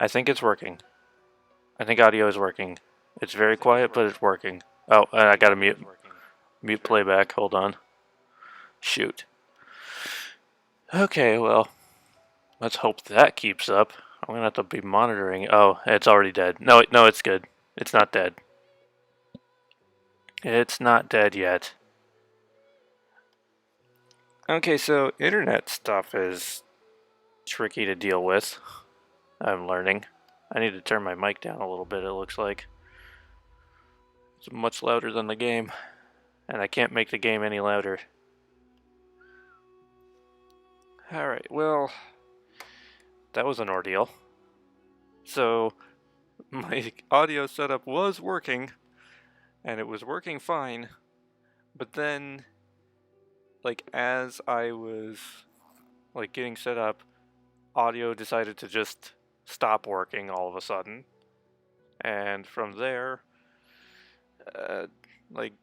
I think it's working. I think audio is working. It's very quiet, but it's working. Oh, and I gotta mute playback. Hold on. Shoot. Okay, well, let's hope that keeps up. I'm gonna have to be monitoring. Oh, it's already dead. No, it's good. It's not dead. It's not dead yet. Okay, so internet stuff is tricky to deal with. I'm learning. I need to turn my mic down a little bit, it looks like. It's much louder than the game, and I can't make the game any louder. Alright, well, that was an ordeal. So, my audio setup was working, and it was working fine, but then, like, as I was, like, getting set up, audio decided to just stop working all of a sudden. And from there, uh, like,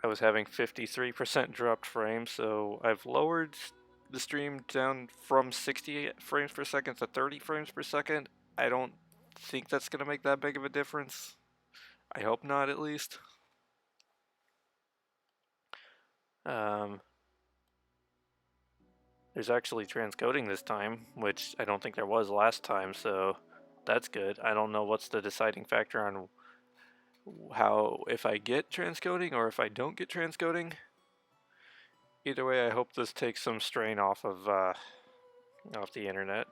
I was having 53% dropped frames, so I've lowered the stream down from 60 frames per second to 30 frames per second. I don't think that's going to make that big of a difference. I hope not, at least. Um, there's actually transcoding this time, which I don't think there was last time, so that's good. I don't know what's the deciding factor on how, if I get transcoding or if I don't get transcoding. Either way, I hope this takes some strain off of off the internet.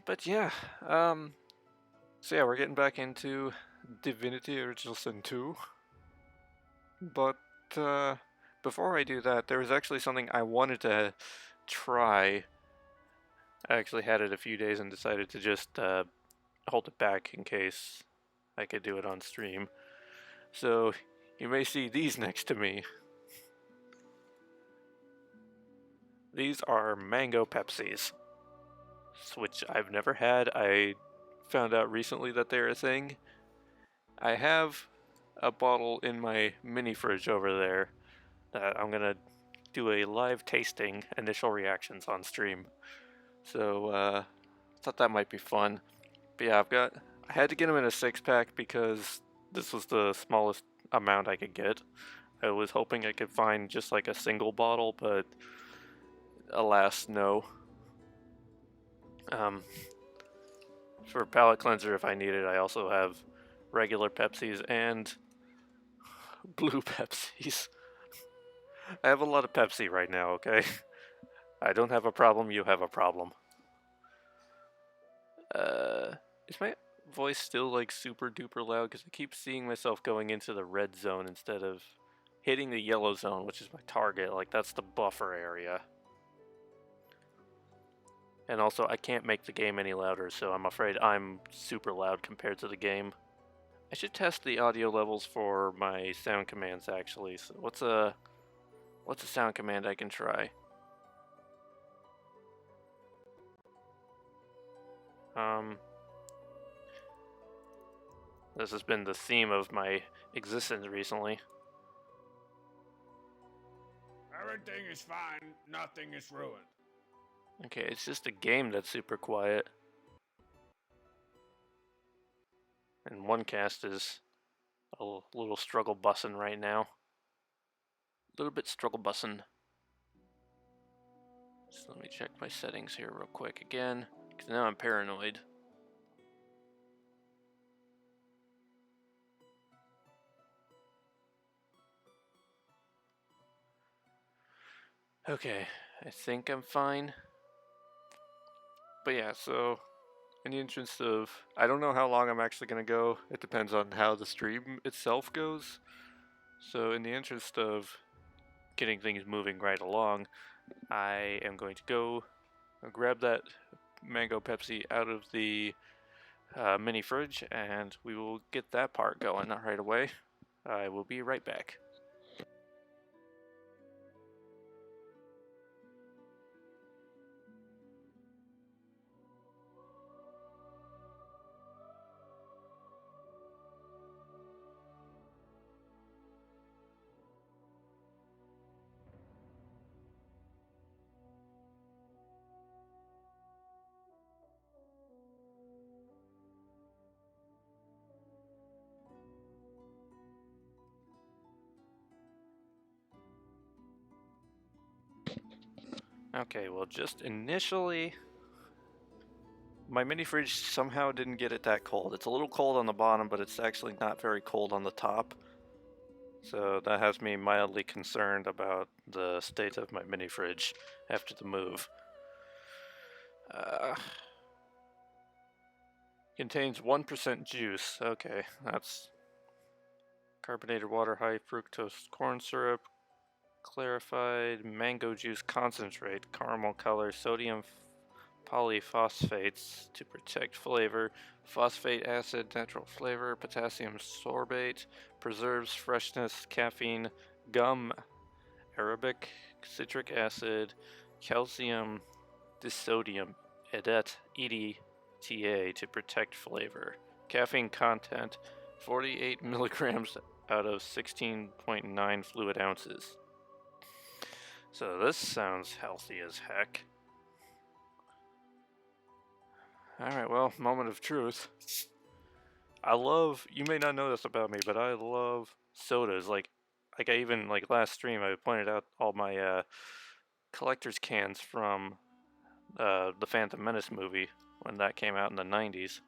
But yeah, so yeah, we're getting back into Divinity Original Sin 2. But before I do that, there was actually something I wanted to try. I actually had it a few days and decided to just hold it back in case I could do it on stream. So you may see these next to me. These are mango Pepsis, which I've never had. I found out recently that they're a thing. I have a bottle in my mini fridge over there that I'm gonna do a live tasting, initial reactions on stream. So thought that might be fun. But yeah, I had to get them in a 6-pack because this was the smallest amount I could get. I was hoping I could find just like a single bottle, but alas, no. For palate cleanser, if I need it, I also have regular Pepsis and blue Pepsis. I have a lot of Pepsi right now, okay? I don't have a problem, you have a problem. Is my voice still like super duper loud? Because I keep seeing myself going into the red zone instead of hitting the yellow zone, which is my target. Like, that's the buffer area. And also, I can't make the game any louder, so I'm afraid I'm super loud compared to the game. I should test the audio levels for my sound commands, actually. So what's a sound command I can try? This has been the theme of my existence recently. Everything is fine, nothing is ruined. Okay, it's just a game that's super quiet. And one cast is a little struggle bussin' right now. A little bit struggle bussin'. So let me check my settings here real quick again, because now I'm paranoid. Okay, I think I'm fine. But yeah, so in the interest of, I don't know how long I'm actually going to go. It depends on how the stream itself goes. So in the interest of getting things moving right along, I am going to go grab that mango Pepsi out of the mini fridge, and we will get that part going right away. I will be right back. Okay, well, just initially, my mini fridge somehow didn't get it that cold. It's a little cold on the bottom, but it's actually not very cold on the top. So that has me mildly concerned about the state of my mini fridge after the move. Uh, Contains 1% juice. Okay, that's carbonated water, high fructose corn syrup, clarified mango juice concentrate, caramel color, sodium polyphosphates to protect flavor, phosphate acid, natural flavor, potassium sorbate, preserves freshness, caffeine, gum, arabic, citric acid, calcium disodium, EDTA to protect flavor. Caffeine content 48 milligrams out of 16.9 fluid ounces. So this sounds healthy as heck. Alright, well, moment of truth. You may not know this about me, but I love sodas. Like I even, like last stream, I pointed out all my collector's cans from the Phantom Menace movie when that came out in the 90s.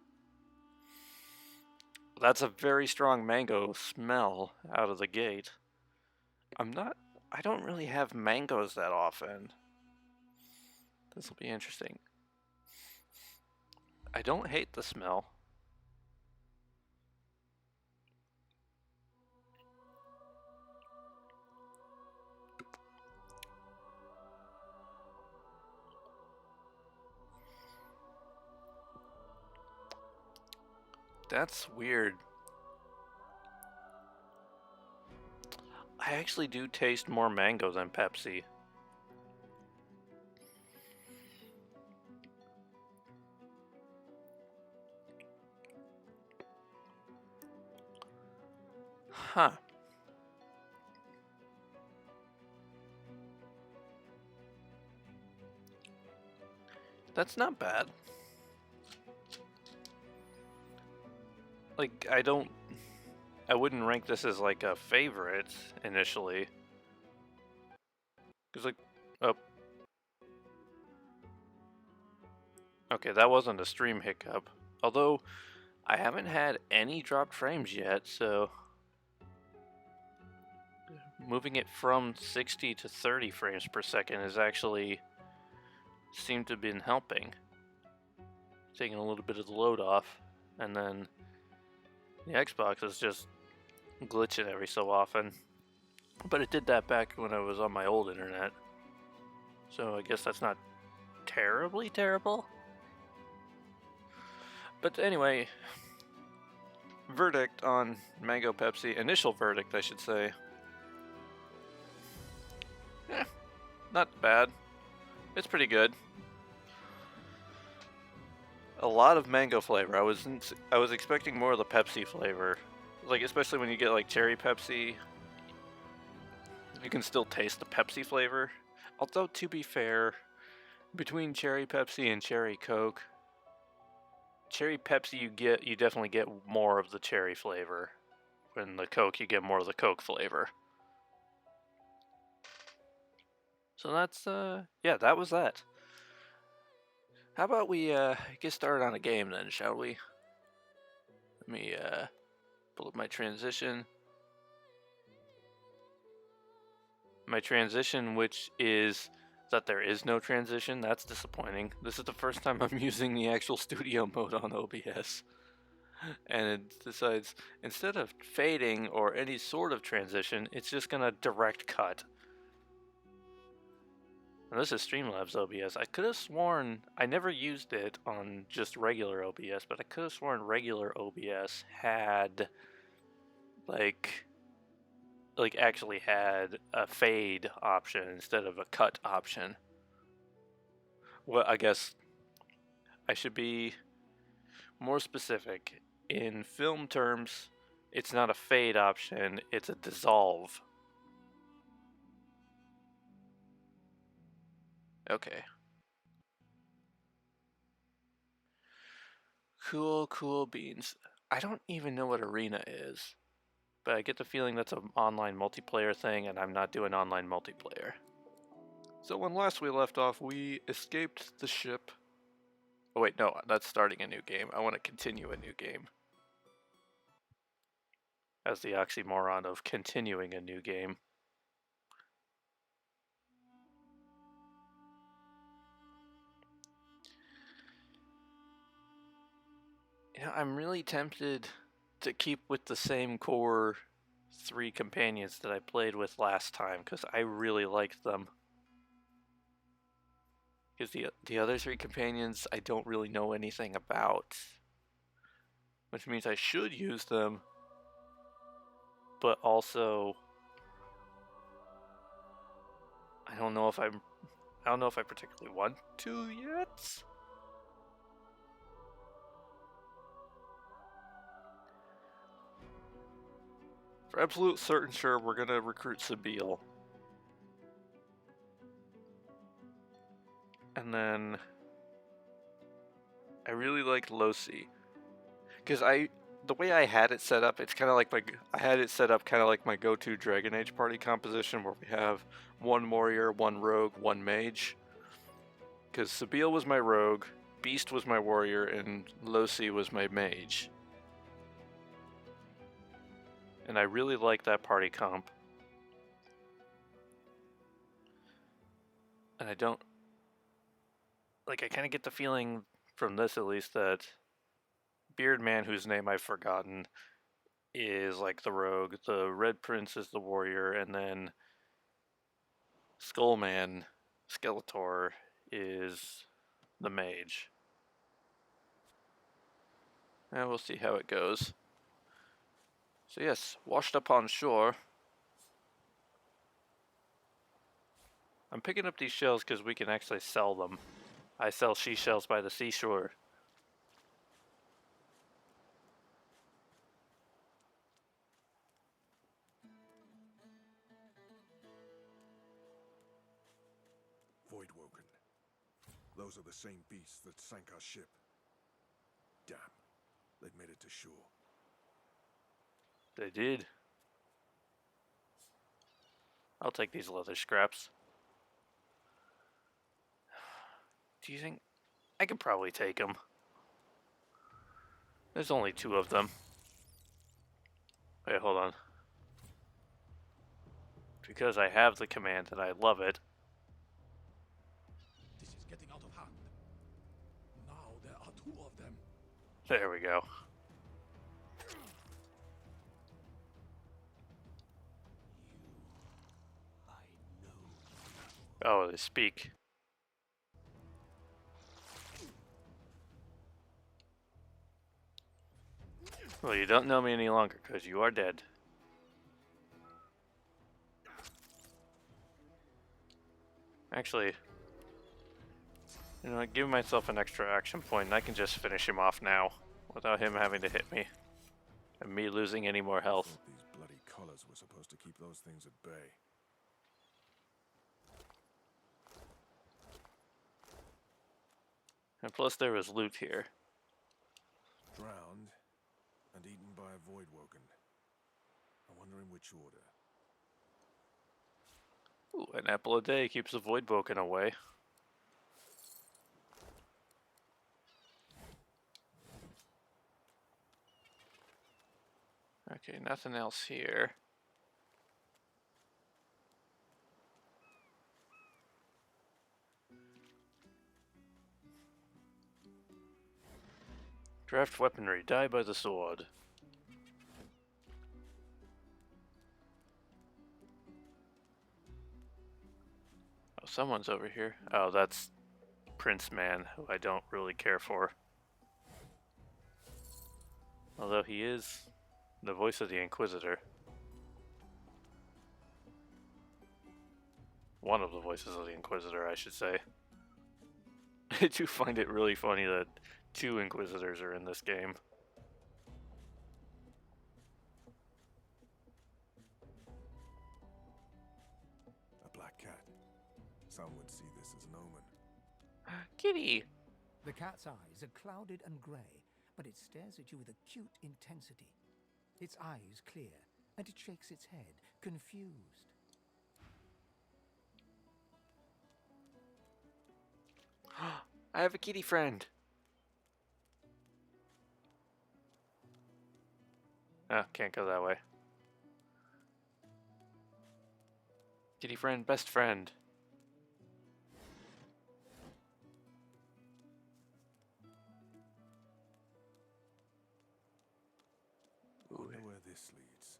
That's a very strong mango smell out of the gate. I don't really have mangoes that often. This will be interesting. I don't hate the smell. That's weird. I actually do taste more mango than Pepsi. Huh. That's not bad. Like, I wouldn't rank this as like a favorite initially. Cause like, oh. Okay, that wasn't a stream hiccup. Although, I haven't had any dropped frames yet, so moving it from 60 to 30 frames per second has actually seemed to have been helping. Taking a little bit of the load off, and then the Xbox is just glitching every so often. But it did that back when I was on my old internet. So I guess that's not terribly terrible. But anyway, verdict on Mango Pepsi. Initial verdict, I should say. Not bad. It's pretty good. A lot of mango flavor. I was expecting more of the Pepsi flavor. Like, especially when you get like cherry Pepsi, you can still taste the Pepsi flavor. Although, to be fair, between cherry Pepsi and cherry Coke, cherry Pepsi you definitely get more of the cherry flavor. When the Coke, you get more of the Coke flavor. So that's yeah, that was that. How about we get started on a game then, shall we? Let me pull up my transition. My transition, which is that there is no transition, that's disappointing. This is the first time I'm using the actual studio mode on OBS. And it decides, instead of fading or any sort of transition, it's just gonna direct cut. And this is Streamlabs OBS. I could have sworn, I never used it on just regular OBS, but I could have sworn regular OBS had, like actually had a fade option instead of a cut option. Well, I guess I should be more specific. In film terms, it's not a fade option, it's a dissolve. Okay. Cool beans. I don't even know what Arena is, but I get the feeling that's an online multiplayer thing, and I'm not doing online multiplayer. So when last we left off, we escaped the ship. Oh wait, no, that's starting a new game. I want to continue a new game. As the oxymoron of continuing a new game. You know, I'm really tempted to keep with the same core 3 companions that I played with last time, because I really liked them. Because the other 3 companions I don't really know anything about. Which means I should use them, but also I don't know if I particularly want to yet. For absolute certain sure, we're gonna recruit Sabile. And then I really like Losi. Because the way I had it set up, it's kind of like I had it set up kind of like my go-to Dragon Age party composition, where we have 1 warrior, 1 rogue, 1 mage. Because Sabile was my rogue, Beast was my warrior, and Losi was my mage. And I really like that party comp. And I don't... Like, I kind of get the feeling, from this at least, that Beardman, whose name I've forgotten, is like the rogue, the Red Prince is the warrior, and then Skullman, Skeletor, is the mage. And we'll see how it goes. So yes, washed up on shore. I'm picking up these shells because we can actually sell them. I sell she shells by the seashore. Voidwoken. Those are the same beasts that sank our ship. Damn, they've made it to shore. They did. I'll take these leather scraps. Do you think... I could probably take them. There's only 2 of them. Wait, hold on. Because I have the command and I love it. This is getting out of hand. Now there are 2 of them. There we go. Oh, they speak. Well, you don't know me any longer because you are dead. Actually, you know, give myself an extra action point and I can just finish him off now without him having to hit me and me losing any more health. Thought these bloody collars were supposed to keep those things at bay. And plus there was loot here. Drowned and eaten by a Voidwoken. I wonder in which order. Ooh, an apple a day keeps the Voidwoken away. Okay, nothing else here. Draft weaponry, die by the sword. Oh, someone's over here. Oh, that's Prince Man, who I don't really care for. Although he is the voice of the Inquisitor. One of the voices of the Inquisitor, I should say. I do find it really funny that 2 Inquisitors are in this game. A black cat. Some would see this as an omen. Kitty! The cat's eyes are clouded and grey, but it stares at you with acute intensity. Its eyes clear, and it shakes its head, confused. I have a kitty friend. Ah, can't go that way. Kitty friend, best friend. Wonder where this leads.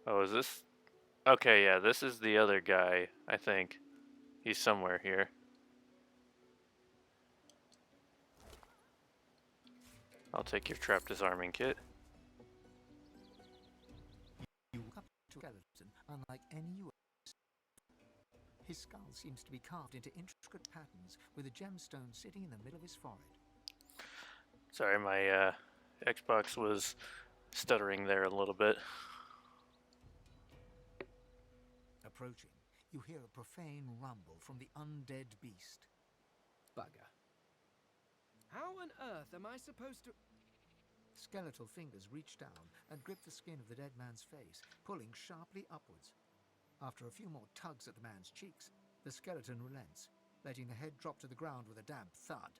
Oh, is this? Okay, yeah, this is the other guy, I think. He's somewhere here. I'll take your trap disarming kit. You walk up to a skeleton unlike any you. His skull seems to be carved into intricate patterns, with a gemstone sitting in the middle of his forehead. Sorry, my Xbox was stuttering there a little bit. Approaching, you hear a profane rumble from the undead beast. Bugger. How on earth am I supposed to... Skeletal fingers reach down and grip the skin of the dead man's face, pulling sharply upwards. After a few more tugs at the man's cheeks, the skeleton relents, letting the head drop to the ground with a damp thud.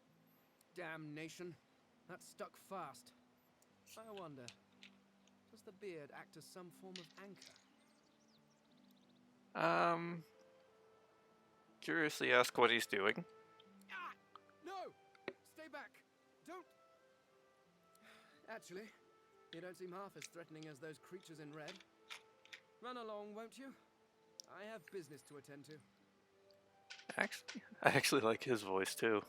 Damnation. That stuck fast. I wonder, does the beard act as some form of anchor? Curiously ask what he's doing. Ah! No! Stay back! Don't... Actually, you don't seem half as threatening as those creatures in red. Run along, won't you? I have business to attend to. I actually like his voice too.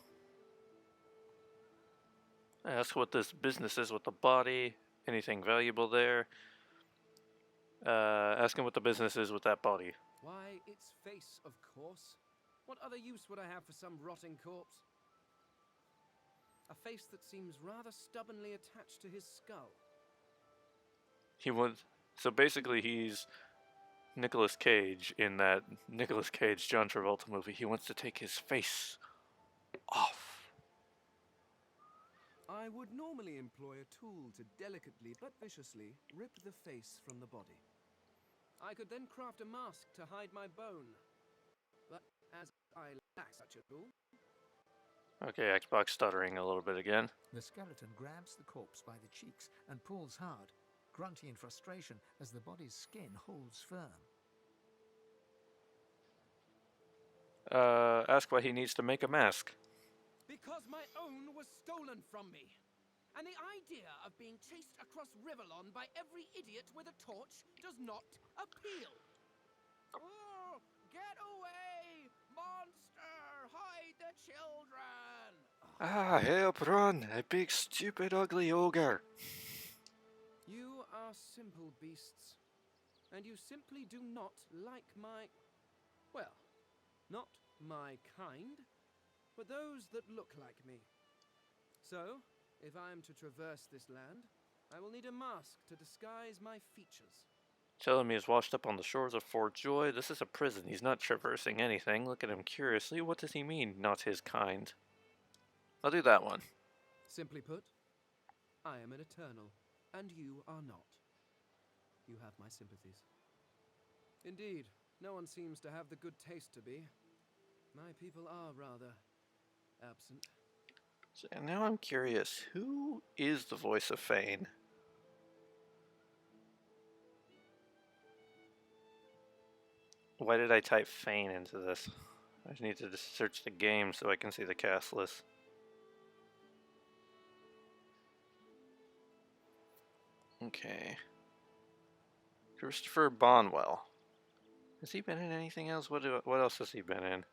Ask what this business is with the body. Anything valuable there? Ask him what the business is with that body. Why, its face, of course. What other use would I have for some rotting corpse? A face that seems rather stubbornly attached to his skull. So basically he's Nicolas Cage in that Nicolas Cage John Travolta movie. He wants to take his face off. I would normally employ a tool to delicately but viciously rip the face from the body. I could then craft a mask to hide my bone. But as I lack such a tool... Okay, Xbox stuttering a little bit again. The skeleton grabs the corpse by the cheeks and pulls hard, grunting in frustration as the body's skin holds firm. Ask why he needs to make a mask. Because my own was stolen from me. And the idea of being chased across Riverlon by every idiot with a torch does not appeal. Oh, get away! Monster! Hide the children! Ah, help, run! A big, stupid, ugly ogre. You are simple beasts. And you simply do not like my... Well, not my kind, but those that look like me. So, if I am to traverse this land, I will need a mask to disguise my features. Telling me he's washed up on the shores of Fort Joy. This is a prison. He's not traversing anything. Look at him curiously. What does he mean, not his kind? I'll do that one. Simply put, I am an Eternal, and you are not. You have my sympathies. Indeed, no one seems to have the good taste to be. My people are rather absent. So now I'm curious, who is the voice of Fane? Why did I type Fane into this? I need to just search the game so I can see the cast list. Okay. Christopher Bonwell. Has he been in anything else? What else has he been in?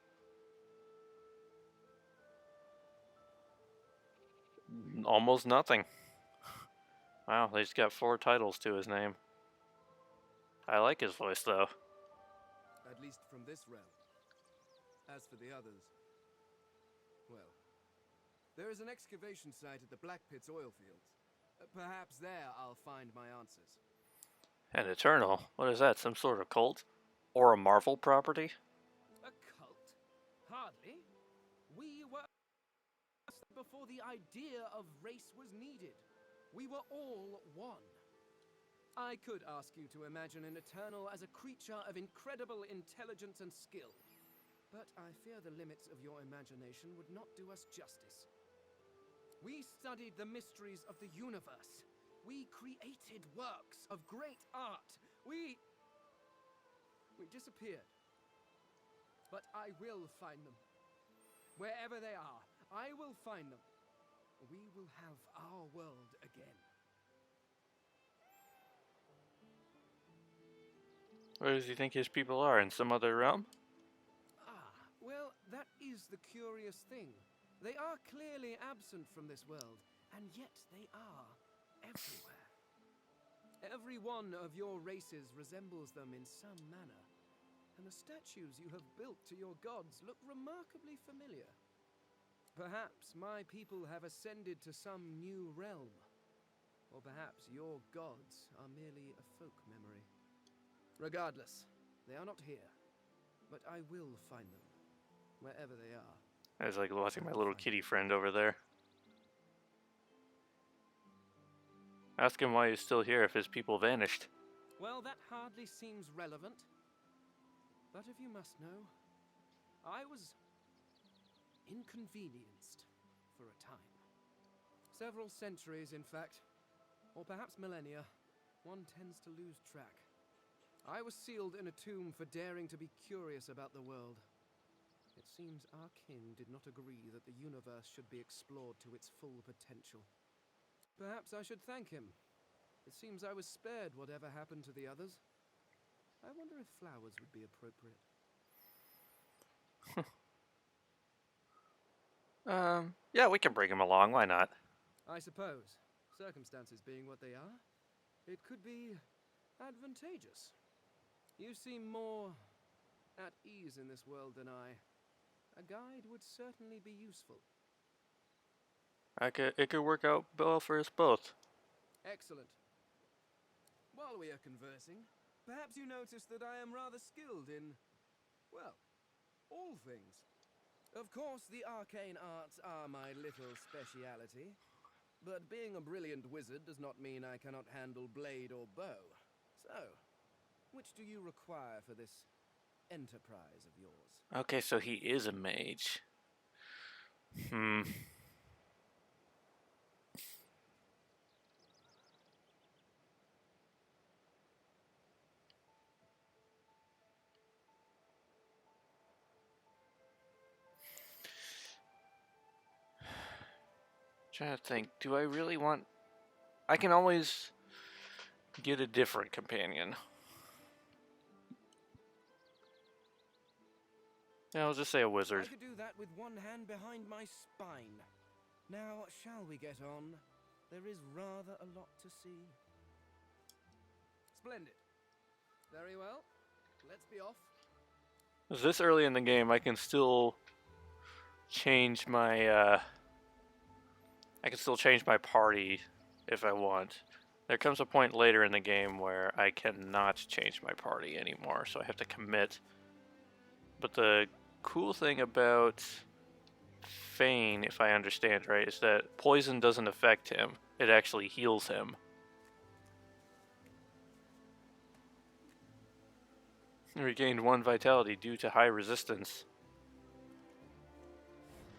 Almost nothing. Wow, he's got 4 titles to his name. I like his voice though. At least from this realm. As for the others, well, there is an excavation site at the Black Pit's oil fields. Perhaps there I'll find my answers. An Eternal? What is that, some sort of cult? Or a Marvel property? A cult? Hardly. We were before the idea of race was needed. We were all one. I could ask you to imagine an Eternal as a creature of incredible intelligence and skill. but I fear the limits of your imagination would not do us justice. We studied the mysteries of the universe. We created works of great art. We disappeared. But I will find them. Wherever they are, I will find them. We will have our world again. Where does he think his people are? In some other realm? Ah, well, that is the curious thing. They are clearly absent from this world, and yet they are everywhere. Every one of your races resembles them in some manner, and the statues you have built to your gods look remarkably familiar. Perhaps my people have ascended to some new realm, or perhaps your gods are merely a folk memory. Regardless, they are not here, but I will find them, wherever they are. I was like watching my little kitty friend over there. Ask him why he's still here if his people vanished. Well, that hardly seems relevant. But if you must know, I was inconvenienced for a time. Several centuries, in fact, or perhaps millennia. One tends to lose track. I was sealed in a tomb for daring to be curious about the world. It seems our king did not agree that the universe should be explored to its full potential. Perhaps I should thank him. It seems I was spared whatever happened to the others. I wonder if flowers would be appropriate. Yeah, we can bring him along. Why not? I suppose, circumstances being what they are, it could be advantageous. You seem more at ease in this world than I. A guide would certainly be useful. It could work out well for us both. Excellent. While we are conversing, perhaps you notice that I am rather skilled in, well, all things. Of course, the arcane arts are my little speciality, but being a brilliant wizard does not mean I cannot handle blade or bow. So, which do you require for this enterprise of yours? Okay, so he is a mage. Trying to think, do I really want... I can always get a different companion. Yeah, I'll just say a wizard. I could do that with one hand behind my spine. Now, shall we get on? There is rather a lot to see. Splendid. Very well. Let's be off. This early in the game, I can still change my, I can still change my party if I want. There comes a point later in the game where I cannot change my party anymore, so I have to commit. But the cool thing about Fane, if I understand right, is that poison doesn't affect him. It actually heals him. He regained 1 vitality due to high resistance.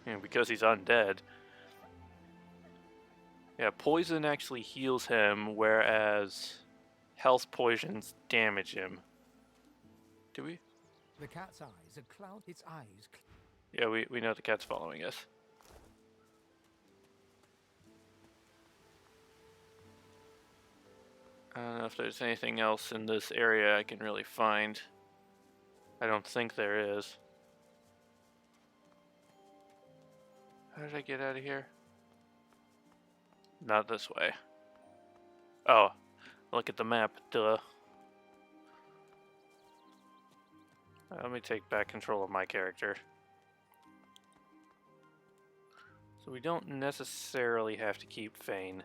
And because he's undead. Yeah, poison actually heals him, whereas health poisons damage him. Do we? The cat's eyes had clouded its eyes. Yeah, we know the cat's following us. I don't know if there's anything else in this area I can really find. I don't think there is. How did I get out of here? Not this way. Oh, look at the map, duh. Let me take back control of my character. So we don't necessarily have to keep Fane.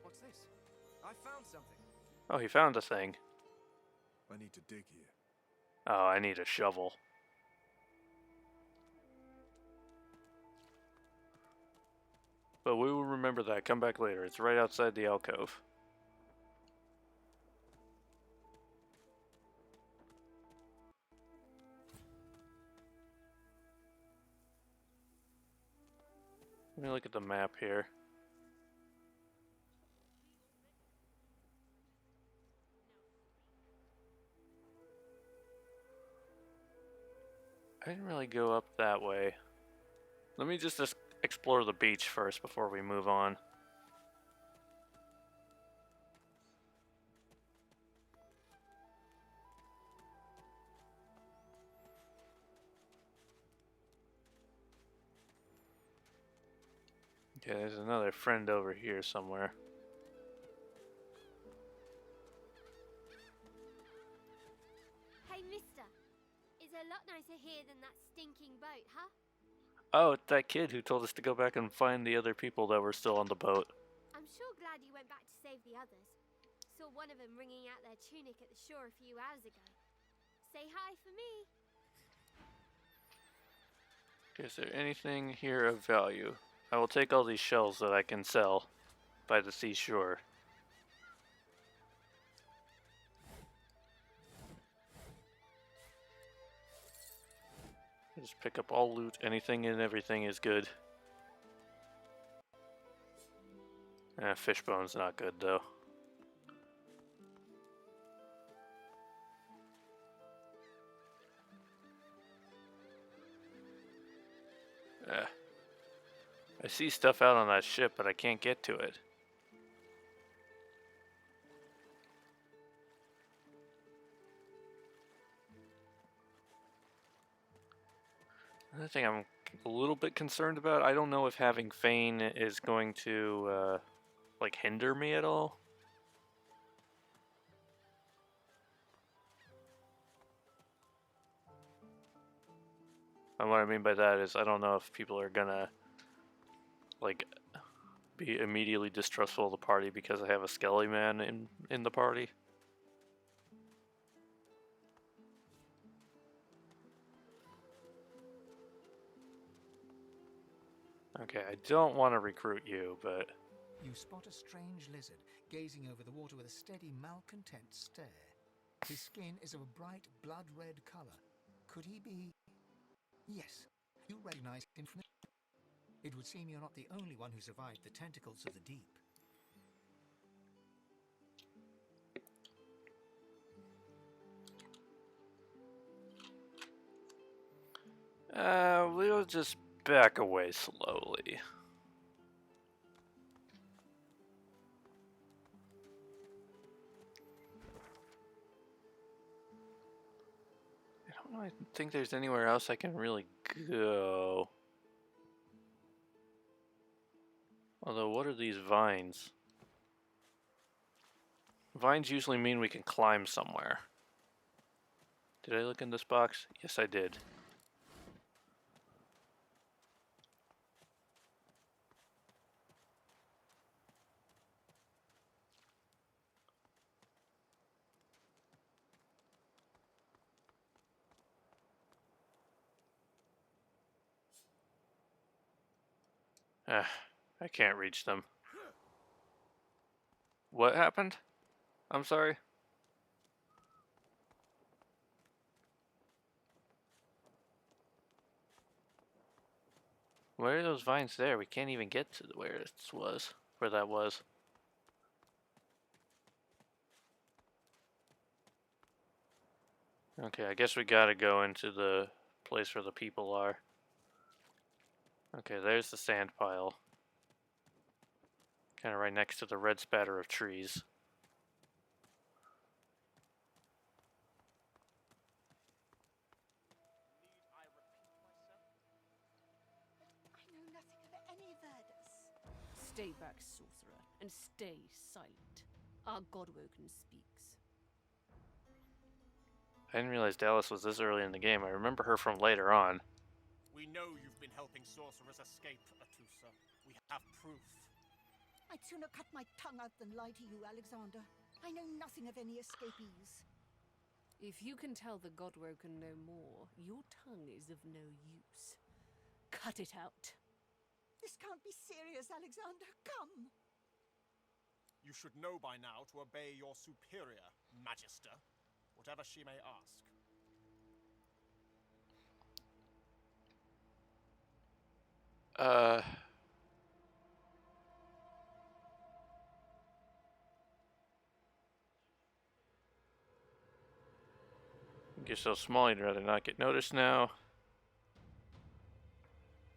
What's this? I found something. Oh, he found a thing. I need to dig here. Oh, I need a shovel. But we will remember that. Come back later. It's right outside the alcove. look at the map here. I didn't really go up that way. Let me just explore the beach first before we move on. Okay, there's another friend over here somewhere. Hey, mister. It's a lot nicer here than that stinking boat, huh? Oh, it's that kid who told us to go back and find the other people that were still on the boat. I'm sure glad you went back to save the others. Saw one of them wringing out their tunic at the shore a few hours ago. Say hi for me. Is there anything here of value? I will take all these shells that I can sell by the seashore. Just pick up all loot. Anything and everything is good. Fishbone's not good though. I see stuff out on that ship, but I can't get to it. Another thing I'm a little bit concerned about, I don't know if having Fane is going to, like, hinder me at all. And what I mean by that is I don't know if people are gonna, like, be immediately distrustful of the party because I have a Skelly man in the party. Okay, I don't want to recruit you, but... You spot a strange lizard gazing over the water with a steady, malcontent stare. His skin is of a bright, blood-red color. Could he be... Yes, you recognize him from... It would seem you're not the only one who survived the tentacles of the deep. We'll just back away slowly. I don't think there's anywhere else I can really go. Although, what are these vines? Vines usually mean we can climb somewhere. Did I look in this box? Yes, I did. I can't reach them. What happened? I'm sorry. Where are those vines there? We can't even get to where that was. Okay, I guess we gotta go into the place where the people are. Okay, there's the sand pile. Kind of right next to the red spatter of trees. I know nothing of any Verdus. Stay back, sorcerer, and stay silent. Our Godwoken speaks. I didn't realize Dallas was this early in the game. I remember her from later on. We know you've been helping sorcerers escape, Atusa. We have proof. I'd sooner cut my tongue out than lie to you, Alexander. I know nothing of any escapees. If you can tell the Godwoken no more, your tongue is of no use. Cut it out. This can't be serious, Alexander. Come! You should know by now to obey your superior, Magister, whatever she may ask. You're so small, you'd rather not get noticed now.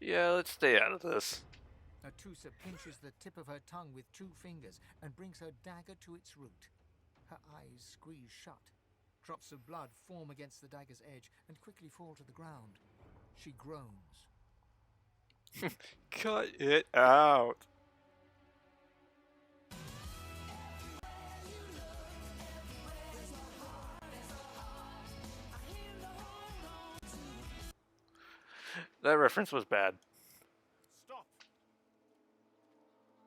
Yeah, let's stay out of this. Atusa pinches the tip of her tongue with 2 fingers and brings her dagger to its root. Her eyes squeeze shut. Drops of blood form against the dagger's edge and quickly fall to the ground. She groans. Cut it out. That reference was bad. Stop!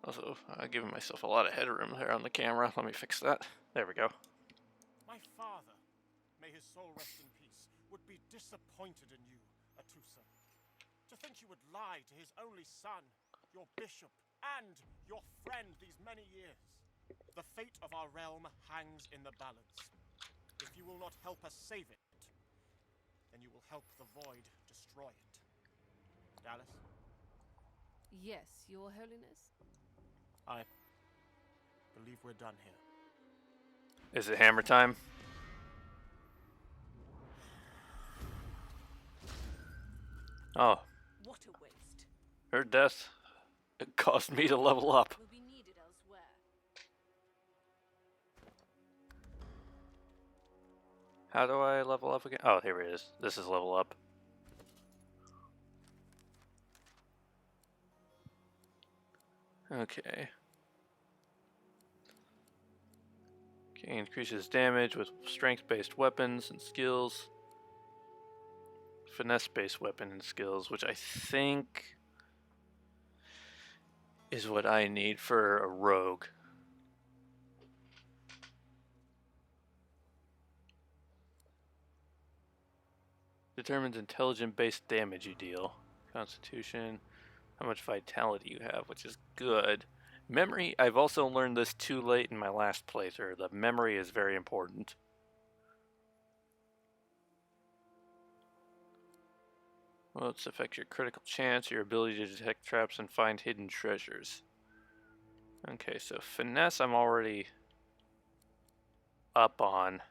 Also, I've given myself a lot of headroom there on the camera. Let me fix that. There we go. My father, may his soul rest in peace, would be disappointed in you, Atusa. To think you would lie to his only son, your bishop, and your friend these many years. The fate of our realm hangs in the balance. If you will not help us save it, then you will help the void destroy it. Dallas? Yes, Your Holiness? I believe we're done here. Is it hammer time? Oh, What a waste. her death, it caused me to level up. Will be needed elsewhere. How do I level up again? Oh, here it is. This is level up. Okay. Okay, increases damage with strength-based weapons and skills. Finesse-based weapon and skills, which I think is what I need for a rogue. Determines intelligent-based damage you deal. Constitution, how much vitality you have, which is good. Memory, I've also learned this too late in my last playthrough. The memory is very important. Well, it's affect your critical chance, your ability to detect traps and find hidden treasures. Okay, so finesse I'm already up on.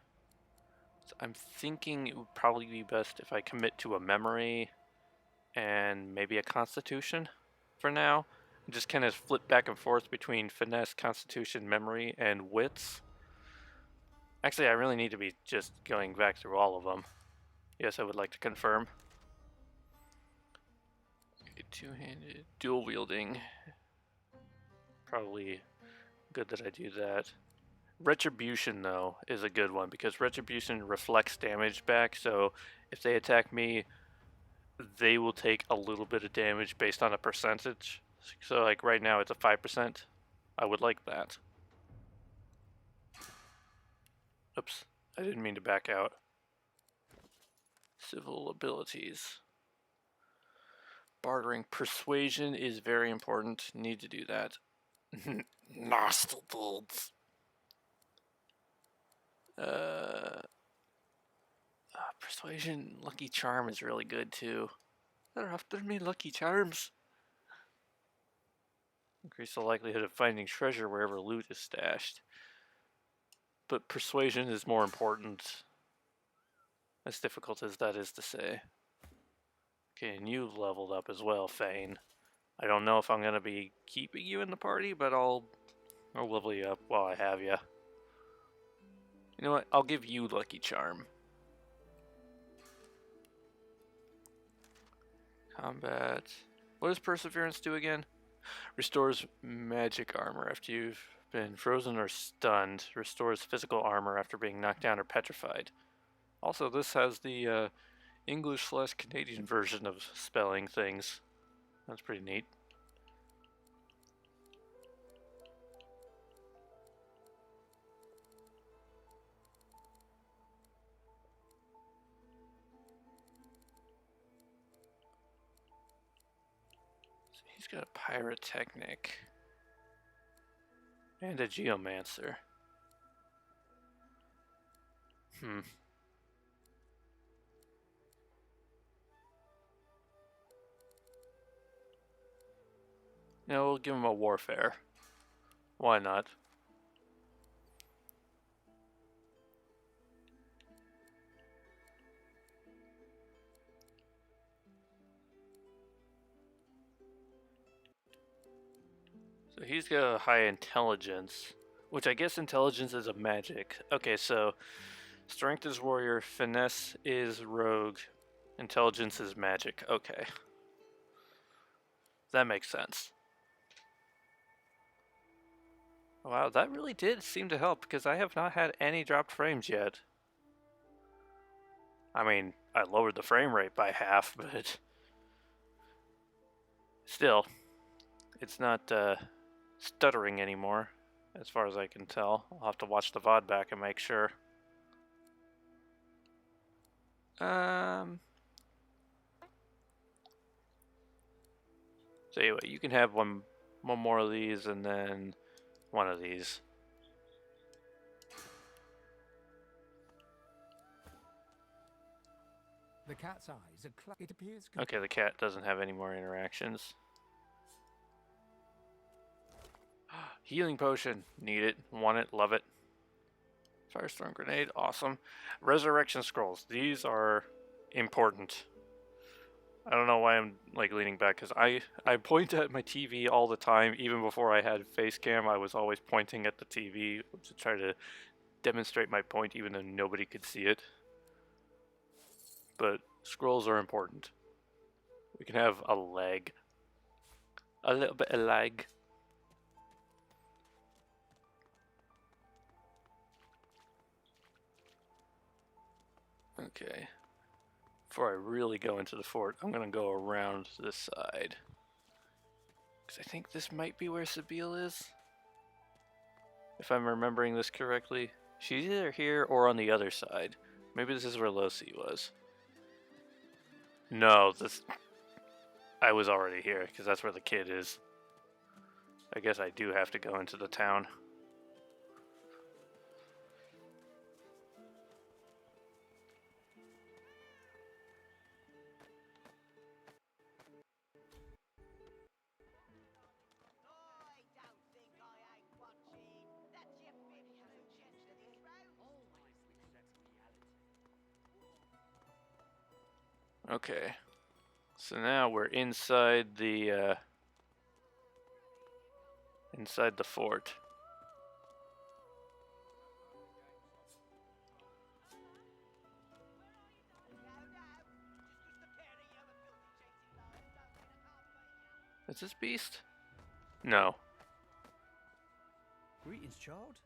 So I'm thinking it would probably be best if I commit to a memory and maybe a constitution for now. Just kind of flip back and forth between finesse, constitution, memory, and wits. Actually, I really need to be just going back through all of them. Yes, I would like to confirm. Okay, two-handed, dual wielding. Probably good that I do that. Retribution, though, is a good one because Retribution reflects damage back, so if they attack me, they will take a little bit of damage based on a percentage. So, like, right now it's a 5%. I would like that. Oops, I didn't mean to back out. Civil abilities. Bartering. Persuasion is very important. Need to do that. Nasty dudes. Persuasion, Lucky Charm is really good too. They're after me, Lucky Charms. Increase the likelihood of finding treasure wherever loot is stashed. But persuasion is more important. As difficult as that is to say. Okay, and you've leveled up as well, Fane. I don't know if I'm gonna be keeping you in the party, but I'll level you up while I have you. You know what? I'll give you Lucky Charm. Combat. What does Perseverance do again? Restores magic armor after you've been frozen or stunned. Restores physical armor after being knocked down or petrified. Also, this has the English/Canadian version of spelling things. That's pretty neat. He's got a pyrotechnic and a geomancer. No, we'll give him a warfare. Why not? So he's got a high intelligence, which I guess intelligence is a magic. Okay, so strength is warrior, finesse is rogue, intelligence is magic. Okay. That makes sense. Wow, that really did seem to help because I have not had any dropped frames yet. I mean, I lowered the frame rate by half, but still, it's not stuttering anymore, as far as I can tell. I'll have to watch the VOD back and make sure. So anyway, you can have one more of these and then one of these. The cat's eyes are it appears. Okay, the cat doesn't have any more interactions. Healing potion. Need it. Want it. Love it. Firestorm grenade. Awesome. Resurrection scrolls. These are important. I don't know why I'm like leaning back because I point at my TV all the time. Even before I had face cam, I was always pointing at the TV to try to demonstrate my point even though nobody could see it. But scrolls are important. We can have a leg. A little bit of lag. Okay. Before I really go into the fort, I'm gonna go around this side. Because I think this might be where Sabine is. If I'm remembering this correctly. She's either here or on the other side. Maybe this is where Losi was. No, this... I was already here, because that's where the kid is. I guess I do have to go into the town. Okay. So now we're inside the fort. Is this Beast? No. Greetings, child.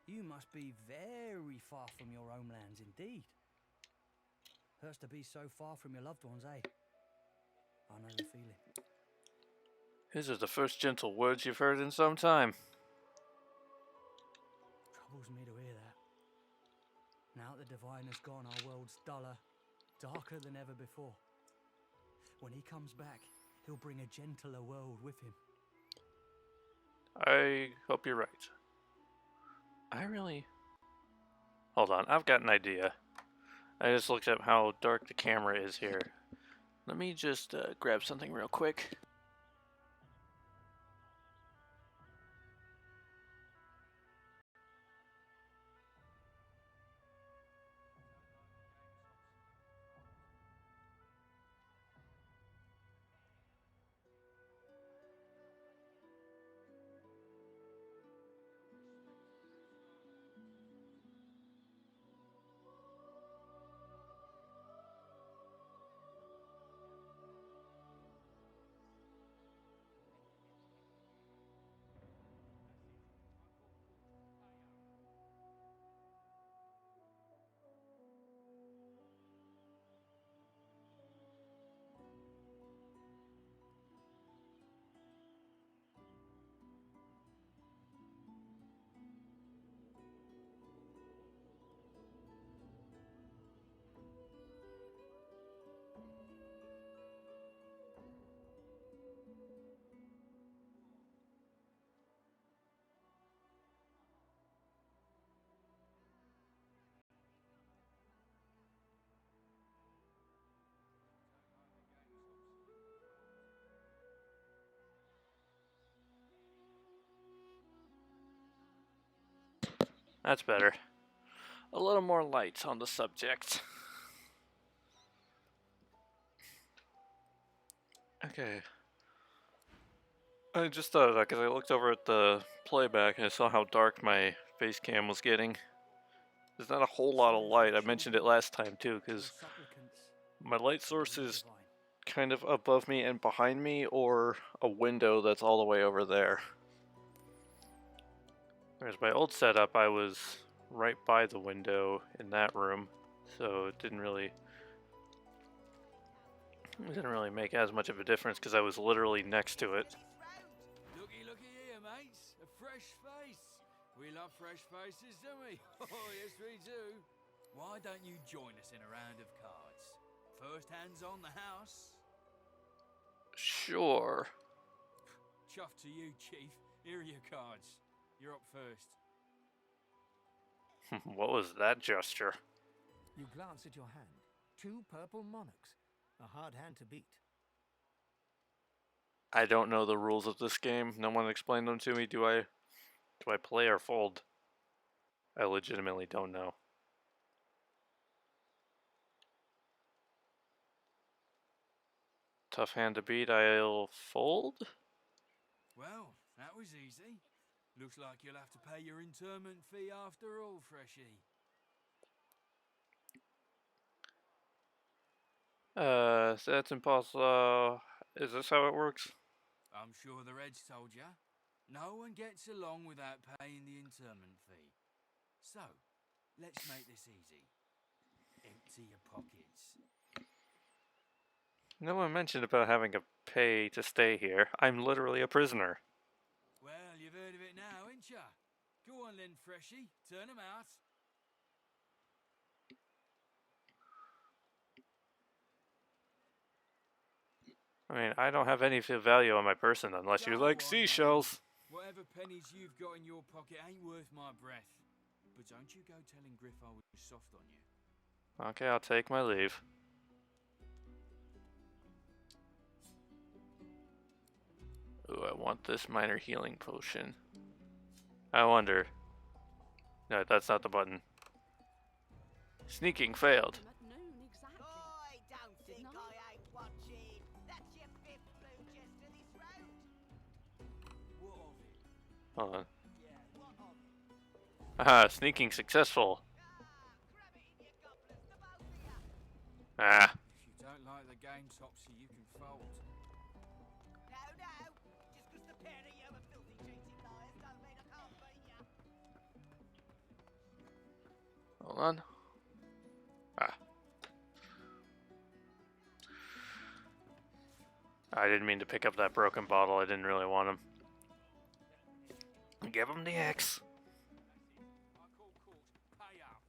You must be very far from your homelands indeed. Hurts to be so far from your loved ones, eh? I know the feeling. These are the first gentle words you've heard in some time. Troubles me to hear that. Now that the divine has gone, our world's duller, darker than ever before. When he comes back, he'll bring a gentler world with him. I hope you're right. Hold on, I've got an idea. I just looked up how dark the camera is here. Let me just grab something real quick. That's better. A little more light on the subject. Okay. I just thought of that because I looked over at the playback and I saw how dark my face cam was getting. There's not a whole lot of light. I mentioned it last time too, because my light source is kind of above me and behind me, or a window that's all the way over there. Whereas my old setup, I was right by the window in that room, so it didn't really make as much of a difference because I was literally next to it. Looky here, mates. A fresh face. We love fresh faces, don't we? Oh, yes, we do. Why don't you join us in a round of cards? First hands on the house. Sure. Chuff to you, Chief. Here are your cards. You're up first. What was that gesture? You glance at your hand. 2 purple monarchs. A hard hand to beat. I don't know the rules of this game. No one explained them to me. Do I play or fold? I legitimately don't know. Tough hand to beat. I'll fold? Well, that was easy. Looks like you'll have to pay your interment fee after all, Freshie. That's impossible. Is this how it works? I'm sure the Reds told ya. No one gets along without paying the interment fee. So, let's make this easy. Empty your pockets. No one mentioned about having to pay to stay here. I'm literally a prisoner. Well, you've heard of it now, ain't ya? Go on then, Freshie. Turn 'em out. I mean, I don't have any value on my person unless you like seashells. Whatever pennies you've got in your pocket ain't worth my breath. But don't you go telling Griff I was soft on you. Okay, I'll take my leave. Ooh, I want this minor healing potion. I wonder. No, that's not the button. Sneaking failed. At noon exactly. I don't think I ain't watching. That's your 5th blue chest to this road. What of it? Hold on. Yeah, what of it? Aha, sneaking successful. Grab it in your gobblers, the both of you. Ah. If you don't like the game, Topsy, you can fold. No, just 'cause the pair of you are filthy cheating liars don't mean I can't beat you. Hold on. Ah. I didn't mean to pick up that broken bottle. I didn't really want him. Give him the X. I call court. Pay up.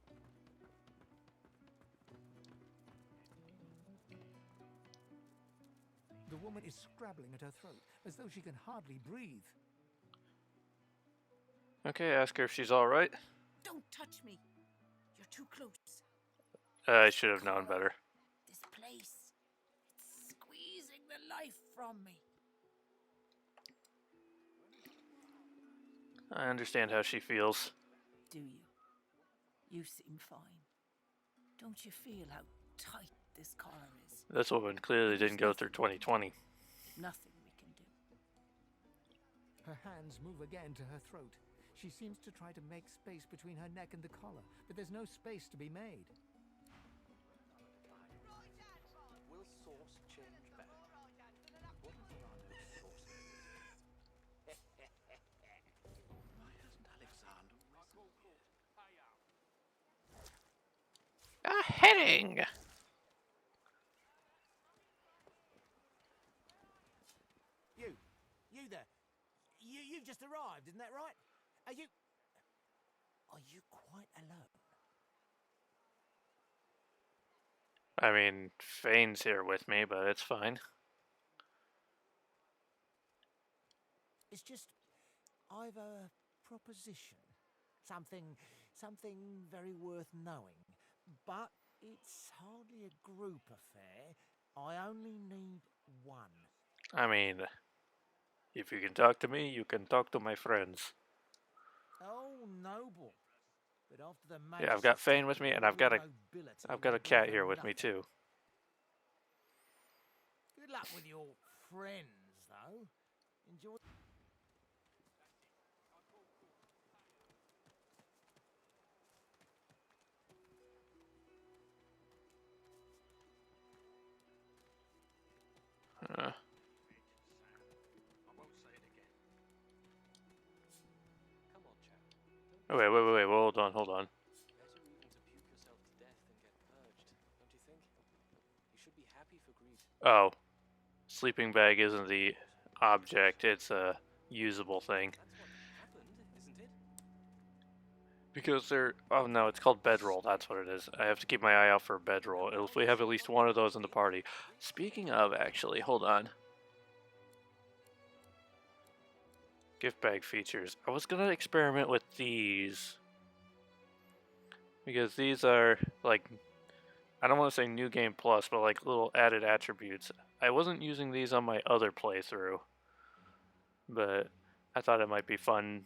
The woman is scrabbling at her throat, as though she can hardly breathe. Okay, ask her if she's alright. Don't touch me. You're too close. I should have known better. This place, it's squeezing the life from me. I understand how she feels. Do you? You seem fine. Don't you feel how tight this collar is? This woman clearly didn't go through 2020. Nothing we can do. Her hands move again to her throat. She seems to try to make space between her neck and the collar, but there's no space to be made. Will source change back? What is Rano's source? Why hasn't Alexander risen yet? A heading! You there. You've just arrived, isn't that right? Are you quite alone? I mean, Fane's here with me, but it's fine. It's just, I've a proposition. Something very worth knowing. But it's hardly a group affair. I only need one. I mean, if you can talk to me, you can talk to my friends. Oh, noble. But after the Yeah, I've got Fane with me, and I've got a cat here with me too. Good luck with your friends, though. Enjoy. Oh, wait, hold on. Better even to puke yourself to death than get purged, don't you think? You should be happy for greed. Oh, sleeping bag isn't the object, it's a usable thing. That's what happened, isn't it? Because they're... Oh no, it's called bedroll, that's what it is. I have to keep my eye out for a bedroll. If we have at least one of those in the party. Speaking of, actually, hold on. Gift bag features. I was gonna experiment with these. Because these are, like... I don't want to say new game plus, but like little added attributes. I wasn't using these on my other playthrough. But I thought it might be fun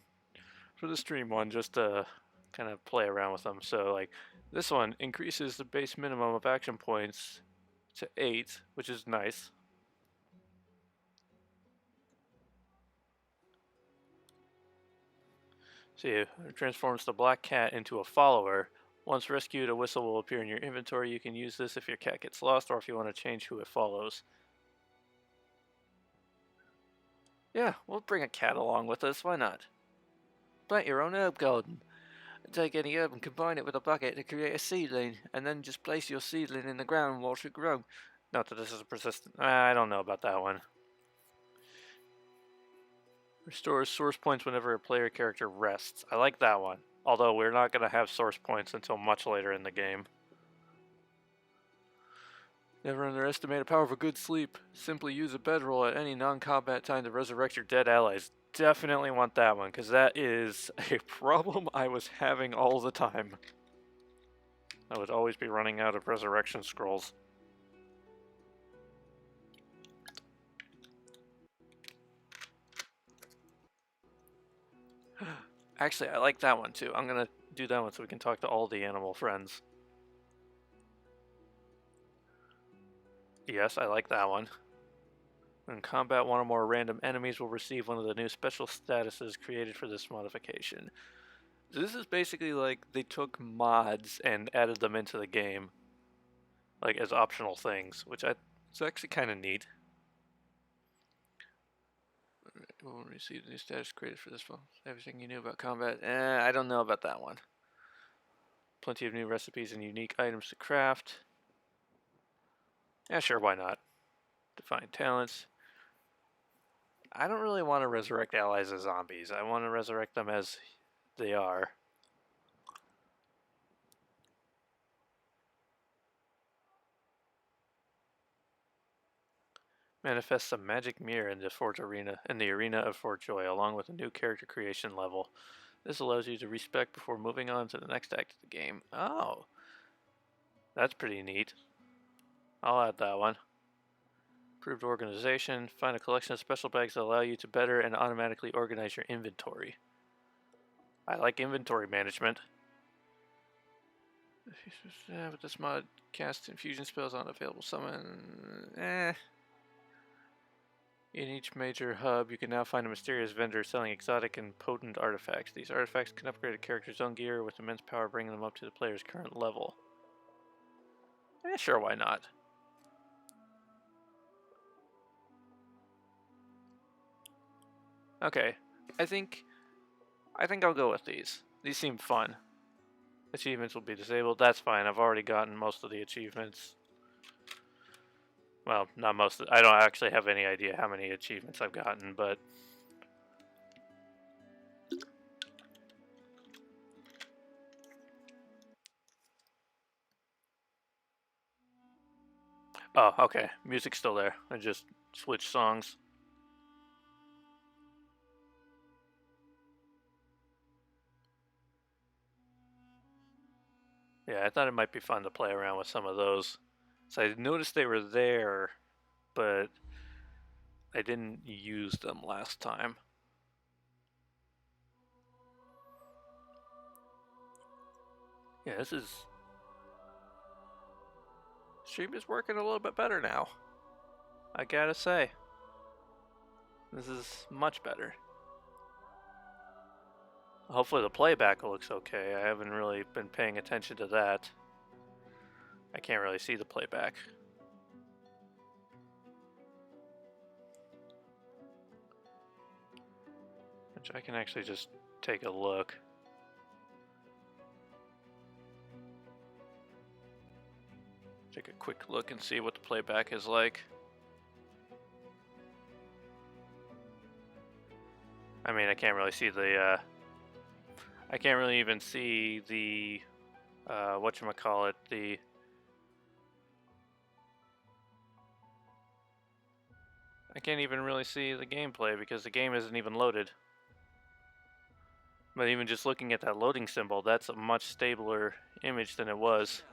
for the stream one just to kind of play around with them. So like this one increases the base minimum of action points to 8, which is nice. See, it transforms the black cat into a follower. Once rescued, a whistle will appear in your inventory. You can use this if your cat gets lost or if you want to change who it follows. Yeah, we'll bring a cat along with us, why not? Plant your own herb garden. Take any herb and combine it with a bucket to create a seedling, and then just place your seedling in the ground and watch it grow. Not that this is a persistent... I don't know about that one. Restores source points whenever a player character rests. I like that one. Although we're not going to have source points until much later in the game. Never underestimate the power of a good sleep. Simply use a bedroll at any non-combat time to resurrect your dead allies. Definitely want that one, because that is a problem I was having all the time. I would always be running out of resurrection scrolls. Actually, I like that one too. I'm gonna do that one so we can talk to all the animal friends. Yes, I like that one. In combat, one or more random enemies will receive one of the new special statuses created for this modification. This is basically like they took mods and added them into the game, like as optional things, which it's actually kind of neat. Will receive the new status created for this one. Everything you knew about combat. I don't know about that one. Plenty of new recipes and unique items to craft. Yeah, sure, why not? Define talents. I don't really want to resurrect allies as zombies. I want to resurrect them as they are. Manifests a magic mirror in the arena of Fort Joy, along with a new character creation level. This allows you to respec before moving on to the next act of the game. Oh, that's pretty neat. I'll add that one. Improved organization. Find a collection of special bags that allow you to better and automatically organize your inventory. I like inventory management. With this mod, cast infusion spells on available summon. In each major hub, you can now find a mysterious vendor selling exotic and potent artifacts. These artifacts can upgrade a character's own gear with immense power, bringing them up to the player's current level. Sure, why not? Okay, I think I'll go with these. These seem fun. Achievements will be disabled. That's fine. I've already gotten most of the achievements. Well, not most. I don't actually have any idea how many achievements I've gotten, but... Oh, okay. Music's still there. I just switched songs. Yeah, I thought it might be fun to play around with some of those. So I noticed they were there, but I didn't use them last time. Yeah, stream is working a little bit better now. I gotta say. This is much better. Hopefully the playback looks okay. I haven't really been paying attention to that. I can't really see the playback. Which I can actually just take a look. Take a quick look and see what the playback is like. I mean, I can't really see the, I can't really even see the, whatchamacallit, I can't even really see the gameplay because the game isn't even loaded. But even just looking at that loading symbol, that's a much stabler image than it was.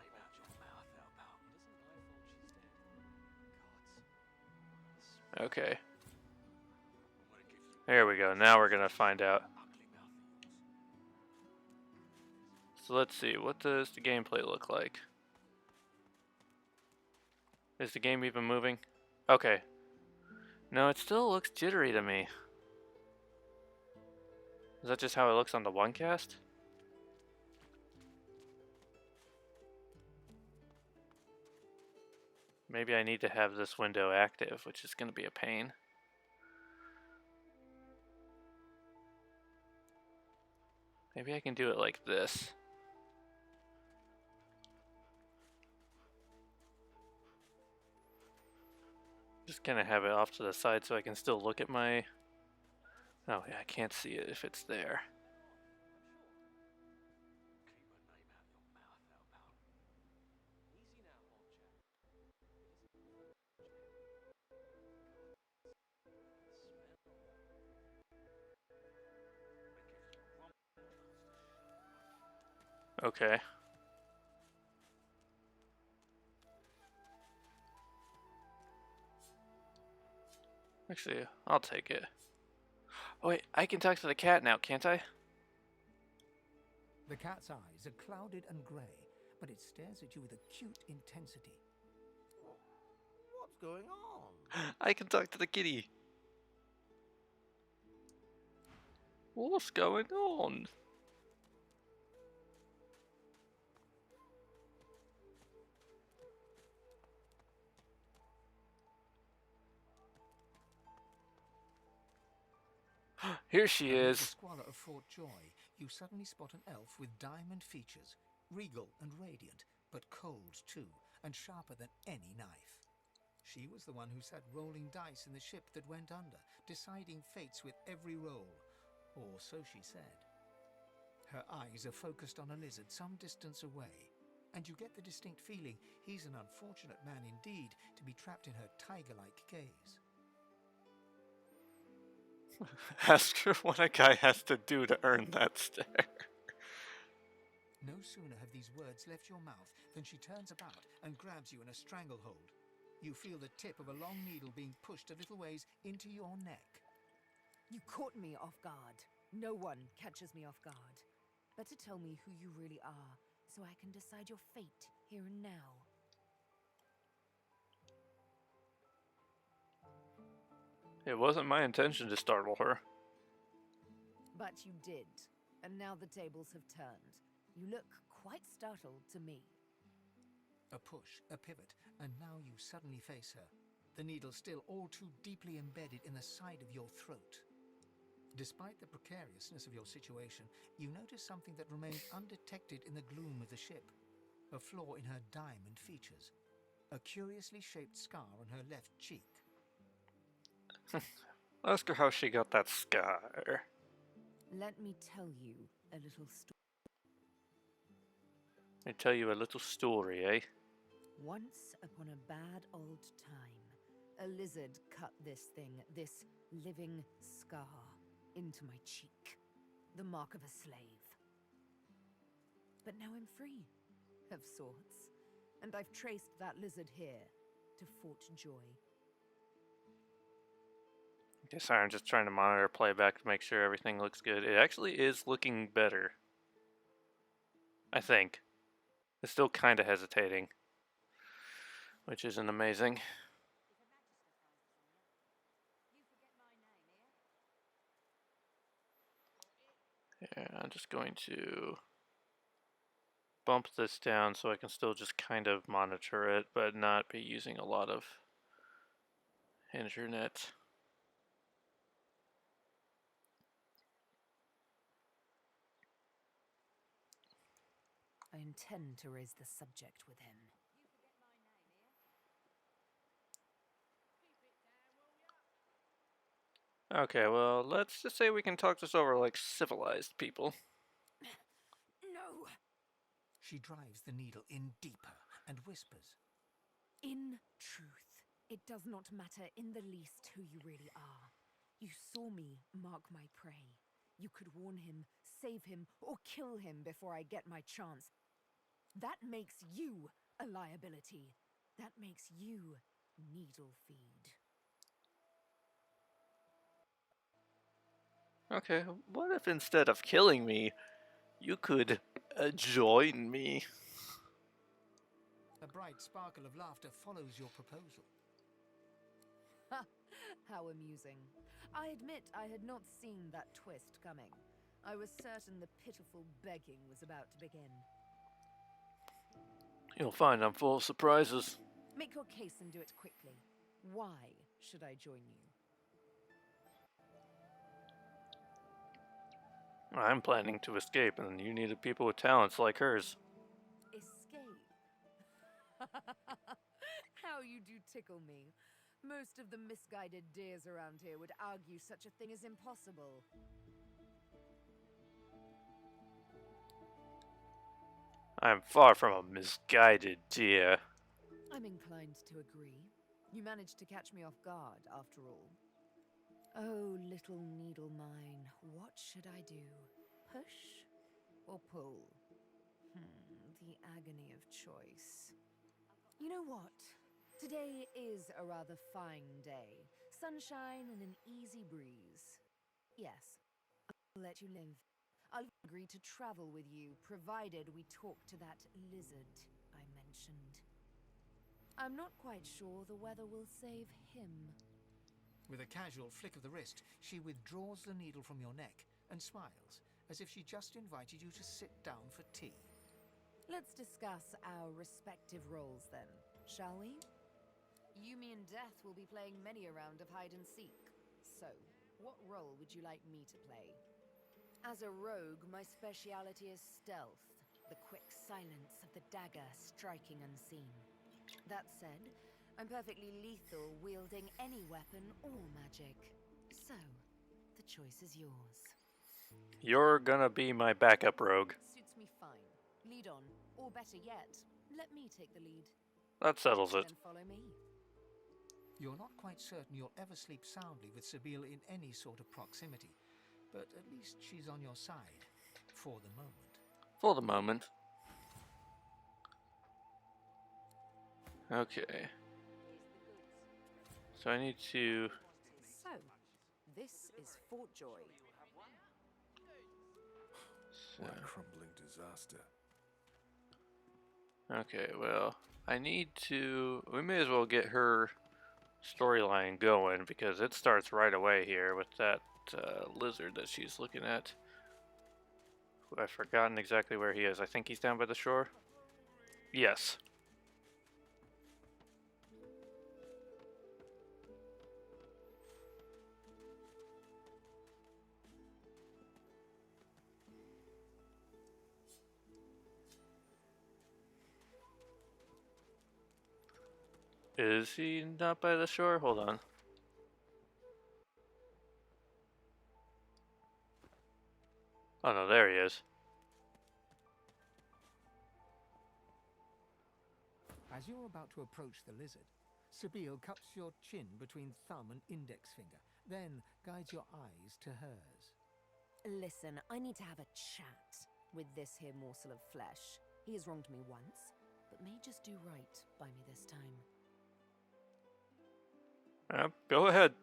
Okay. There we go. Now we're gonna find out. So let's see. What does the gameplay look like? Is the game even moving? Okay. No, it still looks jittery to me. Is that just how it looks on the OneCast? Maybe I need to have this window active, which is going to be a pain. Maybe I can do it like this. Just kind of have it off to the side so I can still look at my... Oh yeah, I can't see it if it's there. Okay. Actually, I'll take it. Oh wait, I can talk to the cat now, can't I? The cat's eyes are clouded and grey, but it stares at you with acute intensity. What's going on? I can talk to the kitty. What's going on? Here she Amid the is. squalor of Fort Joy, you suddenly spot an elf with diamond features, regal and radiant, but cold too, and sharper than any knife. She was the one who sat rolling dice in the ship that went under, deciding fates with every roll, or so she said. Her eyes are focused on a lizard some distance away, and you get the distinct feeling he's an unfortunate man indeed to be trapped in her tiger-like gaze. Ask her what a guy has to do to earn that stare. No sooner have these words left your mouth than she turns about and grabs you in a stranglehold. You feel the tip of a long needle being pushed a little ways into your neck. You caught me off guard. No one catches me off guard. Better tell me who you really are, so I can decide your fate here and now. It wasn't my intention to startle her. But you did, and now the tables have turned. You look quite startled to me. A push, a pivot, and now you suddenly face her, the needle still all too deeply embedded in the side of your throat. Despite the precariousness of your situation, you notice something that remains undetected in the gloom of the ship. A flaw in her diamond features. A curiously shaped scar on her left cheek. Ask her how she got that scar. Let me tell you a little story. I tell you a little story, eh? Once upon a bad old time, a lizard cut this thing, this living scar, into my cheek. The mark of a slave. But now I'm free, of sorts. And I've traced that lizard here to Fort Joy. Okay, sorry, I'm just trying to monitor playback to make sure everything looks good. It actually is looking better. I think. It's still kind of hesitating, which isn't amazing. Yeah, I'm just going to bump this down so I can still just kind of monitor it, but not be using a lot of internet. I intend to raise the subject with him. Okay, well, let's just say we can talk this over like civilized people. No! She drives the needle in deeper and whispers. In truth, it does not matter in the least who you really are. You saw me mark my prey. You could warn him, save him, or kill him before I get my chance. That makes you a liability. That makes you needle feed. Okay, what if instead of killing me, you could join me? A bright sparkle of laughter follows your proposal. Ha! How amusing. I admit I had not seen that twist coming. I was certain the pitiful begging was about to begin. You'll find I'm full of surprises. Make your case and do it quickly. Why should I join you? I'm planning to escape, and you needed people with talents like hers. Escape? How you do tickle me. Most of the misguided deers around here would argue such a thing is impossible. I'm far from a misguided deer. I'm inclined to agree. You managed to catch me off guard, after all. Oh, little needle mine, what should I do? Push or pull? The agony of choice. You know what? Today is a rather fine day. Sunshine and an easy breeze. Yes, I'll let you live. I'll agree to travel with you, provided we talk to that lizard I mentioned. I'm not quite sure the weather will save him. With a casual flick of the wrist, she withdraws the needle from your neck and smiles, as if she just invited you to sit down for tea. Let's discuss our respective roles then, shall we? You, me, and Death will be playing many a round of hide and seek. So, what role would you like me to play? As a rogue, my speciality is stealth, the quick silence of the dagger striking unseen. That said, I'm perfectly lethal wielding any weapon or magic. So, the choice is yours. You're gonna be my backup rogue. Suits me fine. Lead on, or better yet, let me take the lead. That settles it. Then follow me. You're not quite certain you'll ever sleep soundly with Sabine in any sort of proximity, but at least she's on your side, for the moment. For the moment. Okay. So I need to... So, this is Fort Joy. What a crumbling disaster. Okay, well, I need to... We may as well get her storyline going, because it starts right away here with that lizard that she's looking at. I've forgotten exactly where he is. I think he's down by the shore. Yes. Is he not by the shore? Hold on. Oh no, there he is. As you're about to approach the lizard, Sabine cups your chin between thumb and index finger, then guides your eyes to hers. Listen, I need to have a chat with this here morsel of flesh. He has wronged me once, but may just do right by me this time. Go ahead.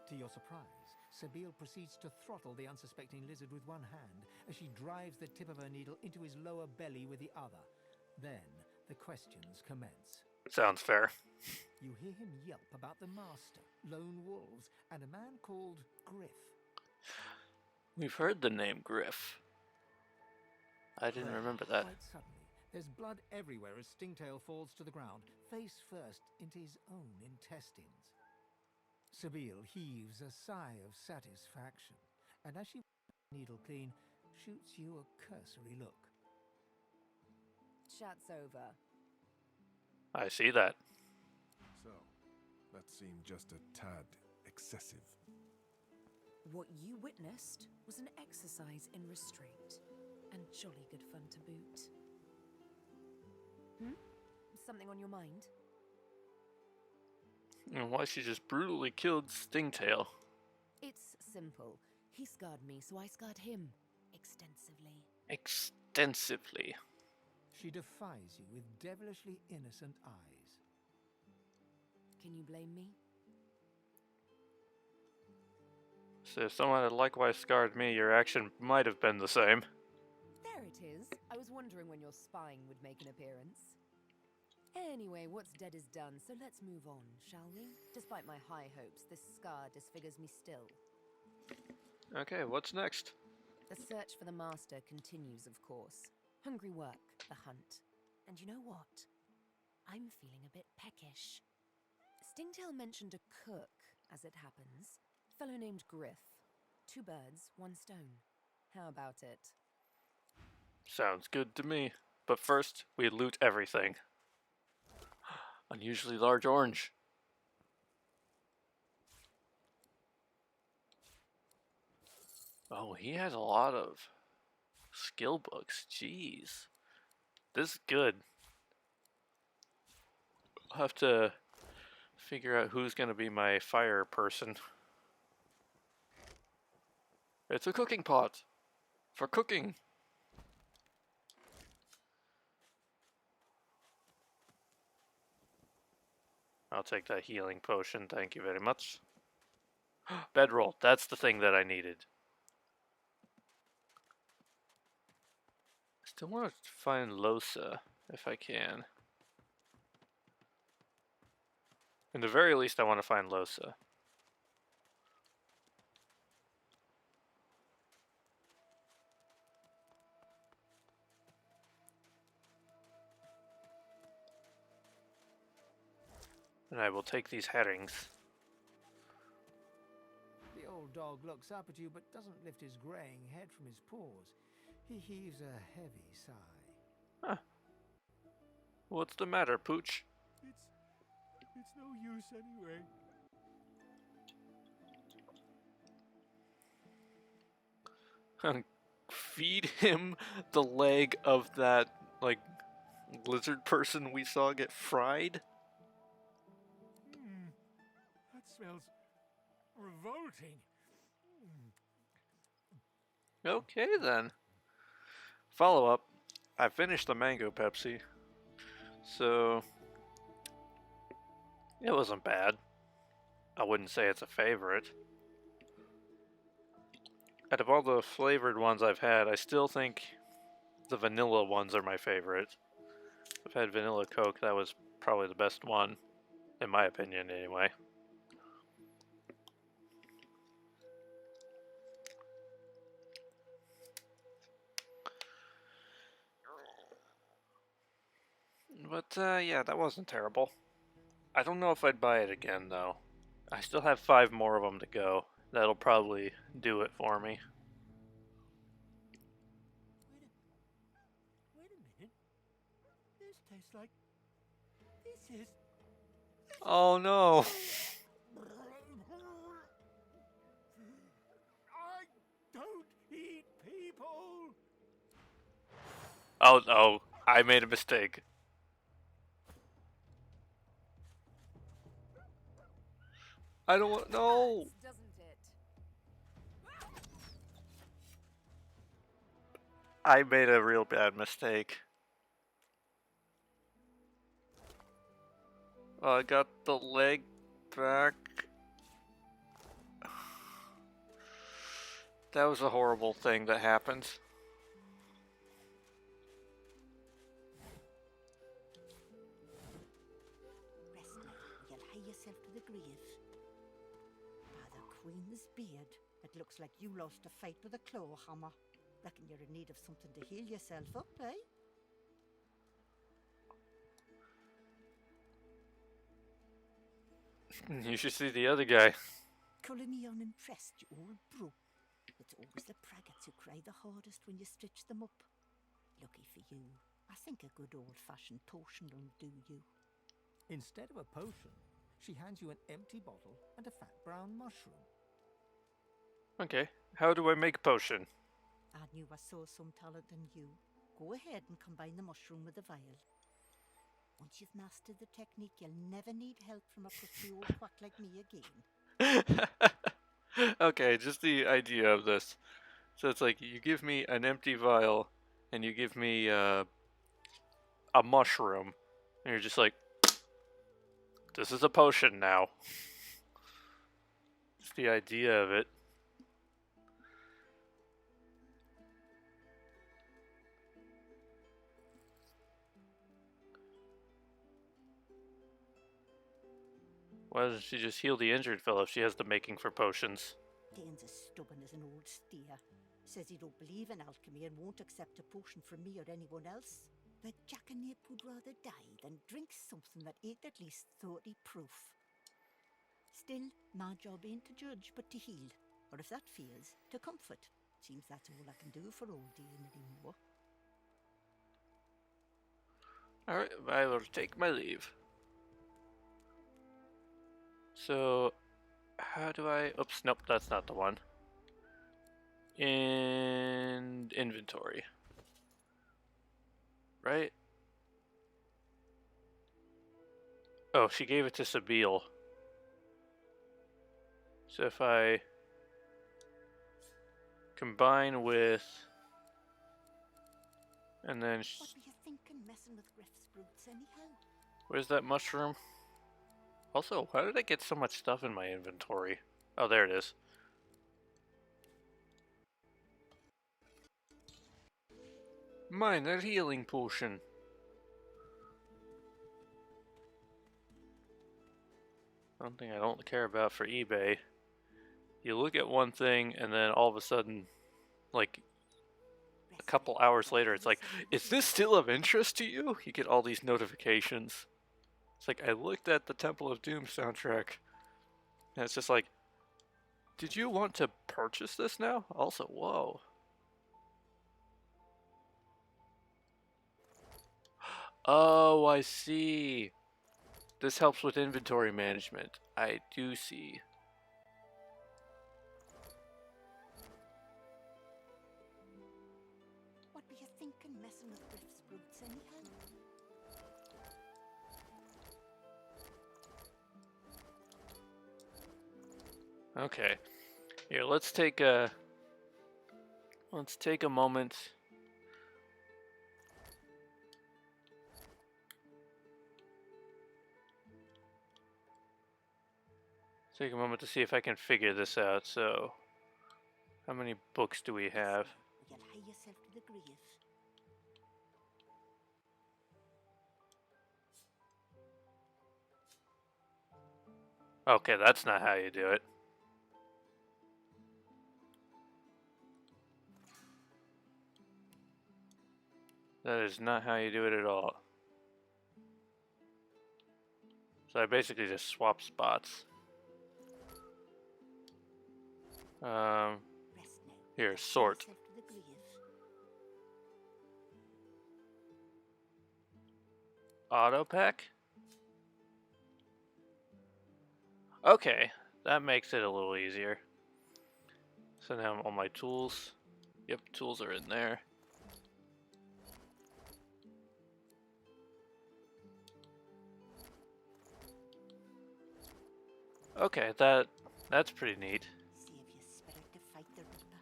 To your surprise, Sabine proceeds to throttle the unsuspecting lizard with one hand as she drives the tip of her needle into his lower belly with the other. Then the questions commence. Sounds fair. You hear him yelp about the master, lone wolves, and a man called Griff. We've heard the name Griff. I didn't remember that. Quite suddenly, there's blood everywhere as Stingtail falls to the ground, face first into his own intestines. Sabine heaves a sigh of satisfaction, and as she needle clean, shoots you a cursory look. Chat's over. I see that. So, that seemed just a tad excessive. What you witnessed was an exercise in restraint, and jolly good fun to boot. Something on your mind? And why she just brutally killed Stingtail. It's simple. He scarred me, so I scarred him. Extensively. Extensively. She defies you with devilishly innocent eyes. Can you blame me? So if someone had likewise scarred me, your action might have been the same. There it is. I was wondering when your spying would make an appearance. Anyway, what's dead is done, so let's move on, shall we? Despite my high hopes, this scar disfigures me still. Okay, what's next? The search for the master continues, of course. Hungry work, the hunt. And you know what? I'm feeling a bit peckish. Stingtail mentioned a cook, as it happens. A fellow named Griff. 2 birds, 1 stone. How about it? Sounds good to me. But first, we loot everything. Unusually large orange. Oh, he has a lot of skill books. Jeez. This is good. I'll have to figure out who's going to be my fire person. It's a cooking pot. For cooking. I'll take that healing potion, thank you very much. Bedroll, that's the thing that I needed. Still want to find Losa, if I can. In the very least, I want to find Losa. And I will take these herrings. The old dog looks up at you but doesn't lift his greying head from his paws. He heaves a heavy sigh. Huh. What's the matter, Pooch? It's no use anyway. Feed him the leg of that, like, lizard person we saw get fried? That smells revolting. Okay then. Follow up. I finished the mango Pepsi. So it wasn't bad. I wouldn't say it's a favorite. Out of all the flavored ones I've had, I still think the vanilla ones are my favorite. I've had vanilla Coke, that was probably the best one. In my opinion, anyway. But, yeah, that wasn't terrible. I don't know if I'd buy it again, though. I still have 5 more of them to go. That'll probably do it for me. Wait a minute. This tastes like... This is... Oh, no. I don't eat people! Oh, no. I made a mistake. I don't want... No! Doesn't it? I made a real bad mistake. I got the leg back. That was a horrible thing that happened. Rest now. You'll hie yourself to the grave. By the Queen's beard, it looks like you lost a fight with a claw hammer. Reckon you're in need of something to heal yourself up, eh? You should see the other guy. Calling me unimpressed, you old bro. It's always the braggarts who cry the hardest when you stitch them up. Lucky for you, I think a good old-fashioned potion will do you. Instead of a potion, she hands you an empty bottle and a fat brown mushroom. Okay. How do I make a potion? I knew I saw some talent in you. Go ahead and combine the mushroom with the vial. Once you've mastered the technique, you'll never need help from a crusty old quack like me again. Okay, just the idea of this. So it's like you give me an empty vial, and you give me a mushroom, and you're just like, this is a potion now. Just the idea of it. Why doesn't she just heal the injured fellow if she has the making for potions? Dane's as stubborn as an old steer. Says he don't believe in alchemy and won't accept a potion from me or anyone else. But Jackanap would rather die than drink something that ain't at least 30 proof. Still, my job ain't to judge, but to heal. Or if that fails, to comfort. Seems that's all I can do for old Divinity more. Alright, I will take my leave. So, how do I... Oops, nope, that's not the one. In inventory. Right? Oh, she gave it to Sabine. So if I combine with... And then... What were you thinking messing with Griff's brutes anyhow? Where's that mushroom? Also, how did I get so much stuff in my inventory? Oh, there it is. Minor healing potion. Something I don't care about for eBay. You look at one thing and then all of a sudden, like a couple hours later, it's like, is this still of interest to you? You get all these notifications. It's like, I looked at the Temple of Doom soundtrack, and it's just like, did you want to purchase this now? Also, whoa. Oh, I see. This helps with inventory management. I do see. What were you thinking messing with Griff's brutes anyhow? Okay. Here, let's take a moment. Take a moment to see if I can figure this out. So, how many books do we have? You'll hie yourself to the grave. Okay, that's not how you do it. That is not how you do it at all. So I basically just swap spots. Here, sort. Auto pack? Okay, that makes it a little easier. So now all my tools. Yep, tools are in there. Okay, that's pretty neat. Save your spirit to fight the Reaper.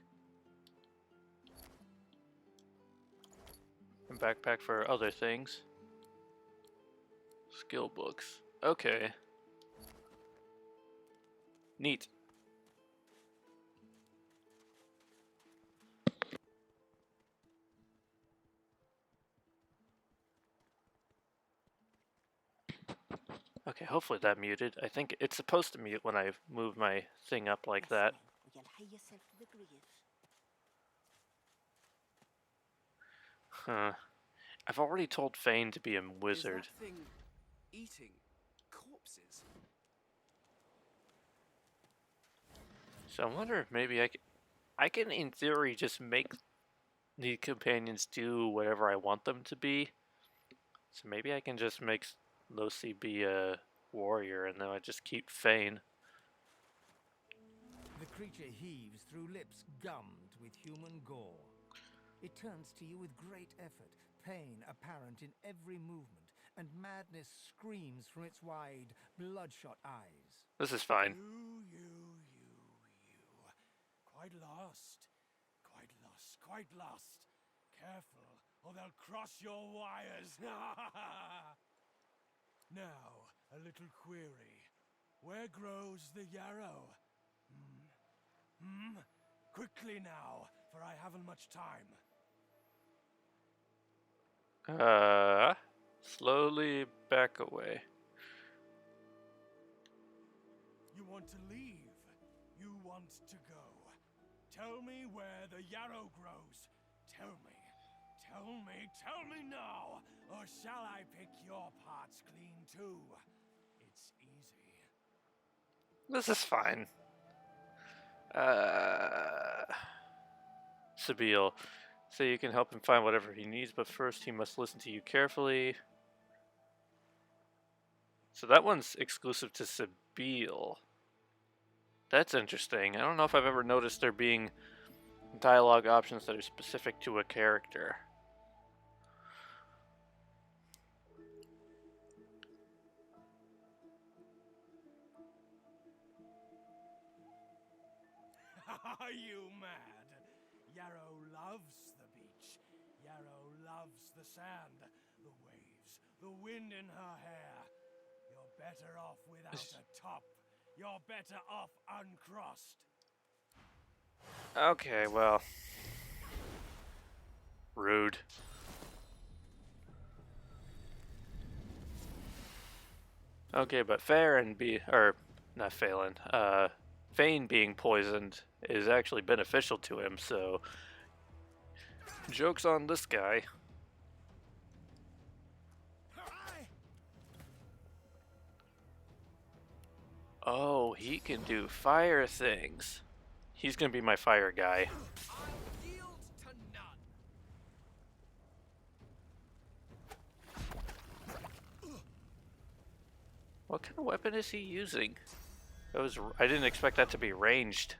And backpack for other things. Skill books. Okay. Neat. Okay, hopefully that muted. I think it's supposed to mute when I move my thing up like that. You'll hie yourself to the grave. Huh. I've already told Fane to be a wizard. Is that thing eating corpses? So I wonder if maybe I can in theory just make the companions do whatever I want them to be. So maybe I can just make Losi be a warrior and then I just keep Fane. The creature heaves through lips gummed with human gore. It turns to you with great effort, pain apparent in every movement, and madness screams from its wide, bloodshot eyes. This is fine. You. Quite lost. Quite lost. Careful, or they'll cross your wires. Now, a little query. Where grows the yarrow? Quickly now, for I haven't much time. Slowly back away. You want to leave. You want to go. Tell me where the yarrow grows. Tell me now, or shall I pick your parts clean too? It's easy. This is fine. Sabine, so you can help him find whatever he needs, but first he must listen to you carefully. So that one's exclusive to Sabine. That's interesting. I don't know if I've ever noticed there being dialogue options that are specific to a character. Are you mad? Yarrow loves the beach. Yarrow loves the sand, the waves, the wind in her hair. You're better off without a top. You're better off uncrossed. Okay, well. Rude. Okay, but Farron Fane being poisoned is actually beneficial to him, so joke's on this guy. Oh, he can do fire things. He's gonna be my fire guy. What kind of weapon is he using? I didn't expect that to be ranged.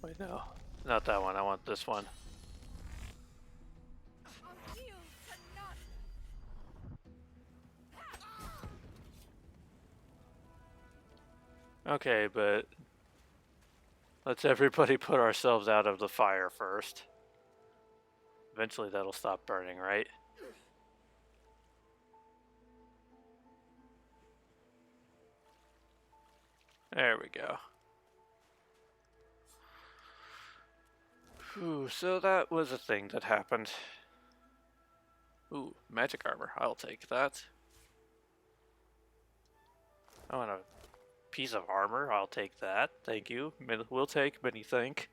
Wait, no. Not that one. I want this one. Okay, but let's everybody put ourselves out of the fire first. Eventually that'll stop burning, right? There we go. Ooh, so that was a thing that happened. Ooh, magic armor. I'll take that. I want a piece of armor. I'll take that. Thank you. We'll take many thank.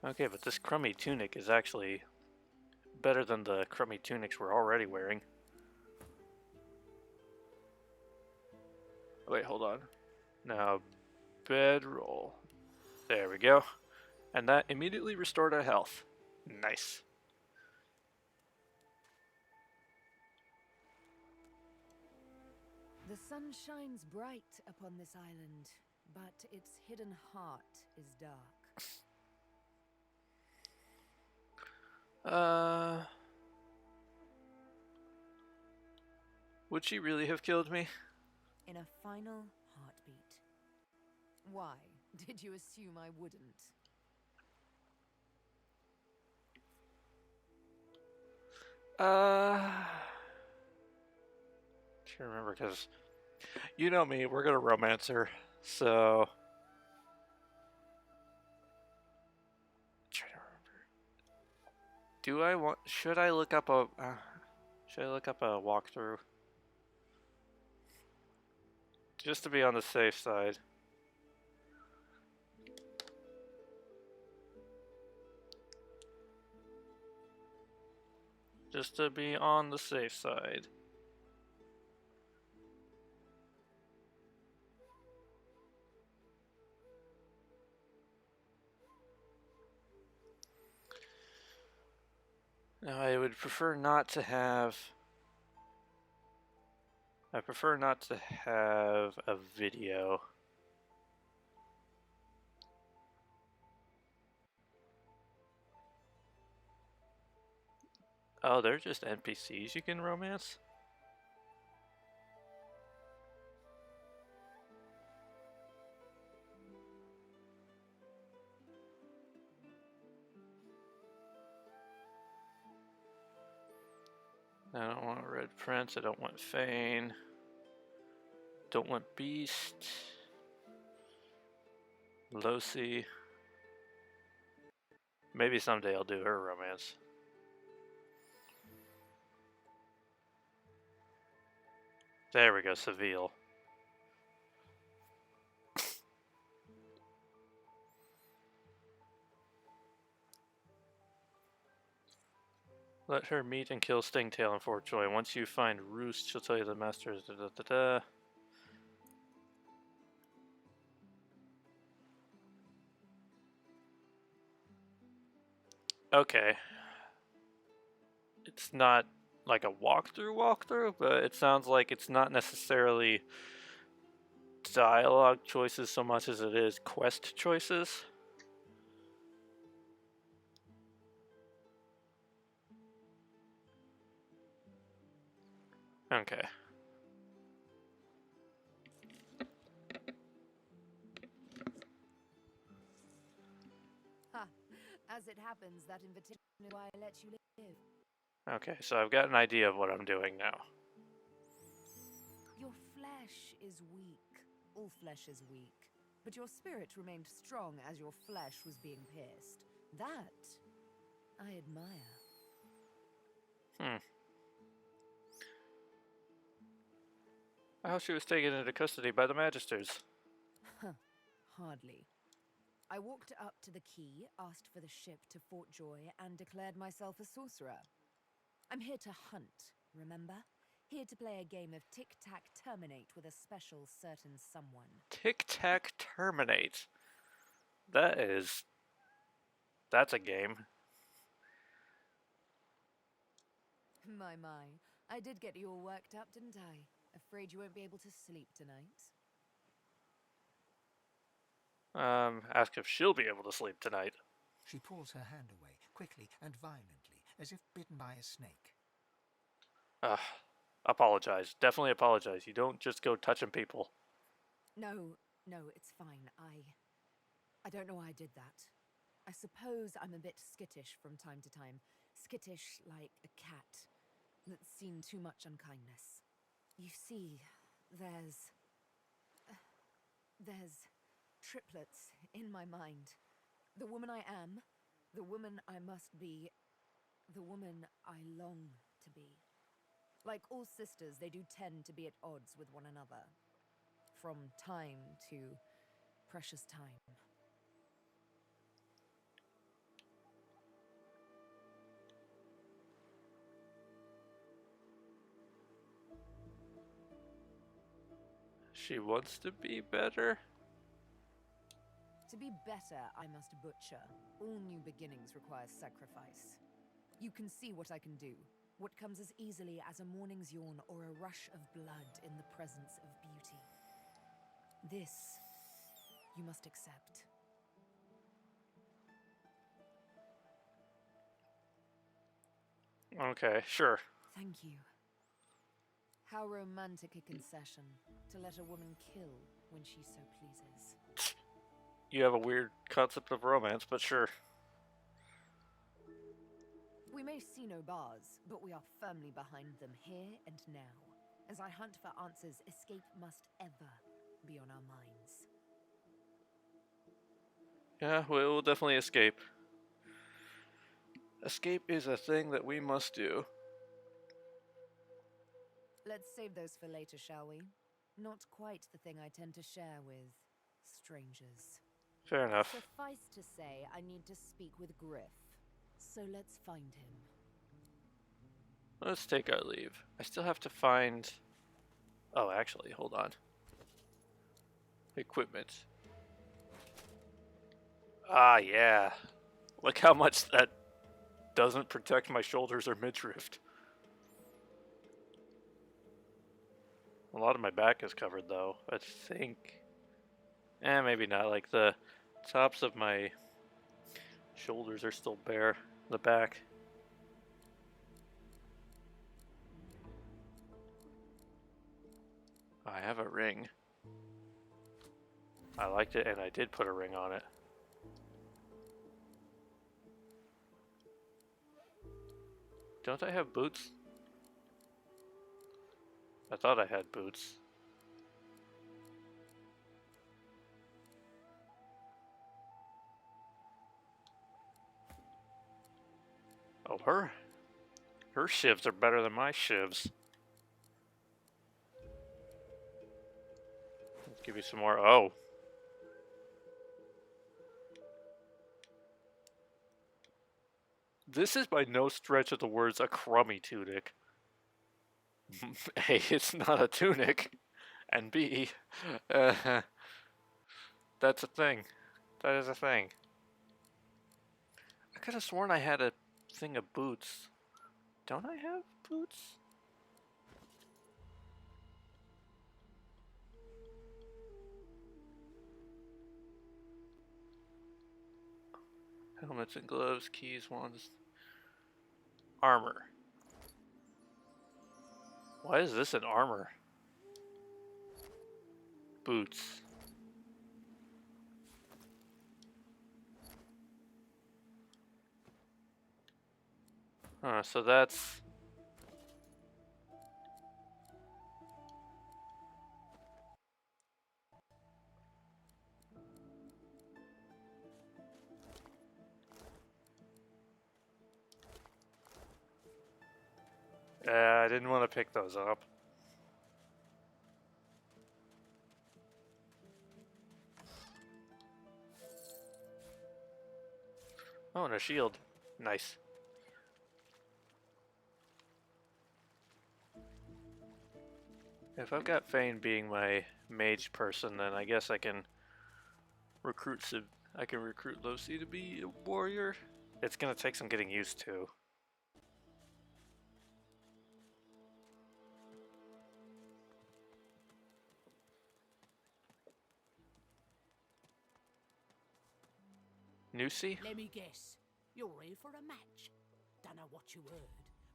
Okay, but this crummy tunic is actually better than the crummy tunics we're already wearing. Wait, hold on. Now, bedroll. There we go. And that immediately restored our health. Nice. The sun shines bright upon this island, but its hidden heart is dark. Would she really have killed me? In a final heartbeat. Why? Did you assume I wouldn't? Trying to remember, because you know me, we're gonna romance her, so trying to remember. Should I look up a walkthrough? Just to be on the safe side. Just to be on the safe side. Now, I would prefer not to have... I prefer not to have a video. Oh, they're just NPCs you can romance? I don't want Red Prince, I don't want Fane. Don't want Beast. Losi. Maybe someday I'll do her romance. There we go, Seville. Let her meet and kill Stingtail and Fortjoy. Once you find Roost, she'll tell you the master is da-da-da-da. Okay. It's not like a walkthrough, but it sounds like it's not necessarily dialogue choices so much as it is quest choices. Okay. Ha! As it happens, that invitation is why I let you live. Okay, so I've got an idea of what I'm doing now. Your flesh is weak. All flesh is weak. But your spirit remained strong as your flesh was being pierced. That I admire. How she was taken into custody by the Magisters. Hardly. I walked up to the quay, asked for the ship to Fort Joy, and declared myself a sorcerer. I'm here to hunt, remember? Here to play a game of tic-tac-terminate with a special certain someone. Tic-tac-terminate. That's a game. My. I did get you all worked up, didn't I? Afraid you won't be able to sleep tonight? Ask if she'll be able to sleep tonight. She pulls her hand away, quickly and violently, as if bitten by a snake. Apologize. Definitely apologize. You don't just go touching people. No, it's fine. I don't know why I did that. I suppose I'm a bit skittish from time to time. Skittish like a cat that's seen too much unkindness. You see, there's triplets in my mind. The woman I am, the woman I must be, the woman I long to be. Like all sisters, they do tend to be at odds with one another. From time to precious time. She wants to be better? To be better, I must butcher. All new beginnings require sacrifice. You can see what I can do. What comes as easily as a morning's yawn or a rush of blood in the presence of beauty. This, you must accept. Okay, sure. Thank you. How romantic a concession, to let a woman kill when she so pleases. You have a weird concept of romance, but sure. We may see no bars, but we are firmly behind them here and now. As I hunt for answers, escape must ever be on our minds. Yeah, we'll definitely escape. Escape is a thing that we must do. Let's save those for later, shall we? Not quite the thing I tend to share with strangers. Fair enough. Suffice to say, I need to speak with Griff. So let's find him. Let's take our leave. I still have to find... Oh, actually, hold on. Equipment. Ah, yeah. Look how much that doesn't protect my shoulders or midriff. A lot of my back is covered though, I think. Maybe not. Like the tops of my shoulders are still bare. The back. I have a ring. I liked it and I did put a ring on it. Don't I have boots? I thought I had boots. Oh, her shivs are better than my shivs. Let's give you some more. Oh. This is by no stretch of the words a crummy tunic. A, it's not a tunic. And B, that's a thing. That is a thing. I could have sworn I had a thing of boots. Don't I have boots? Helmets and gloves, keys, wands, armor. Why is this an armor? Boots. So that's... I didn't want to pick those up. Oh, and a shield. Nice. If I've got Fane being my mage person, then I guess I can recruit Losi to be a warrior. It's gonna take some getting used to. Nusi? Let me guess. You're here for a match. Don't know what you heard,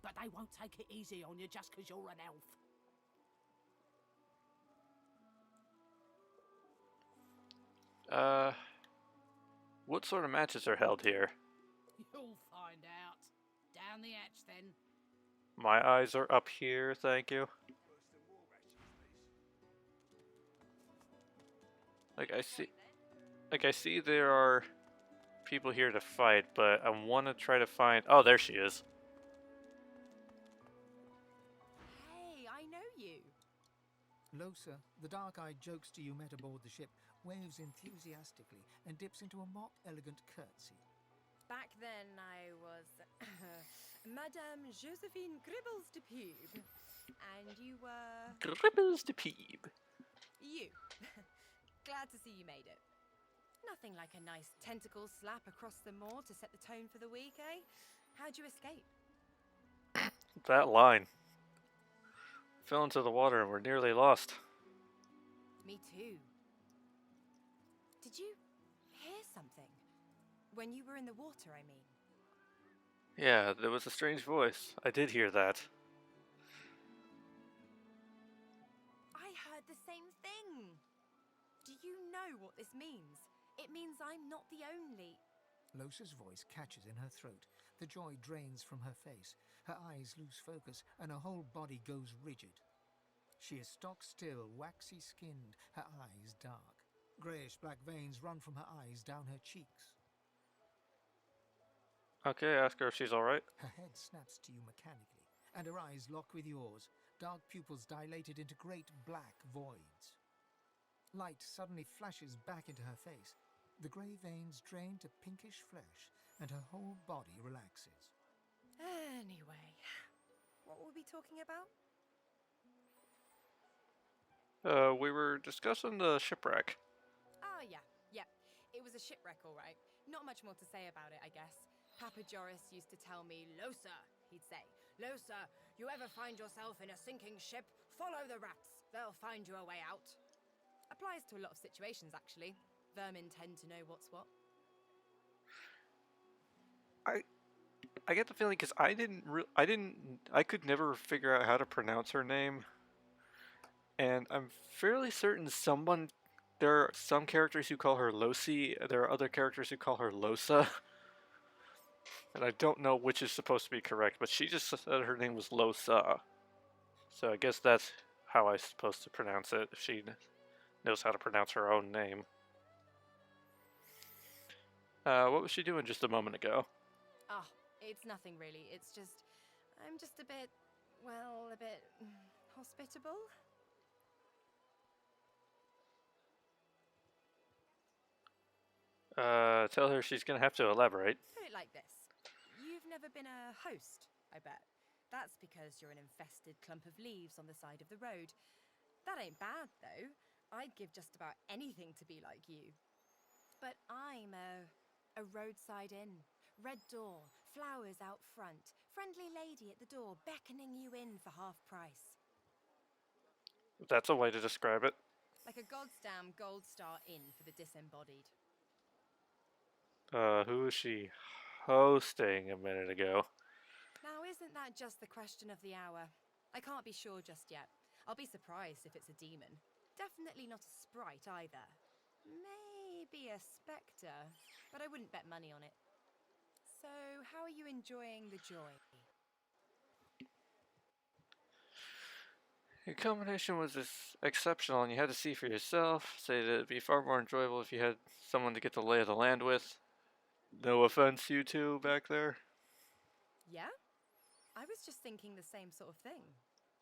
but they won't take it easy on you just 'cause you're an elf. What sort of matches are held here? You'll find out. Down the hatch, then. My eyes are up here, thank you. Like I see there are people here to fight, but I want to try to find... Oh, there she is. Hey, I know you. Losa, the dark-eyed jokester you met aboard the ship, waves enthusiastically and dips into a mock elegant curtsy. Back then I was Madame Josephine Gribbles de Pube. And you were... Gribbles de Pube. You. Glad to see you made it. Nothing like a nice tentacle slap across the moor to set the tone for the week, eh? How'd you escape? That line. Fell into the water and we're nearly lost. Me too. Did you hear something? When you were in the water, I mean. Yeah, there was a strange voice. I did hear that. I heard the same thing. Do you know what this means? It means I'm not the only... Losa's voice catches in her throat. The joy drains from her face. Her eyes lose focus, and her whole body goes rigid. She is stock-still, waxy-skinned, her eyes dark. Greyish-black veins run from her eyes down her cheeks. Okay, ask her if she's alright. Her head snaps to you mechanically, and her eyes lock with yours, dark pupils dilated into great black voids. Light suddenly flashes back into her face. The grey veins drain to pinkish flesh, and her whole body relaxes. Anyway, what were we talking about? We were discussing the shipwreck. Oh, yeah. It was a shipwreck, all right. Not much more to say about it, I guess. Papa Joris used to tell me, Losa, he'd say. Losa, you ever find yourself in a sinking ship, follow the rats. They'll find you a way out. Applies to a lot of situations, actually. Vermin tend to know what's what. I get the feeling because I could never figure out how to pronounce her name, and I'm fairly certain there are some characters who call her Losi, there are other characters who call her Losa, and I don't know which is supposed to be correct, but she just said her name was Losa, so I guess that's how I'm supposed to pronounce it, if she knows how to pronounce her own name. What was she doing just a moment ago? Ah, it's nothing really. It's just, I'm just a bit, well, a bit hospitable. Tell her she's gonna have to elaborate. Put it like this. You've never been a host, I bet. That's because you're an infested clump of leaves on the side of the road. That ain't bad, though. I'd give just about anything to be like you. But I'm a roadside inn. Red door, flowers out front, friendly lady at the door beckoning you in for half price. That's a way to describe it. Like a goddamn gold star inn for the disembodied. Who was she hosting a minute ago? Now, isn't that just the question of the hour? I can't be sure just yet. I'll be surprised if it's a demon. Definitely not a sprite either. Maybe a spectre, but I wouldn't bet money on it. So, how are you enjoying the joy? Your combination was exceptional, and you had to see for yourself. Say that it'd be far more enjoyable if you had someone to get the lay of the land with. No offense, you two back there. Yeah? I was just thinking the same sort of thing.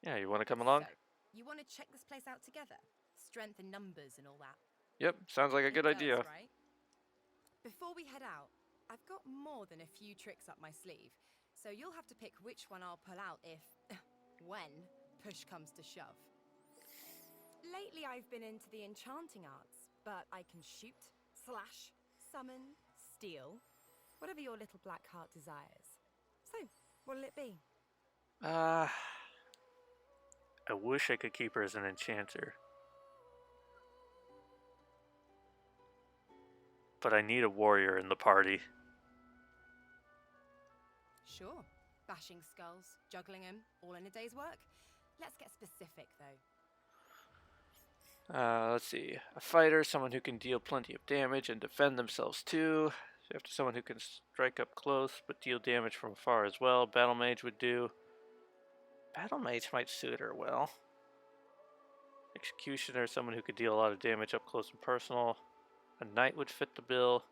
Yeah, you want to come along? So, you want to check this place out together? Strength in numbers and all that. Yep, sounds like a good idea. Right? Before we head out, I've got more than a few tricks up my sleeve, so you'll have to pick which one I'll pull out if, when, push comes to shove. Lately I've been into the enchanting arts, but I can shoot, slash, summon, steal, whatever your little black heart desires. So, what'll it be? I wish I could keep her as an enchanter. But I need a warrior in the party. Sure. Bashing skulls, juggling them, all in a day's work. Let's get specific, though. Let's see. A fighter, someone who can deal plenty of damage and defend themselves too. After someone who can strike up close but deal damage from afar as well. Battle mage would do. Battle mage might suit her well. Executioner, someone who could deal a lot of damage up close and personal. A knight would fit the bill.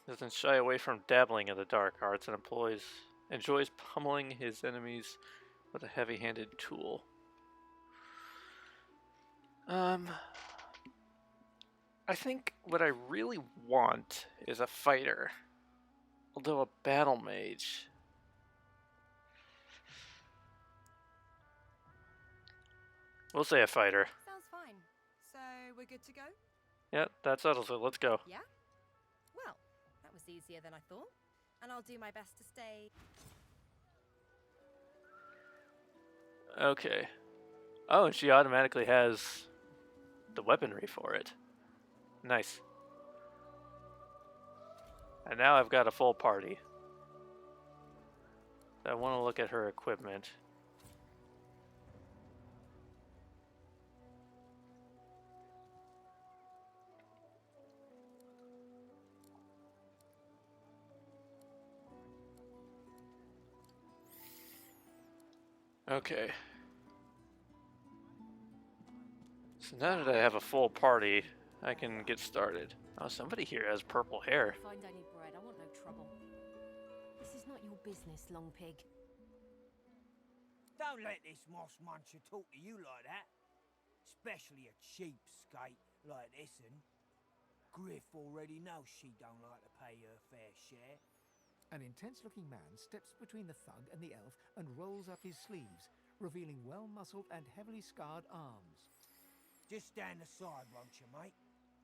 Doesn't shy away from dabbling in the dark arts and enjoys pummeling his enemies with a heavy-handed tool. I think what I really want is a fighter. Although a battle mage. We'll say a fighter. Sounds fine. So, we're good to go? Yeah, that settles it. Let's go. Yeah? Well, that was easier than I thought. And I'll do my best to stay... Okay. Oh, and she automatically has the weaponry for it. Nice. And now I've got a full party. I want to look at her equipment. Okay. So now that I have a full party, I can get started. Oh, somebody here has purple hair. Find any bread. I want no trouble. This is not your business, long pig. Don't let this moss muncher talk to you like that. Especially a cheapskate like this one. Griff already knows she don't like to pay her fair share. An intense-looking man steps between the thug and the elf and rolls up his sleeves, revealing well-muscled and heavily scarred arms. Just stand aside, won't you, mate?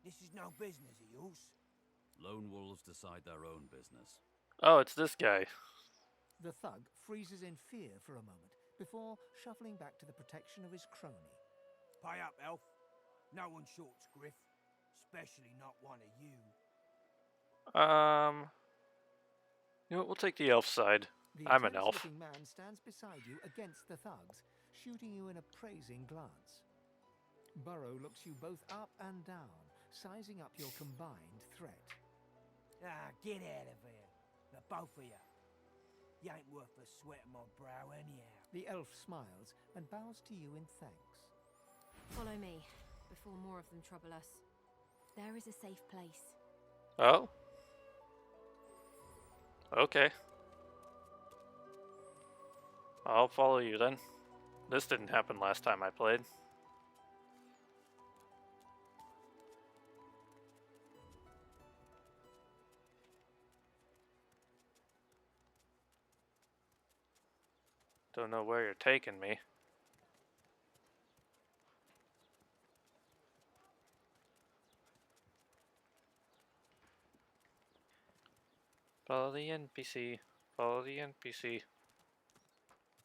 This is no business of yours. Lone wolves decide their own business. Oh, it's this guy. The thug freezes in fear for a moment before shuffling back to the protection of his crony. Pay up, elf. No one shorts Griff. Especially not one of you. You know what, we'll take the elf side. The I'm an elf. intense-looking man stands beside you against the thugs, shooting you an appraising glance. Burrow looks you both up and down, sizing up your combined threat. Ah, get out of here. The both of you. You ain't worth the sweat of my brow anyhow. The elf smiles and bows to you in thanks. Follow me, before more of them trouble us. There is a safe place. Oh? Okay. I'll follow you then. This didn't happen last time I played. Don't know where you're taking me. Follow the NPC. Follow the NPC.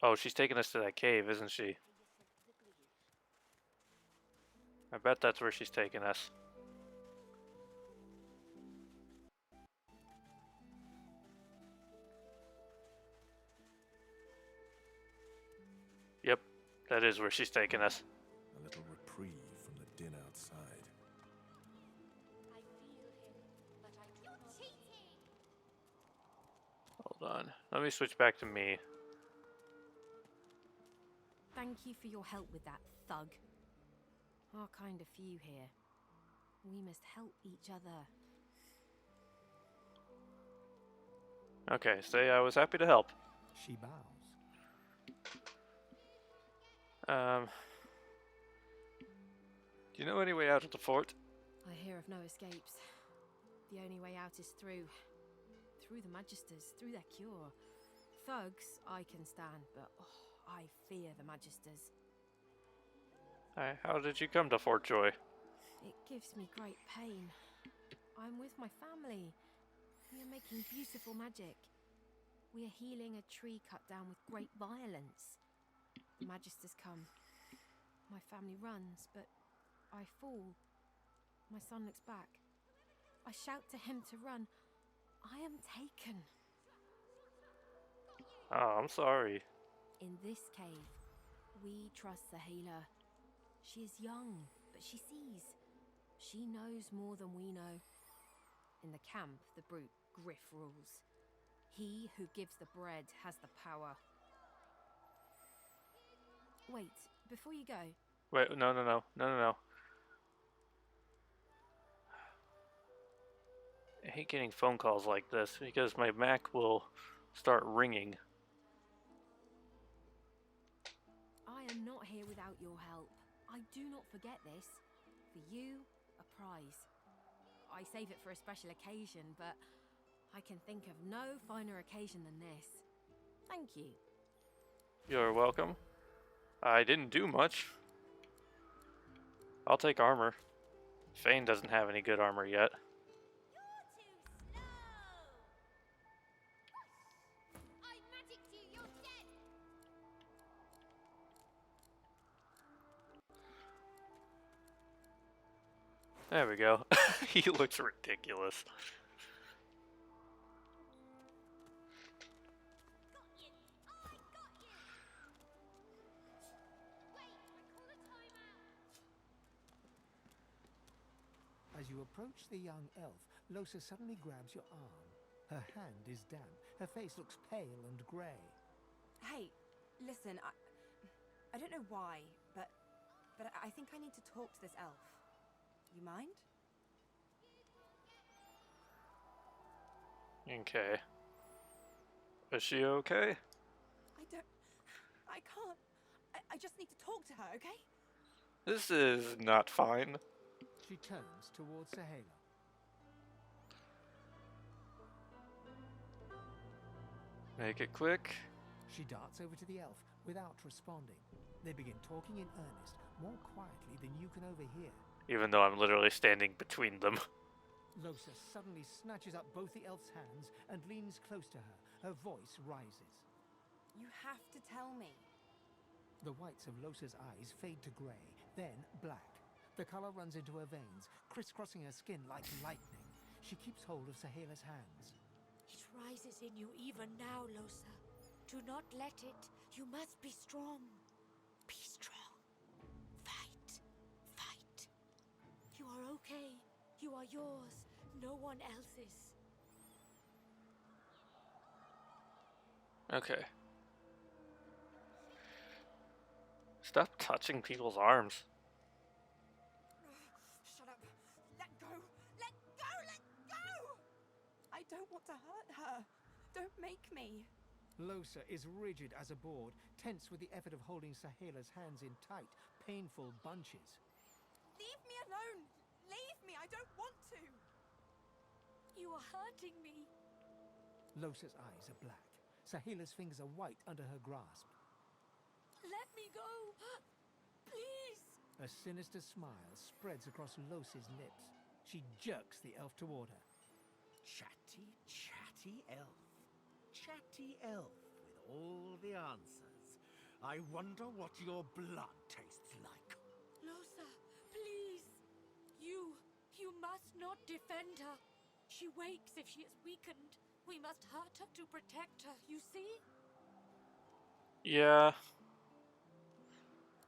Oh, she's taking us to that cave, isn't she? I bet that's where she's taking us. Yep, that is where she's taking us. A little reprieve from the din outside. Hold on. Let me switch back to me. Thank you for your help with that, thug. Our kind of few here. We must help each other. Okay, say I was happy to help. She bows. Do you know any way out of the fort? I hear of no escapes. The only way out is through the Magisters, through their cure. Thugs I can stand, but I fear the Magisters. How did you come to Fort Joy? It gives me great pain. I'm with my family. We are making beautiful magic. We are healing a tree cut down with great violence. The Magisters come. My family runs, but I fall. My son looks back. I shout to him to run. I am taken. Oh, I'm sorry. In this cave, we trust the healer. She is young, but she sees. She knows more than we know. In the camp, the brute Griff rules. He who gives the bread has the power. Wait, before you go. Wait, no. I hate getting phone calls like this because my Mac will start ringing. I am not here without your help. I do not forget this. For you, a prize. I save it for a special occasion, but I can think of no finer occasion than this. Thank you. You're welcome. I didn't do much. I'll take armor. Fane doesn't have any good armor yet. There we go. He looks ridiculous. As you approach the young elf, Losa suddenly grabs your arm. Her hand is damp. Her face looks pale and grey. Hey, listen, I don't know why, but I think I need to talk to this elf. You mind? Okay. Is she okay? I can't. I just need to talk to her, okay? This is not fine. She turns towards Sahela. Make it quick. She darts over to the elf without responding. They begin talking in earnest, more quietly than you can overhear. Even though I'm literally standing between them. Losa suddenly snatches up both the elf's hands and leans close to her. Her voice rises. You have to tell me. The whites of Losa's eyes fade to grey, then black. The colour runs into her veins, crisscrossing her skin like lightning. She keeps hold of Sahela's hands. It rises in you even now, Losa. Do not let it. You must be strong. Be strong. Fight. Fight. You are okay. You are yours. No one else's. Okay. Stop touching people's arms. Shut up. Let go. Let go. Let go. I don't want to hurt her. Don't make me. Losa is rigid as a board, tense with the effort of holding Sahela's hands in tight, painful bunches. Leave me alone. Leave me. I don't want to. You are hurting me. Losa's eyes are black. Sahela's fingers are white under her grasp. Let me go. Please. A sinister smile spreads across Losa's lips. She jerks the elf toward her. Chatty, chatty elf. Chatty elf with all the answers. I wonder what your blood tastes like. Losa, please. You must not defend her. She wakes if she is weakened. We must hurt her to protect her, you see? Yeah.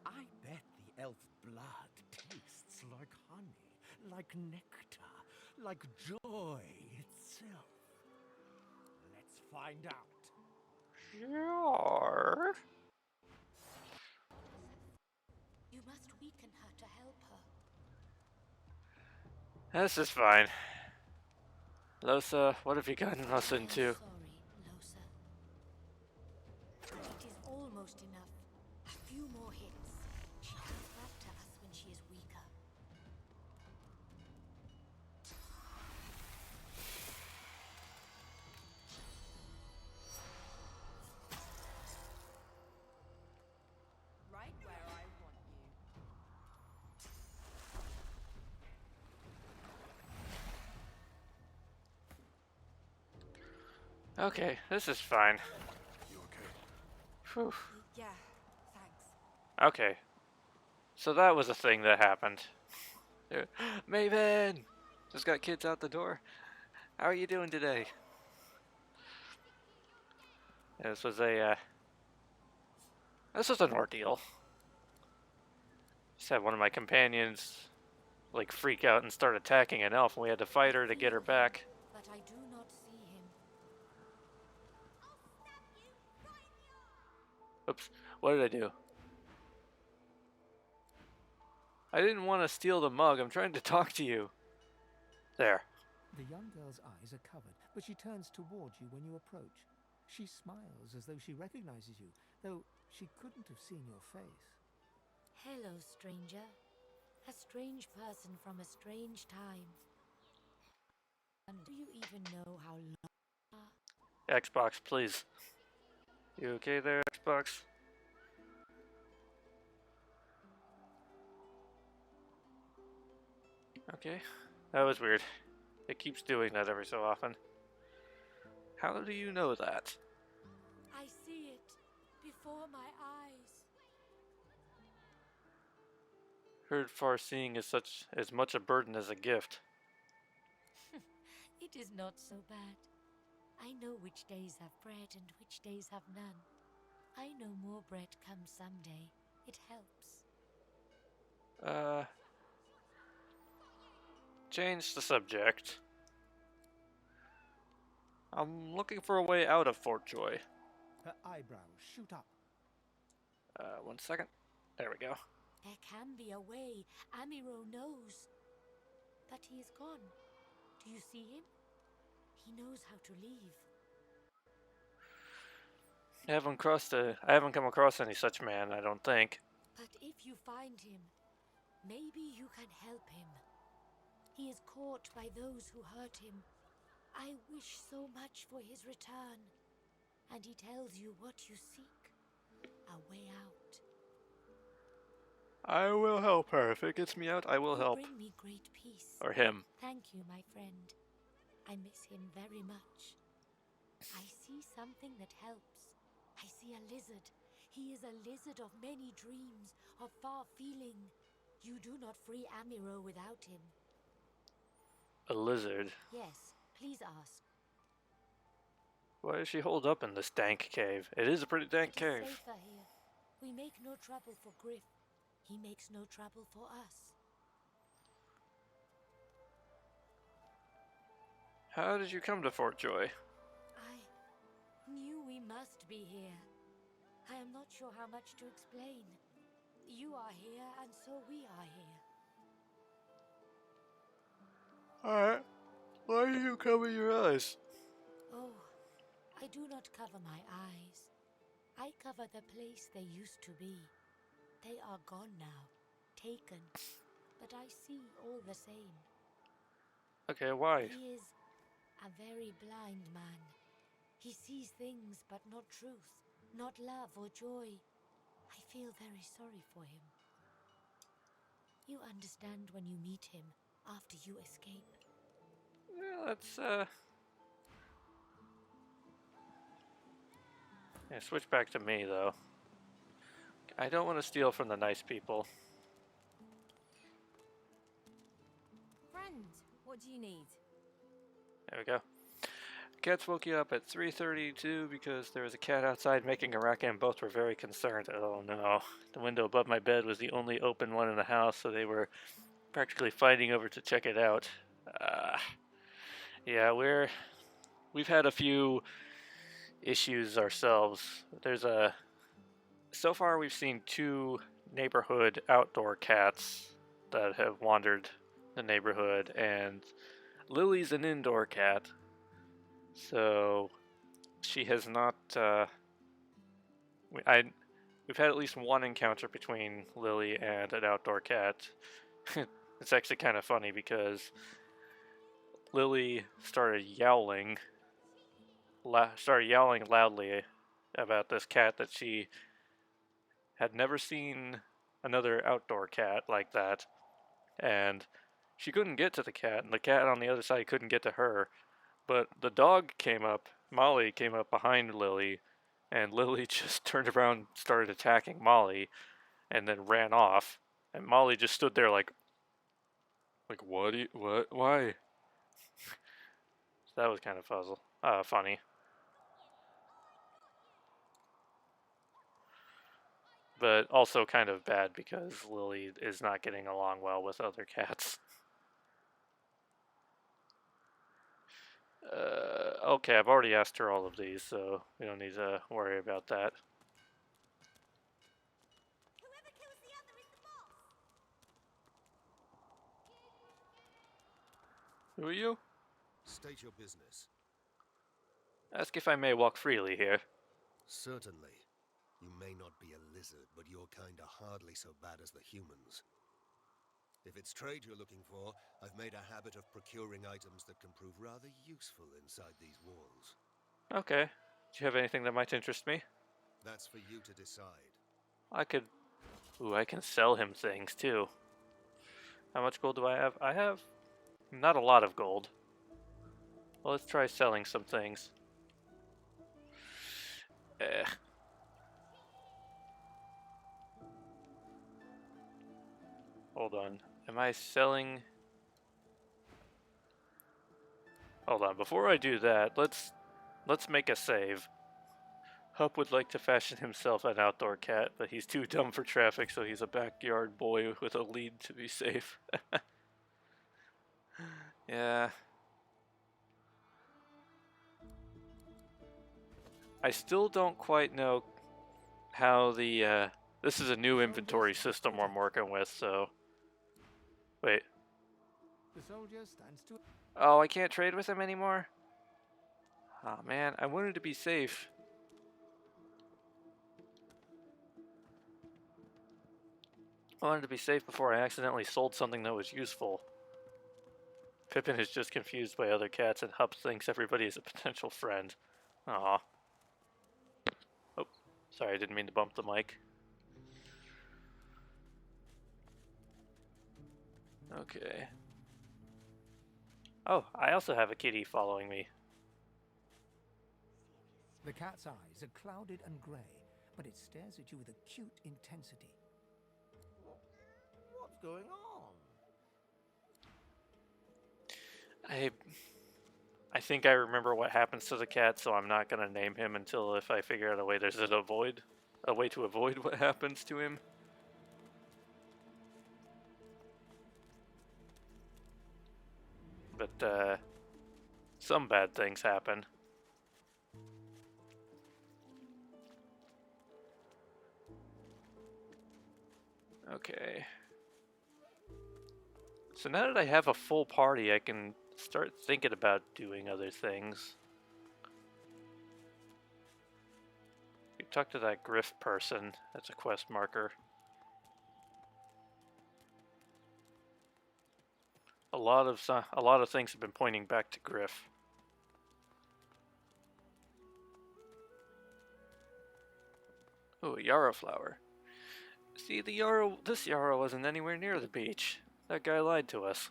I bet the elf blood tastes like honey, like nectar, like joy itself. Let's find out. Sure. You must weaken her to help her. This is fine. Losa, what have you gotten us into? Sorry, Losa. It is almost enough. A few more hits. She comes back to us when she is weaker. Right where I want you. Okay, this is fine. You okay? Whew. Yeah, thanks. Okay. So that was a thing that happened. Maven! Just got kids out the door. How are you doing today? This was an ordeal. Just had one of my companions like freak out and start attacking an elf, and we had to fight her to get her back. But I do not see him. Oops, what did I do? I didn't want to steal the mug. I'm trying to talk to you. There. The young girl's eyes are covered, but she turns towards you when you approach. She smiles as though she recognizes you, though she couldn't have seen your face. Hello, stranger. A strange person from a strange time. And do you even know how long? Xbox, please. You okay there, Xbox? Okay, that was weird. It keeps doing that every so often. How do you know that? I see it before my eyes. Heard far seeing is as much a burden as a gift. It is not so bad. I know which days have bread and which days have none. I know more bread comes someday. It helps. Change the subject. I'm looking for a way out of Fort Joy. Her eyebrows shoot up. 1 second. There we go. There can be a way. Amiro knows. But he is gone. Do you see him? He knows how to leave. I haven't come across any such man, I don't think. But if you find him, maybe you can help him. He is caught by those who hurt him. I wish so much for his return. And he tells you what you seek. A way out. I will help her. If it gets me out, I will You help. bring me great peace. Or him. Thank you, my friend. I miss him very much. I see something that helps. I see a lizard. He is a lizard of many dreams, of far feeling. You do not free Amiro without him. A lizard. Yes, please ask. Why is she holed up in this dank cave? It is a pretty dank It is cave. safer here. We make no trouble for Griff. He makes no trouble for us. How did you come to Fort Joy? I knew we must be here. I am not sure how much to explain. You are here, and so we are here. Alright. Why do you cover your eyes? Oh, I do not cover my eyes. I cover the place they used to be. They are gone now, taken. But I see all the same. Okay, why? He is a very blind man. He sees things but not truth, not love or joy. I feel very sorry for him. You understand when you meet him after you escape. Yeah, let's yeah, switch back to me though. I don't want to steal from the nice people. Friend, what do you need? There we go. Cats woke you up at 3:32 because there was a cat outside making a racket and both were very concerned. Oh no. The window above my bed was the only open one in the house, so they were practically fighting over to check it out. Yeah, we've had a few issues ourselves. So far we've seen 2 neighborhood outdoor cats that have wandered the neighborhood, and Lily's an indoor cat. So she has not. We've had at least one encounter between Lily and an outdoor cat. It's actually kind of funny because Lily started yowling loudly about this cat that she had never seen another outdoor cat like that, and she couldn't get to the cat, and the cat on the other side couldn't get to her. But the dog Molly came up behind Lily, and Lily just turned around, started attacking Molly, and then ran off. And Molly just stood there like, what, why? So that was kind of funny. But also kind of bad because Lily is not getting along well with other cats. Okay, I've already asked her all of these, so we don't need to worry about that. Who are you? State your business. Ask if I may walk freely here. Certainly. You may not be a lizard, but your kind are hardly so bad as the humans. If it's trade you're looking for, I've made a habit of procuring items that can prove rather useful inside these walls. Okay. Do you have anything that might interest me? That's for you to decide. I can sell him things too. How much gold do I have? I have not a lot of gold. Well, let's try selling some things. Hold on. Am I selling? Hold on. Before I do that, let's make a save. Hup would like to fashion himself an outdoor cat, but he's too dumb for traffic, so he's a backyard boy with a lead to be safe. Yeah. I still don't quite know how the, this is a new inventory system I'm working with, so... Wait. The soldier stands to... Oh, I can't trade with him anymore? Oh man, I wanted to be safe. I wanted to be safe before I accidentally sold something that was useful. Pippin is just confused by other cats and Hup thinks everybody is a potential friend. Aw. Oh, sorry, I didn't mean to bump the mic. Okay. Oh, I also have a kitty following me. The cat's eyes are clouded and grey, but it stares at you with acute intensity. What's going on? I think I remember what happens to the cat, so I'm not gonna name him until if I figure out a way a way to avoid what happens to him. But some bad things happen. Okay. So now that I have a full party, I can start thinking about doing other things. You talk to that Griff person. That's a quest marker. A lot of things have been pointing back to Griff. Oh, a yarrow flower. See, this yarrow wasn't anywhere near the beach. That guy lied to us.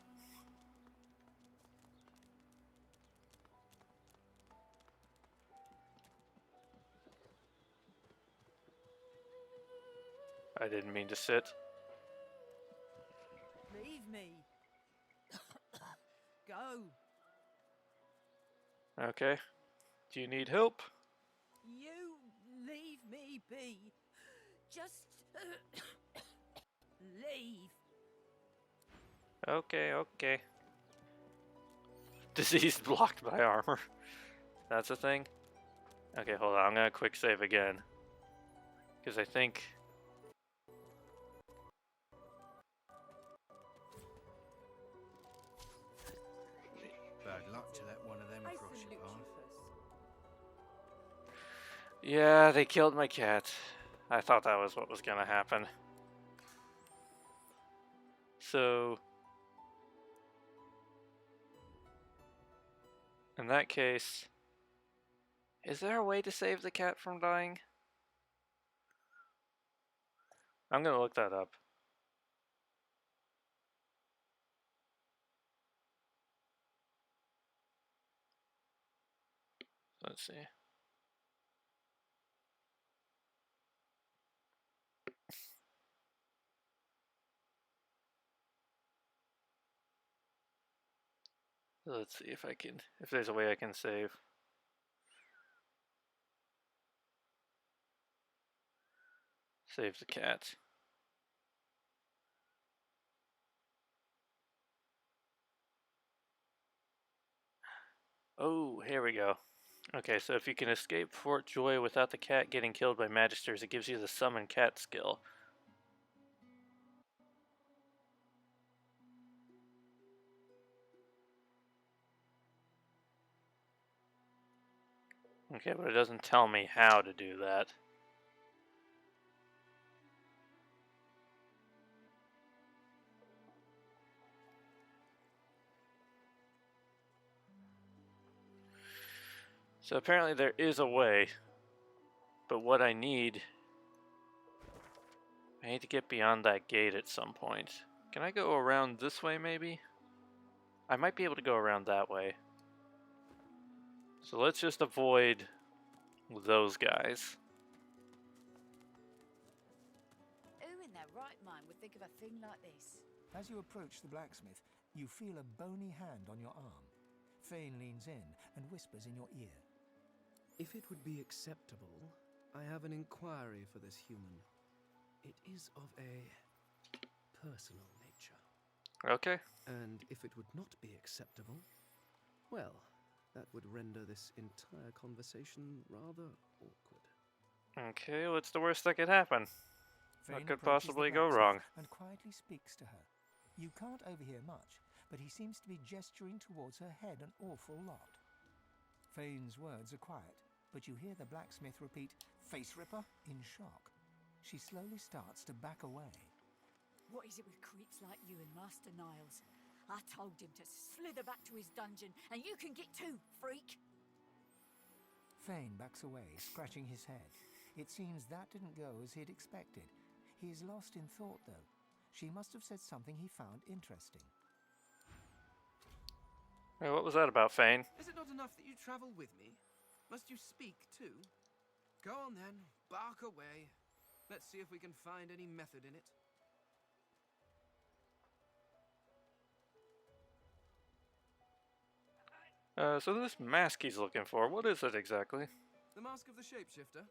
I didn't mean to sit. Leave me. Go. Okay. Do you need help? You leave me be. Just leave. Okay. Disease blocked by armor. That's a thing? Okay, hold on. I'm gonna quick save again. Because I think... Bad luck to let one of them cross your path. Yeah, they killed my cat. I thought that was what was gonna happen. So... in that case... is there a way to save the cat from dying? I'm gonna look that up. Let's see. Let's see if there's a way I can save. Save the cat. Oh, here we go. Okay, so if you can escape Fort Joy without the cat getting killed by magisters, it gives you the summon cat skill. Okay, but it doesn't tell me how to do that. So apparently there is a way, but what I need to get beyond that gate at some point. Can I go around this way maybe? I might be able to go around that way. So let's just avoid those guys. Who in their right mind would think of a thing like this? As you approach the blacksmith, you feel a bony hand on your arm. Fane leans in and whispers in your ear. If it would be acceptable, I have an inquiry for this human. It is of a personal nature. Okay. And if it would not be acceptable, well, that would render this entire conversation rather awkward. Okay, what's the worst that could happen? Fane What could approaches the possibly go blacksmith wrong? and quietly speaks to her. You can't overhear much, but he seems to be gesturing towards her head an awful lot. Fane's words are quiet, but you hear the blacksmith repeat, "Face Ripper," in shock. She slowly starts to back away. What is it with creeps like you and Master Niles? I told him to slither back to his dungeon, and you can get too, freak! Fane backs away, scratching his head. It seems that didn't go as he'd expected. He is lost in thought, though. She must have said something he found interesting. Hey, what was that about, Fane? Is it not enough that you travel with me? Must you speak too? Go on then, bark away. Let's see if we can find any method in it. So this mask he's looking for, what is it exactly? The Mask of the Shapeshifter?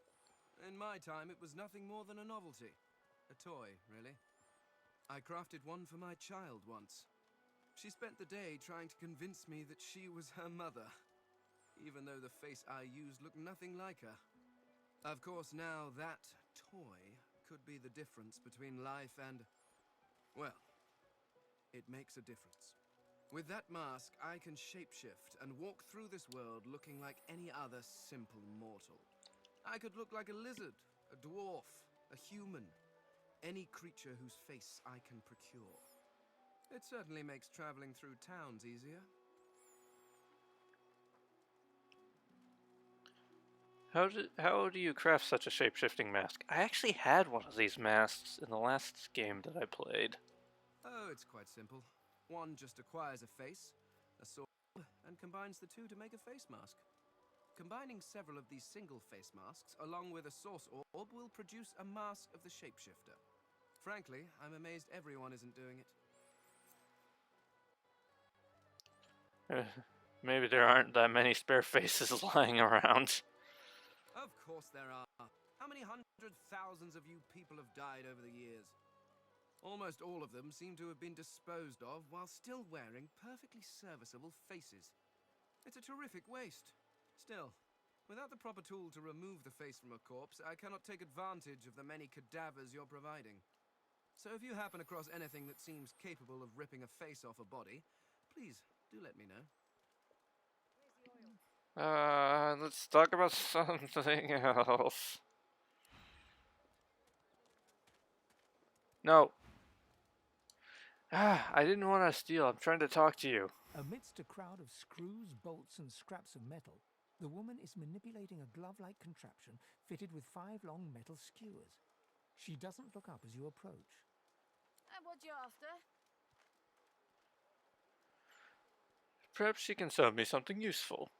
In my time, it was nothing more than a novelty. A toy, really. I crafted one for my child once. She spent the day trying to convince me that she was her mother, even though the face I used looked nothing like her. Of course, now that toy could be the difference between life and... well, it makes a difference. With that mask, I can shapeshift and walk through this world looking like any other simple mortal. I could look like a lizard, a dwarf, a human, any creature whose face I can procure. It certainly makes traveling through towns easier. How do you craft such a shape-shifting mask? I actually had one of these masks in the last game that I played. Oh, it's quite simple. One just acquires a face, a sword, and combines the two to make a face mask. Combining several of these single face masks along with a source orb will produce a mask of the shapeshifter. Frankly, I'm amazed everyone isn't doing it. Maybe there aren't that many spare faces lying around. Of course there are. How many hundred thousands of you people have died over the years? Almost all of them seem to have been disposed of while still wearing perfectly serviceable faces. It's a terrific waste. Still, without the proper tool to remove the face from a corpse, I cannot take advantage of the many cadavers you're providing. So if you happen across anything that seems capable of ripping a face off a body, please do let me know. Let's talk about something else. No. I didn't want to steal. I'm trying to talk to you. Amidst a crowd of screws, bolts, and scraps of metal, the woman is manipulating a glove-like contraption fitted with 5 long metal skewers. She doesn't look up as you approach. And what you after? Perhaps she can sell me something useful.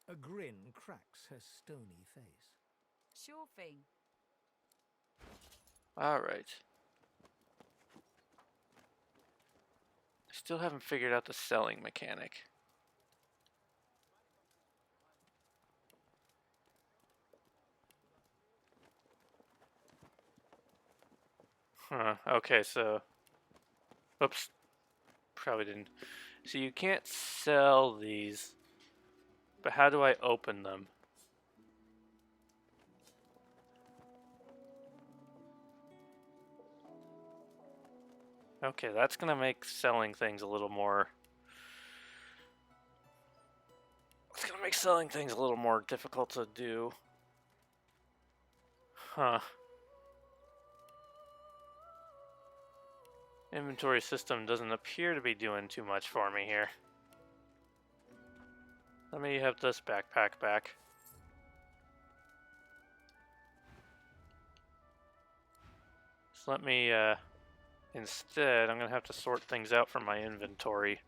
A grin cracks her stony face. Sure thing. Alright. Still haven't figured out the selling mechanic. Huh, okay, so... Oops. Probably didn't... So you can't sell these, but how do I open them? Okay, that's gonna make selling things a little more... It's gonna make selling things a little more difficult to do. Huh. Inventory system doesn't appear to be doing too much for me here. Let me have this backpack back. So let me, instead, I'm gonna have to sort things out from my inventory.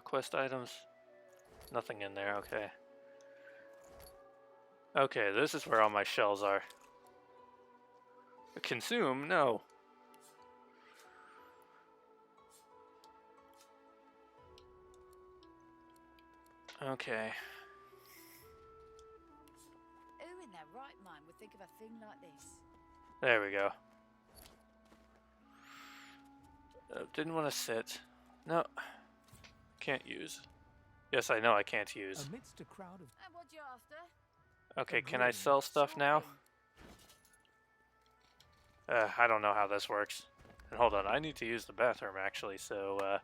Quest items. Nothing in there, okay. Okay, this is where all my shells are. Consume? No. Okay. Who in their right mind would think of a thing like this? There we go. Didn't want to sit. No. Can't use. Yes, I know I can't use. Amidst a crowd of... And what you after? Okay, can I sell stuff now? I don't know how this works. And hold on, I need to use the bathroom actually, so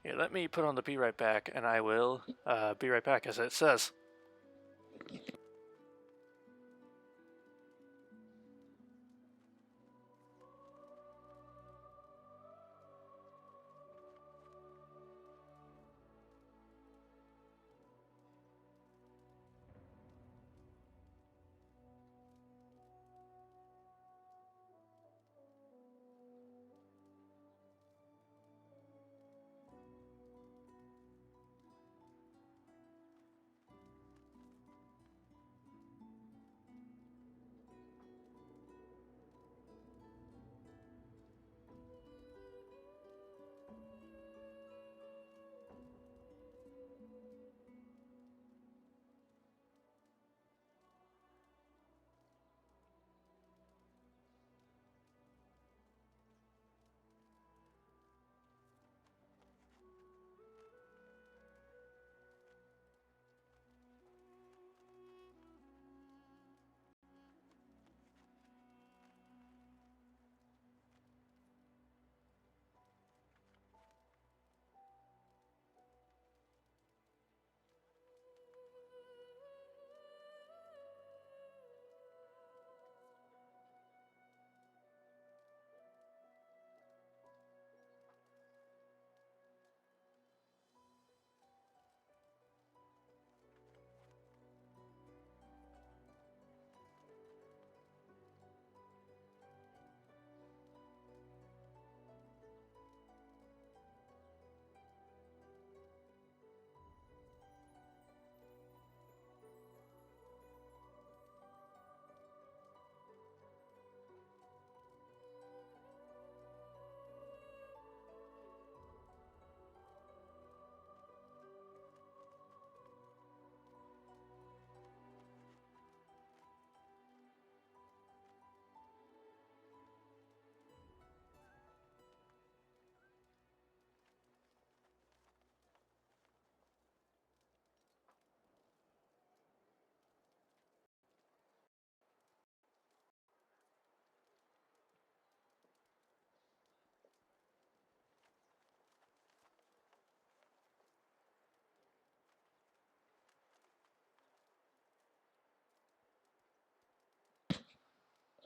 here, let me put on the be right back, and I will be right back as it says.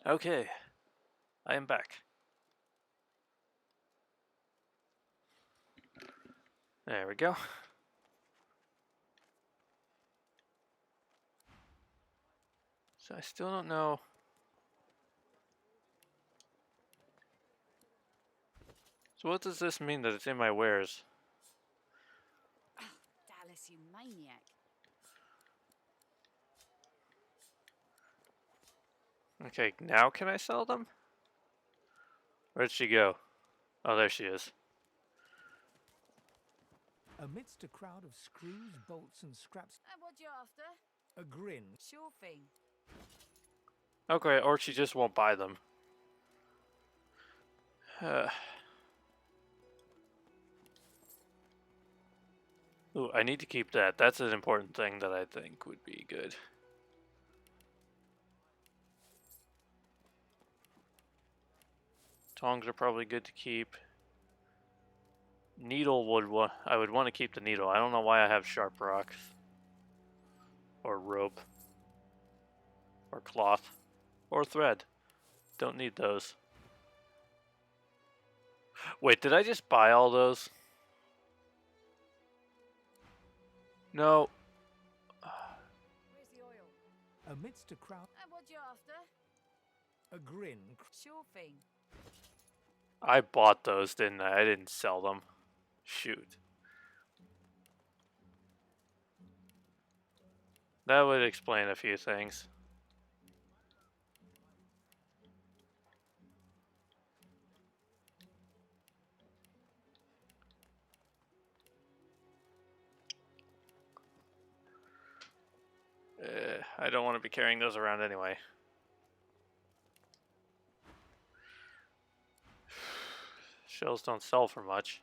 Okay, I am back. There we go. So I still don't know. So what does this mean that it's in my wares? Dallas, you maniac. Okay, now can I sell them? Where'd she go? Oh, there she is. Amidst a crowd of screws, bolts, and scraps, And what you after? a grin. Sure thing. Okay, or she just won't buy them. Ooh, I need to keep that. That's an important thing that I think would be good. Tongs are probably good to keep. Needle I would want to keep the needle. I don't know why I have sharp rocks. Or rope. Or cloth. Or thread. Don't need those. Wait, did I just buy all those? No. Where's the oil? Amidst a crowd, And what you after? a grin. Sure thing. I bought those, didn't I? I didn't sell them. Shoot. That would explain a few things. I don't want to be carrying those around anyway. Shells don't sell for much.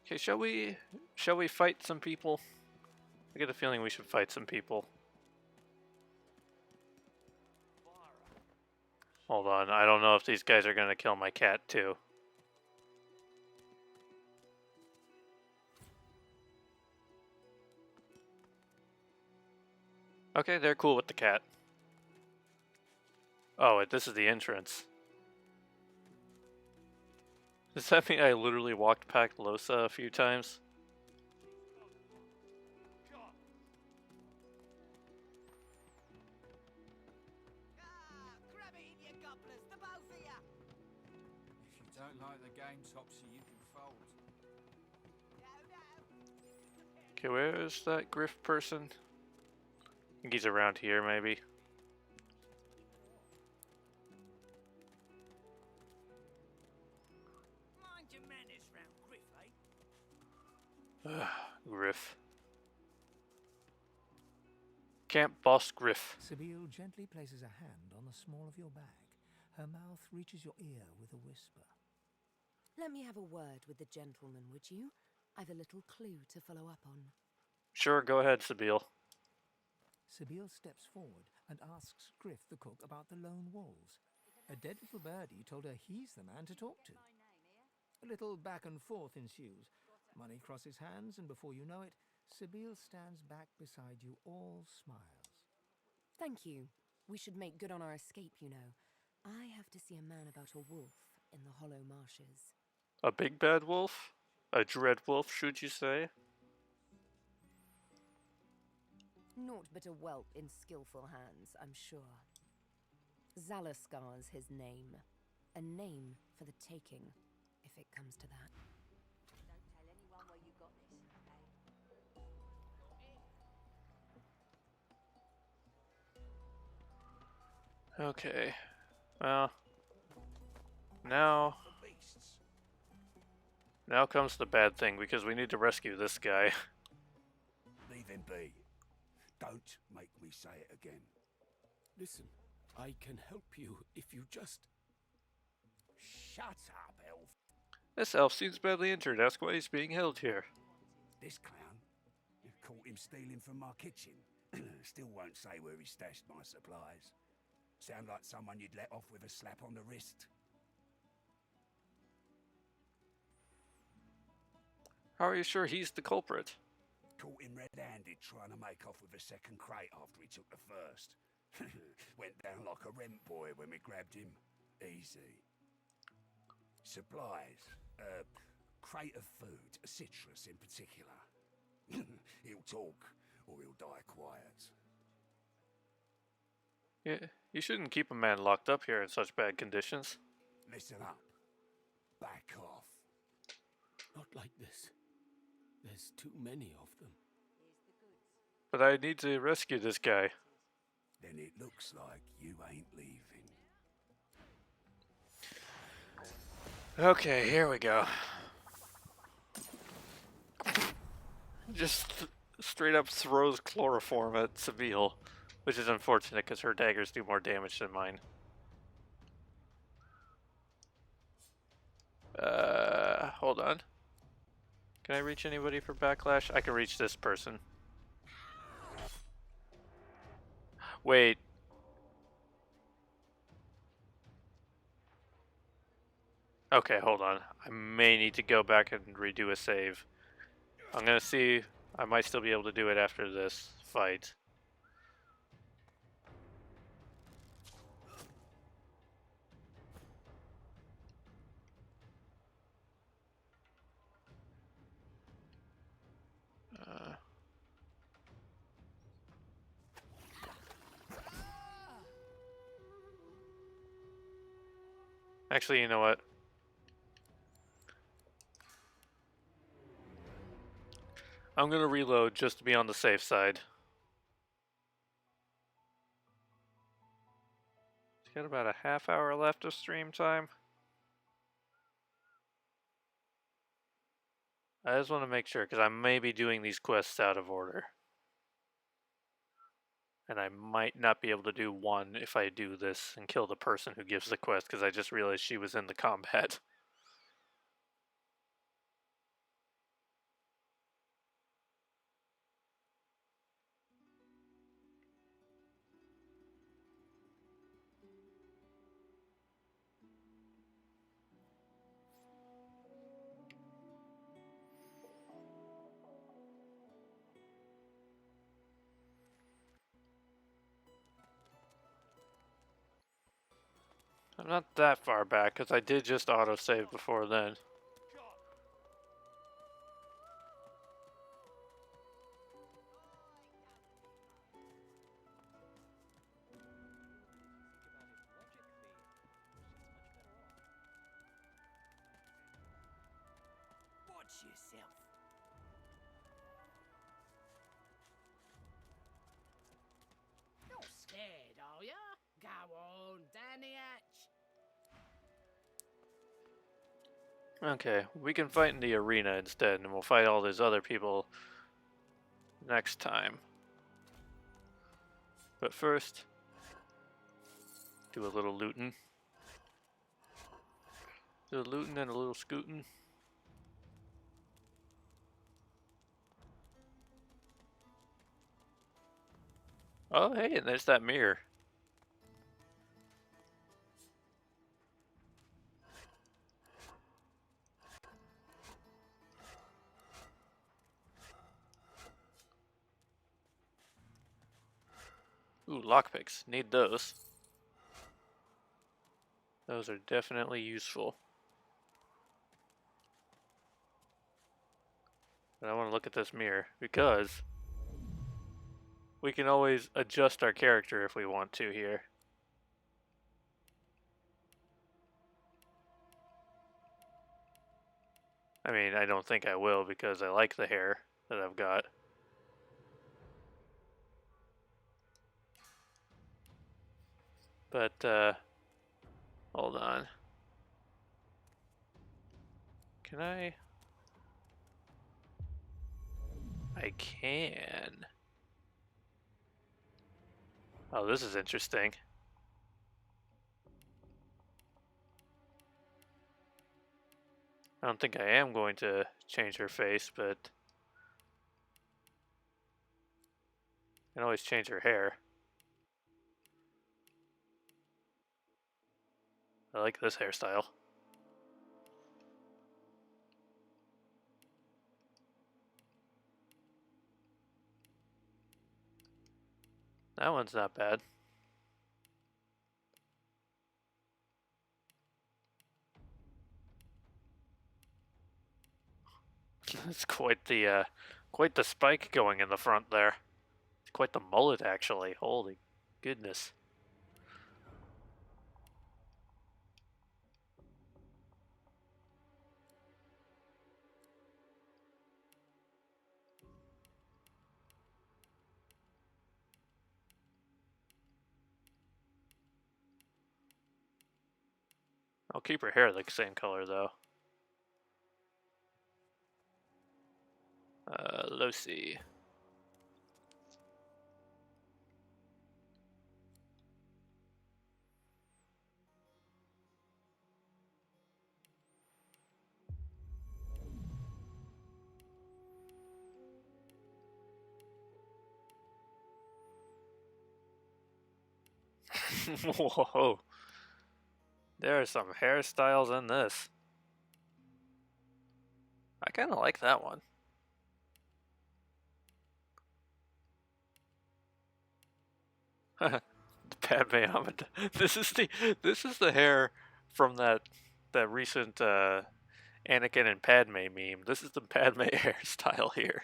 Okay, shall we fight some people? I get a feeling we should fight some people. Hold on, I don't know if these guys are gonna kill my cat too. Okay, they're cool with the cat. Oh, wait, this is the entrance. Does that mean I literally walked past Losa a few times? If you don't like the game, Topsy, you can fold. Okay, where is that Griff person? I think he's around here, maybe. Mind your manners round Griff, eh? Griff. Camp Boss Griff. Sibyl gently places a hand on the small of your bag. Her mouth reaches your ear with a whisper. Let me have a word with the gentleman, would you? I've a little clue to follow up on. Sure, go ahead, Sibyl. Sibyl steps forward and asks Griff the cook about the lone wolves. A dead little birdie told her he's the man to talk to. A little back and forth ensues. Money crosses hands, and before you know it, Sibyl stands back beside you, all smiles. Thank you. We should make good on our escape, you know. I have to see a man about a wolf in the Hollow Marshes. A big bad wolf? A dread wolf, should you say? Naught but a whelp in skillful hands, I'm sure. Zalaskar's his name. A name for the taking, if it comes to that. Don't tell anyone where you got this, okay? Okay. Well. Now comes the bad thing, because we need to rescue this guy. Leave him be. Don't make me say it again. Listen, I can help you if you just... Shut up, elf. This elf seems badly injured. Ask why he's being held here. This clown? Caught him stealing from my kitchen. Still won't say where he stashed my supplies. Sound like someone you'd let off with a slap on the wrist. How are you sure he's the culprit? Caught him red-handed trying to make off with a second crate after he took the first. Went down like a rent boy when we grabbed him. Easy. Supplies. Crate of food, citrus in particular. He'll talk, or he'll die quiet. Yeah, you shouldn't keep a man locked up here in such bad conditions. Listen up. Back off. Not like this. There's too many of them. But I need to rescue this guy. Then it looks like you ain't leaving. Okay, here we go. Just straight up throws chloroform at Seville, which is unfortunate because her daggers do more damage than mine. Hold on. Can I reach anybody for backlash? I can reach this person. Wait. Okay, hold on. I may need to go back and redo a save. I'm gonna see. I might still be able to do it after this fight. Actually, you know what? I'm gonna reload just to be on the safe side. It's got about a half hour left of stream time. I just want to make sure because I may be doing these quests out of order. And I might not be able to do one if I do this and kill the person who gives the quest because I just realized she was in the combat. I'm not that far back because I did just autosave before then. Watch yourself. You're scared, are ya? Go on, down the hatch. Okay, we can fight in the arena instead and we'll fight all these other people next time. But first, do a little looting. Do a looting and a little scooting. Oh, hey, and there's that mirror. Ooh, lockpicks. Need those. Those are definitely useful. But I want to look at this mirror because we can always adjust our character if we want to here. I mean, I don't think I will because I like the hair that I've got. But, hold on. Can I? I can. Oh, this is interesting. I don't think I am going to change her face, but I can always change her hair. I like this hairstyle. That one's not bad. It's quite the spike going in the front there. It's quite the mullet, actually. Holy goodness. I'll keep her hair the same color, though. Lucy. Whoa. There are some hairstyles in this. I kind of like that one. Padme Amidala. This is the hair from that recent Anakin and Padme meme. This is the Padme hairstyle here.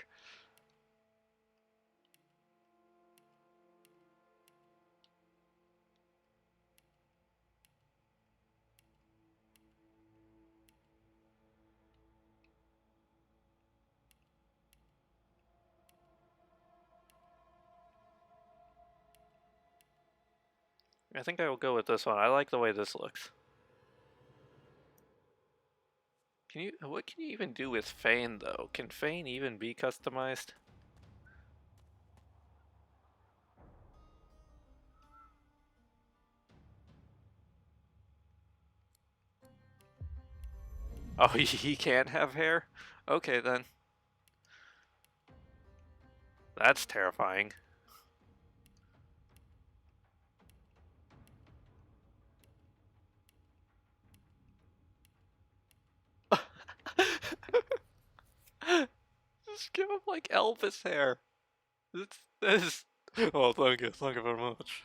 I think I will go with this one. I like the way this looks. What can you even do with Fane though? Can Fane even be customized? Oh, he can't have hair? Okay then. That's terrifying. Just give him like Elvis hair. This. Oh, thank you very much.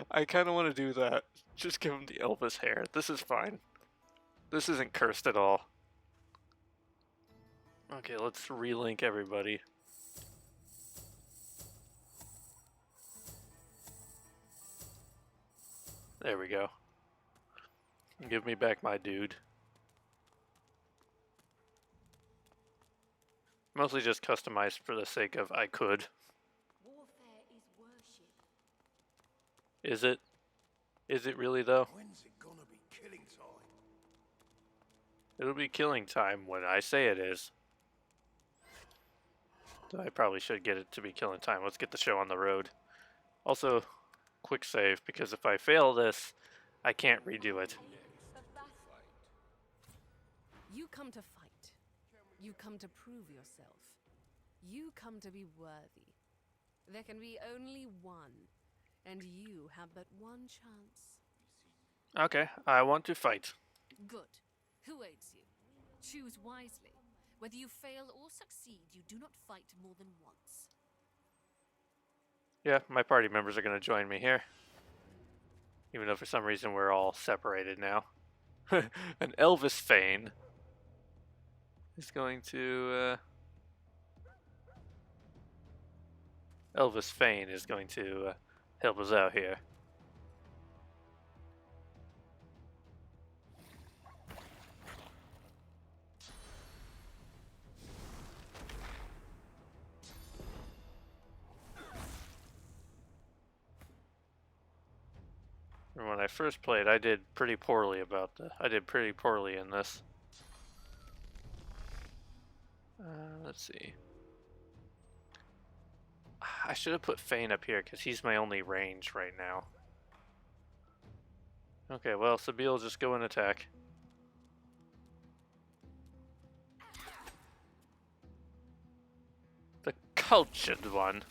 I kind of want to do that. Just give him the Elvis hair. This is fine. This isn't cursed at all. Okay, let's relink everybody. There we go. Give me back my dude. Mostly just customized for the sake of I could. Warfare is worship. Is it? Is it really though? When's it gonna be killing time? It'll be killing time when I say it is. I probably should get it to be killing time. Let's get the show on the road. Also, quick save, because if I fail this, I can't redo it. You come to fight. You come to prove yourself. You come to be worthy. There can be only one, and you have but one chance. Okay, I want to fight. Good. Who aids you? Choose wisely. Whether you fail or succeed, you do not fight more than once. Yeah, my party members are going to join me here. Even though for some reason we're all separated now. An Elvis Fane is going to... Elvis Fane is going to help us out here. When I first played, I did pretty poorly in this. Let's see. I should have put Fane up here because he's my only range right now. Okay, well, Sabine will just go and attack. The cultured one.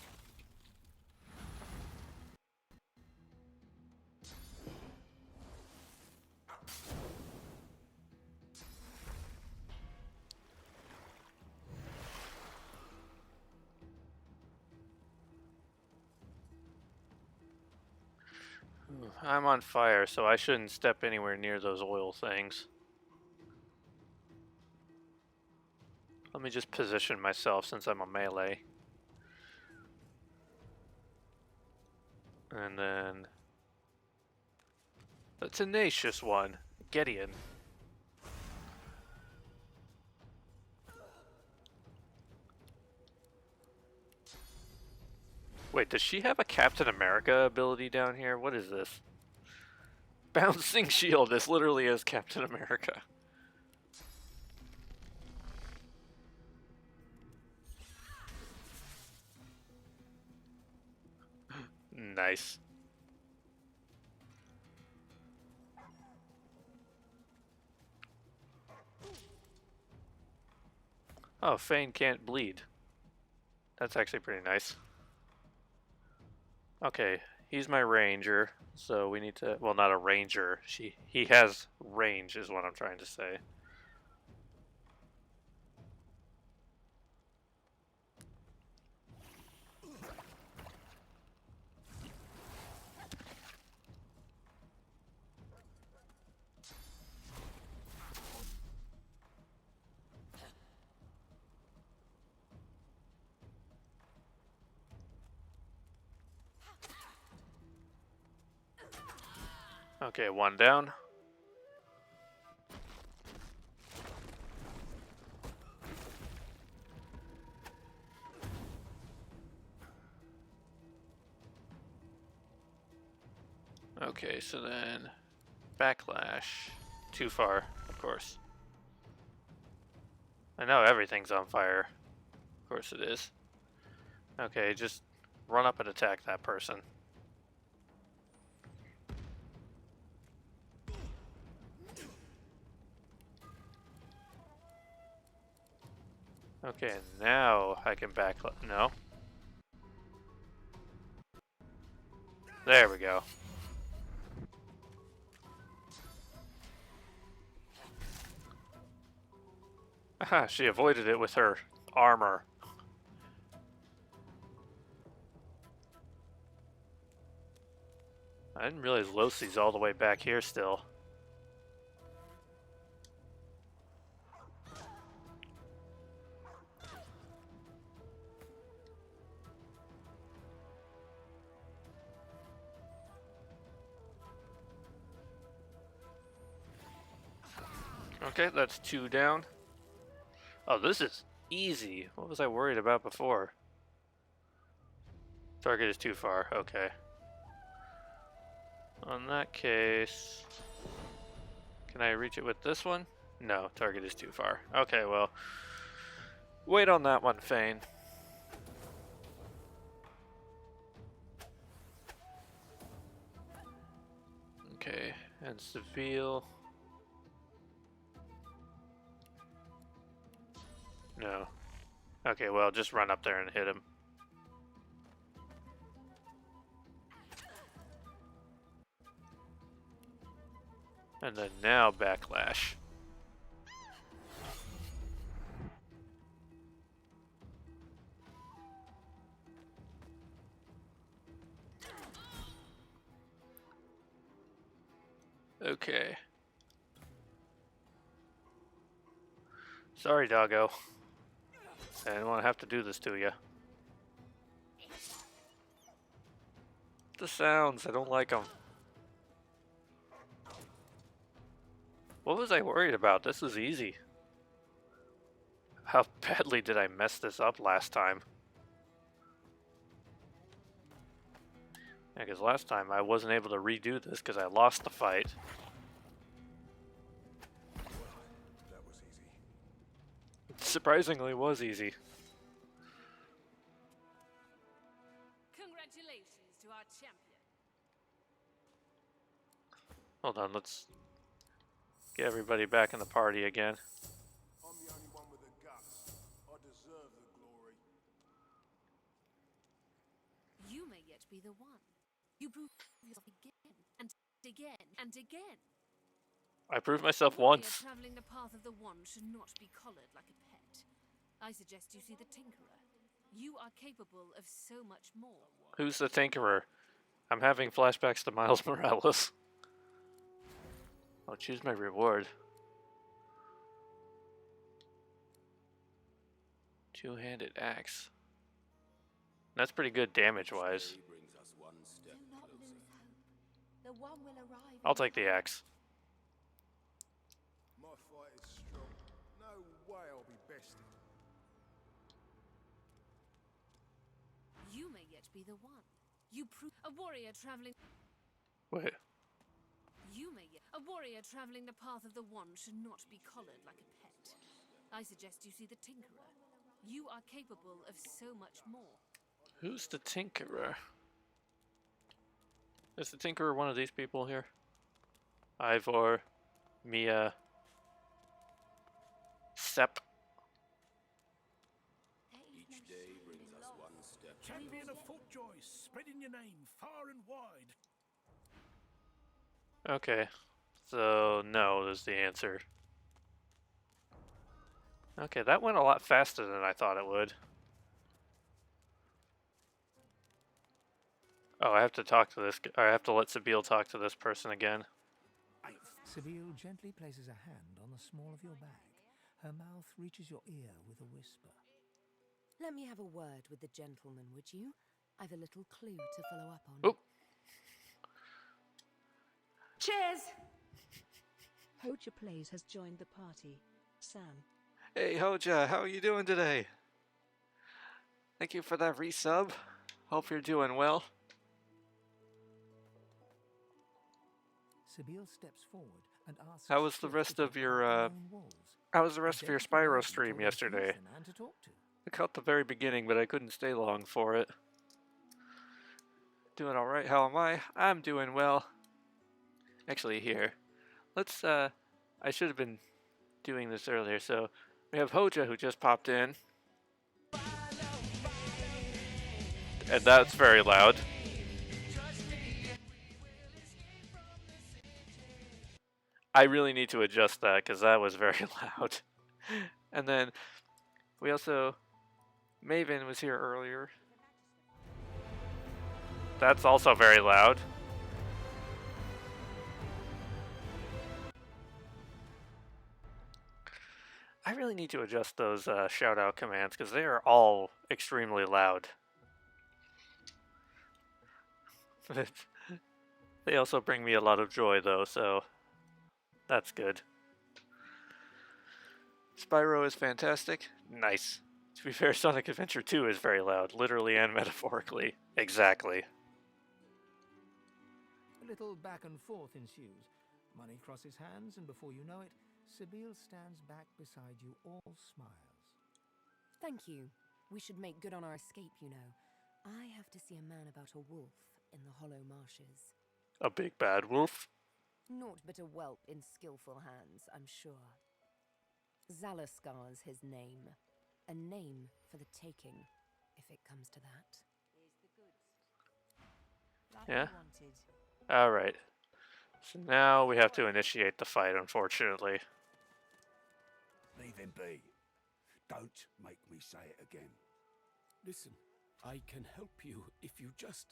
I'm on fire, so I shouldn't step anywhere near those oil things. Let me just position myself since I'm a melee. And then a tenacious one, Gideon. Wait, does she have a Captain America ability down here? What is this? Bouncing shield. This literally is Captain America. Nice. Oh, Fane can't bleed. That's actually pretty nice. Okay, he's my ranger, so we need to, well, not a ranger. He has range is what I'm trying to say. Okay, one down. Okay, so then backlash. Too far, of course. I know everything's on fire. Of course it is. Okay, just run up and attack that person. Okay, now I can no. There we go. Aha, she avoided it with her armor. I didn't realize Losie's all the way back here still. Okay, that's 2 down. Oh, this is easy. What was I worried about before? Target is too far. Okay. In that case, can I reach it with this one? No, target is too far. Okay, well, wait on that one, Fane. Okay, and Seville. No. Okay, well, just run up there and hit him. And then now backlash. Okay. Sorry, doggo. I didn't want to have to do this to you. The sounds, I don't like them. What was I worried about? This is easy. How badly did I mess this up last time? Yeah, because last time I wasn't able to redo this because I lost the fight. That was easy. It surprisingly was easy. Congratulations to our champion. Hold on, let's get everybody back in the party again. I'm the only one with the guts. I deserve the glory. You may yet be the one. You prove yourself again and again and again. I proved myself A warrior once. traveling the path of the wand should not be collared like a pet. I suggest you see the Tinkerer. You are capable of so much more. Who's the Tinkerer? I'm having flashbacks to Miles Morales. I'll choose my reward. Two-handed axe. That's pretty good damage-wise. Do not lose hope. The one will arrive. I'll take the axe. My fight is strong. No way I'll be bested. You may yet be the one. You prove a warrior traveling. Wait. You may yet a warrior traveling the path of the one should not be collared like a pet. I suggest you see the Tinkerer. You are capable of so much more. Who's the Tinkerer? Is the Tinkerer one of these people here? Ivor, Mia, Sep. Each day brings us one step. Champion of Folkjoy, spreading your name far and wide. Okay, so no is the answer. Okay, that went a lot faster than I thought it would. Oh, I have to talk to this. I have to let Sabine talk to this person again. Sabine gently places a hand on the small of your back. Her mouth reaches your ear with a whisper. Let me have a word with the gentleman, would you? I've a little clue to follow up on. Oh. Cheers! Hoja Plays has joined the party. Sam. Hey Hoja, how are you doing today? Thank you for that resub. Hope you're doing well. Sabine steps forward and asks. How was the rest of your Spyro stream yesterday? I caught the very beginning, but I couldn't stay long for it. Doing all right. How am I? I'm doing well. Actually, here, let's. I should have been doing this earlier. So we have Hoja who just popped in, and that's very loud. I really need to adjust that because that was very loud. And then we also, Maven was here earlier. That's also very loud. I really need to adjust those shout out commands because they are all extremely loud. They also bring me a lot of joy though, so that's good. Spyro is fantastic. Nice. To be fair, Sonic Adventure 2 is very loud, literally and metaphorically. Exactly. A little back and forth ensues. Money crosses hands, and before you know it, Sabine stands back beside you, all smiles. Thank you. We should make good on our escape, you know. I have to see a man about a wolf in the Hollow Marshes. A big bad wolf? Naught but a whelp in skillful hands, I'm sure. Zalaskar's his name. A name for the taking, if it comes to that. Yeah? Alright. So now we have to initiate the fight, unfortunately. Leave him be. Don't make me say it again. Listen, I can help you if you just...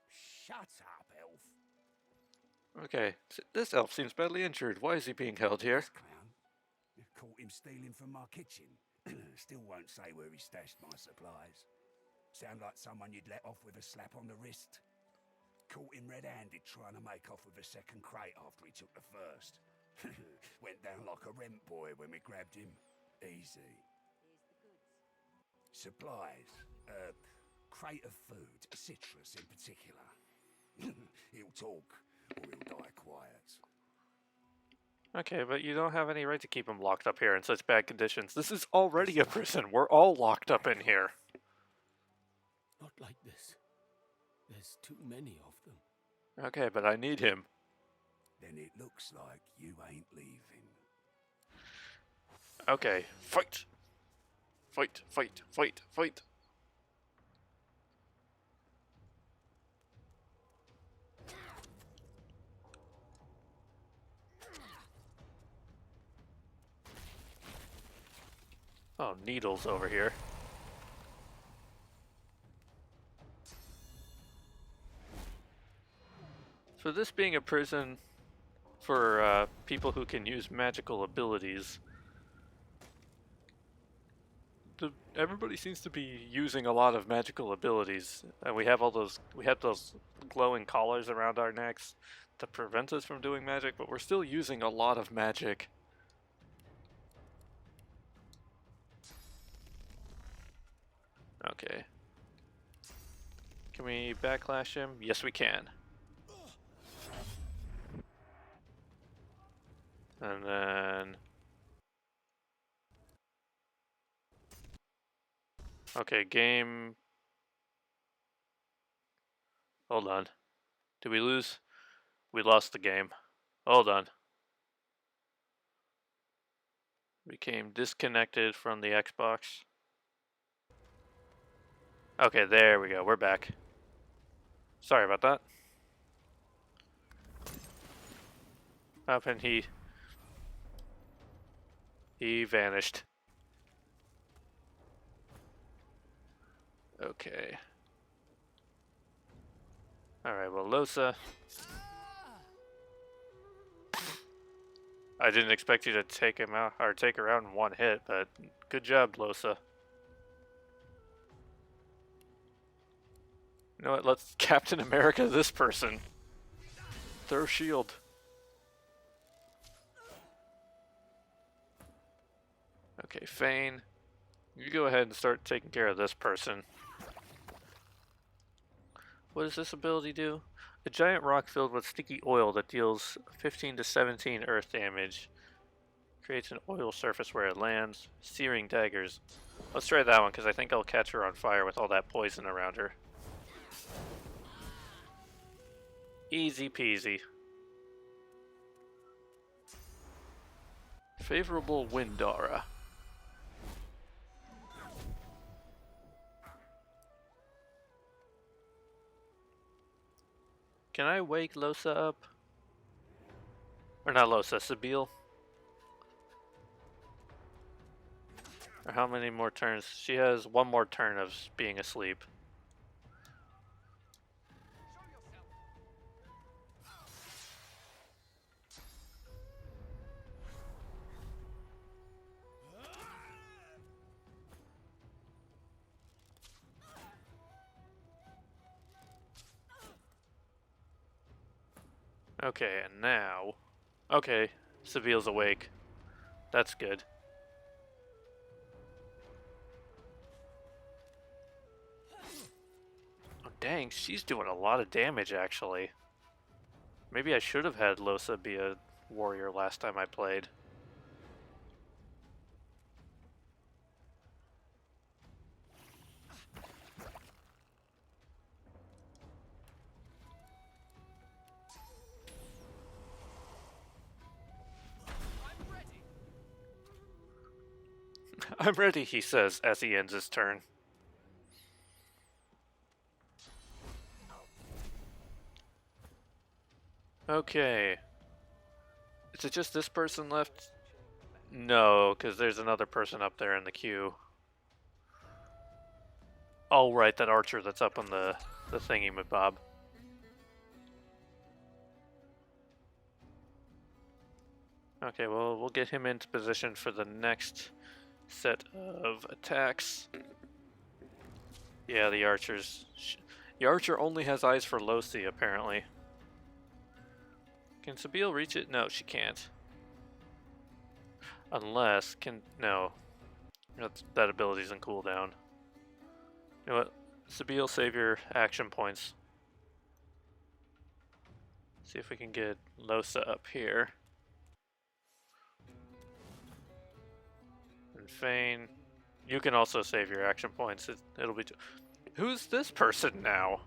Shut up, elf. Okay, so this elf seems badly injured. Why is he being held here? Clown. You caught him stealing from my kitchen. Still won't say where he stashed my supplies. Sound like someone you'd let off with a slap on the wrist. Caught him red-handed trying to make off with a second crate after he took the first. Went down like a rent boy when we grabbed him. Easy. Supplies. Crate of food, citrus in particular. He'll talk, or he'll die quiet. Okay, but you don't have any right to keep him locked up here in such bad conditions. This is already a prison. We're all locked up in here. Not like this. There's too many of them. Okay, but I need him. Then it looks like you ain't leaving. Okay, fight! Fight, fight, fight, fight! Oh, Needles over here. So this being a prison for people who can use magical abilities, the everybody seems to be using a lot of magical abilities, and we have those glowing collars around our necks to prevent us from doing magic, but we're still using a lot of magic. Okay. Can we backlash him? Yes, we can. And then... Okay, game... Hold on. Did we lose? We lost the game. Hold on. Became disconnected from the Xbox. Okay, there we go. We're back. Sorry about that. Up and he vanished. Okay. Alright, well, Losa. I didn't expect you to take him out or take her out in one hit, but good job, Losa. You know what? Let's Captain America this person. Throw shield. Okay, Fane. You go ahead and start taking care of this person. What does this ability do? A giant rock filled with sticky oil that deals 15 to 17 earth damage. Creates an oil surface where it lands. Searing daggers. Let's try that one because I think I'll catch her on fire with all that poison around her. Easy peasy. Favorable wind aura. Can I wake Losa up? Or not Losa, Sabine? Or how many more turns? She has one more turn of being asleep. Okay, and now... Okay, Sabine's awake. That's good. Oh dang, she's doing a lot of damage actually. Maybe I should have had Losa be a warrior last time I played. I'm ready, he says as he ends his turn. Okay. Is it just this person left? No, because there's another person up there in the queue. Oh, right, that archer that's up on the thingy-mabob. Okay, well, we'll get him into position for the next set of attacks. Yeah, the archers... The archer only has eyes for Losi, apparently. Can Sabine reach it? No, she can't. Unless... No. That ability's in cooldown. You know what? Sabine, save your action points. See if we can get Losa up here. And Fane, you can also save your action points. It'll be... Who's this person now?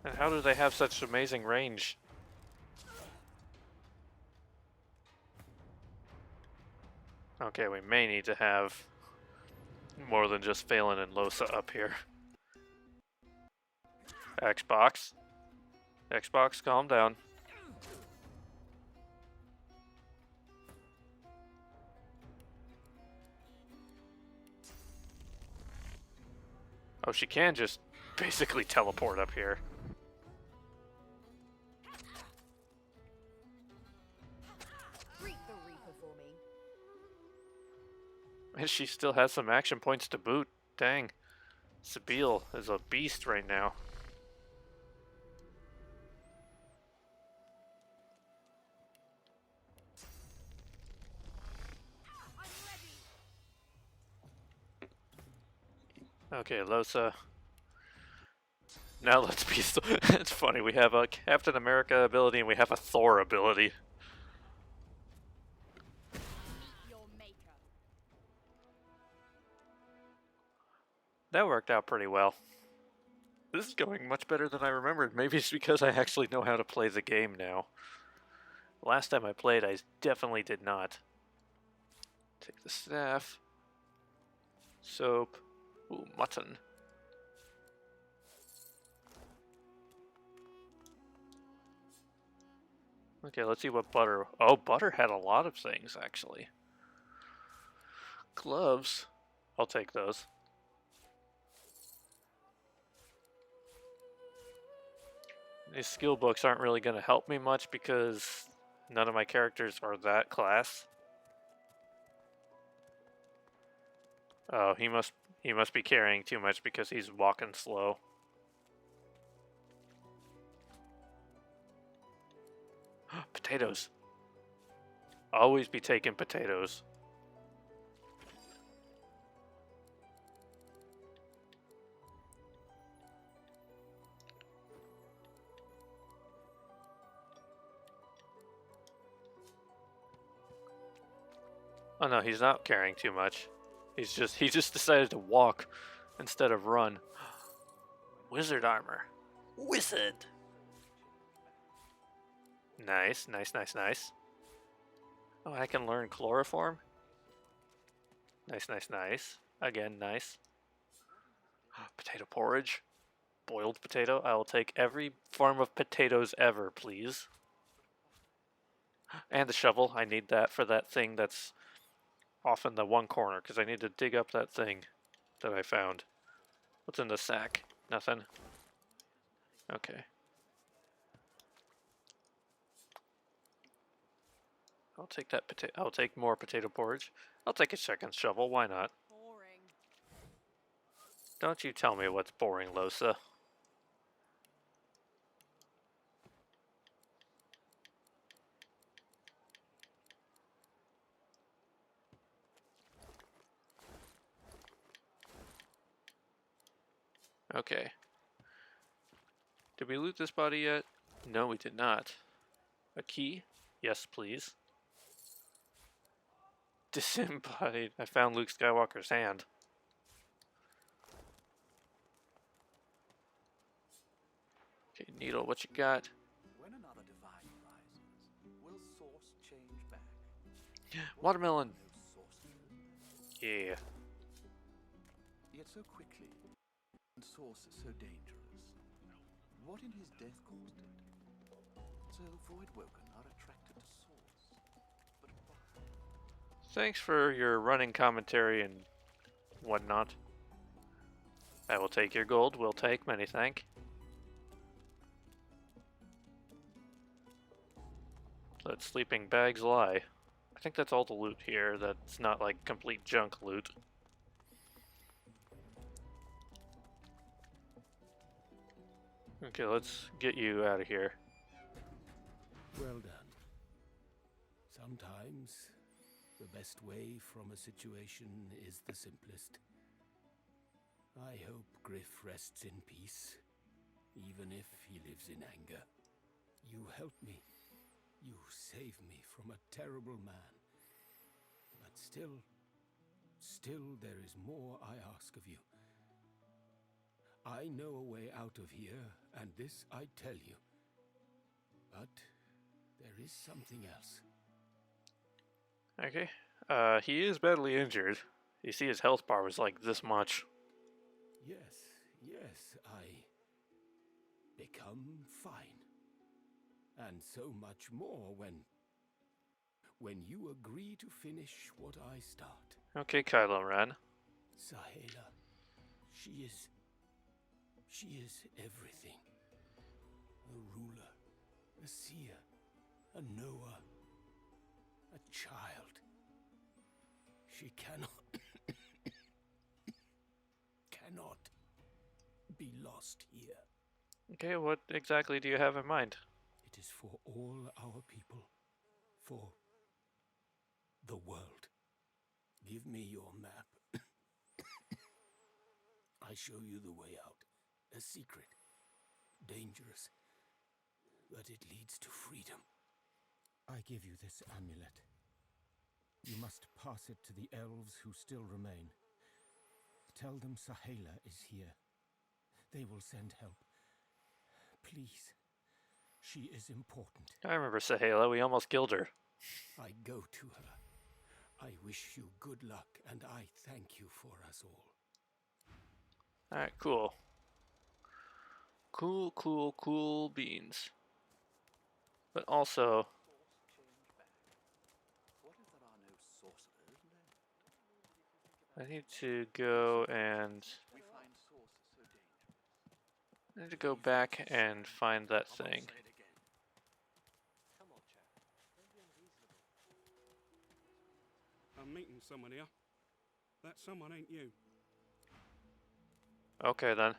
And how do they have such amazing range? Okay, we may need to have more than just Phelan and Losa up here. Xbox. Xbox, calm down. Oh, she can just basically teleport up here. Greet the Reaper And she still has some action points to boot. Dang. Sabine is a beast right now. Okay, Losa. Now let's be. It's funny. We have a Captain America ability and we have a Thor ability. That worked out pretty well. This is going much better than I remembered. Maybe it's because I actually know how to play the game now. Last time I played, I definitely did not. Take the staff. Soap. Ooh, mutton. Okay, let's see what butter... Oh, butter had a lot of things, actually. Gloves. I'll take those. These skill books aren't really going to help me much because none of my characters are that class. Oh, he must be carrying too much because he's walking slow. Potatoes. Always be taking potatoes. Oh no, he's not carrying too much. He just decided to walk instead of run. Wizard armor. Wizard. Nice, nice, nice, nice. Oh, I can learn chloroform. Nice, nice, nice. Again, nice. Potato porridge. Boiled potato. I will take every form of potatoes ever, please. And the shovel. I need that for that thing that's off in the one corner, because I need to dig up that thing that I found. What's in the sack? Nothing. Okay. I'll take that potato. I'll take more potato porridge. I'll take a second shovel. Why not? Boring. Don't you tell me what's boring, Losa. Okay. Did we loot this body yet? No, we did not. A key? Yes, please. Disembodied. I found Luke Skywalker's hand. Okay, Needle, what you got? When another divine rises, will source change back? Watermelon! Yeah. Yet so quickly, and source is so dangerous. What in his death caused it? So Voidwoken are attracted to source. But why? Thanks for your running commentary and whatnot. I will take your gold. Will take. Many thank. Let sleeping bags lie. I think that's all the loot here. That's not like complete junk loot. Okay, let's get you out of here. Well done. Sometimes the best way from a situation is the simplest. I hope Griff rests in peace, even if he lives in anger. You helped me. You saved me from a terrible man. But still there is more I ask of you. I know a way out of here, and this I tell you. But there is something else. Okay. He is badly injured. You see his health bar was like this much. Yes, I become fine. And so much more when you agree to finish what I start. Okay, Kylo Ren. Sahela, she is everything. A ruler, a seer, a knower, a child. She cannot be lost here. Okay, what exactly do you have in mind? It is for all our people. For the world. Give me your map. I show you the way out. A secret. Dangerous. But it leads to freedom. I give you this amulet. You must pass it to the elves who still remain. Tell them Sahela is here. They will send help. Please. She is important. I remember Sahela. We almost killed her. I go to her. I wish you good luck, and I thank you for us all. Alright, cool. Cool beans. But also, I need to go and I need to go back and find that thing. I'm meeting someone here. That someone ain't you. Okay then.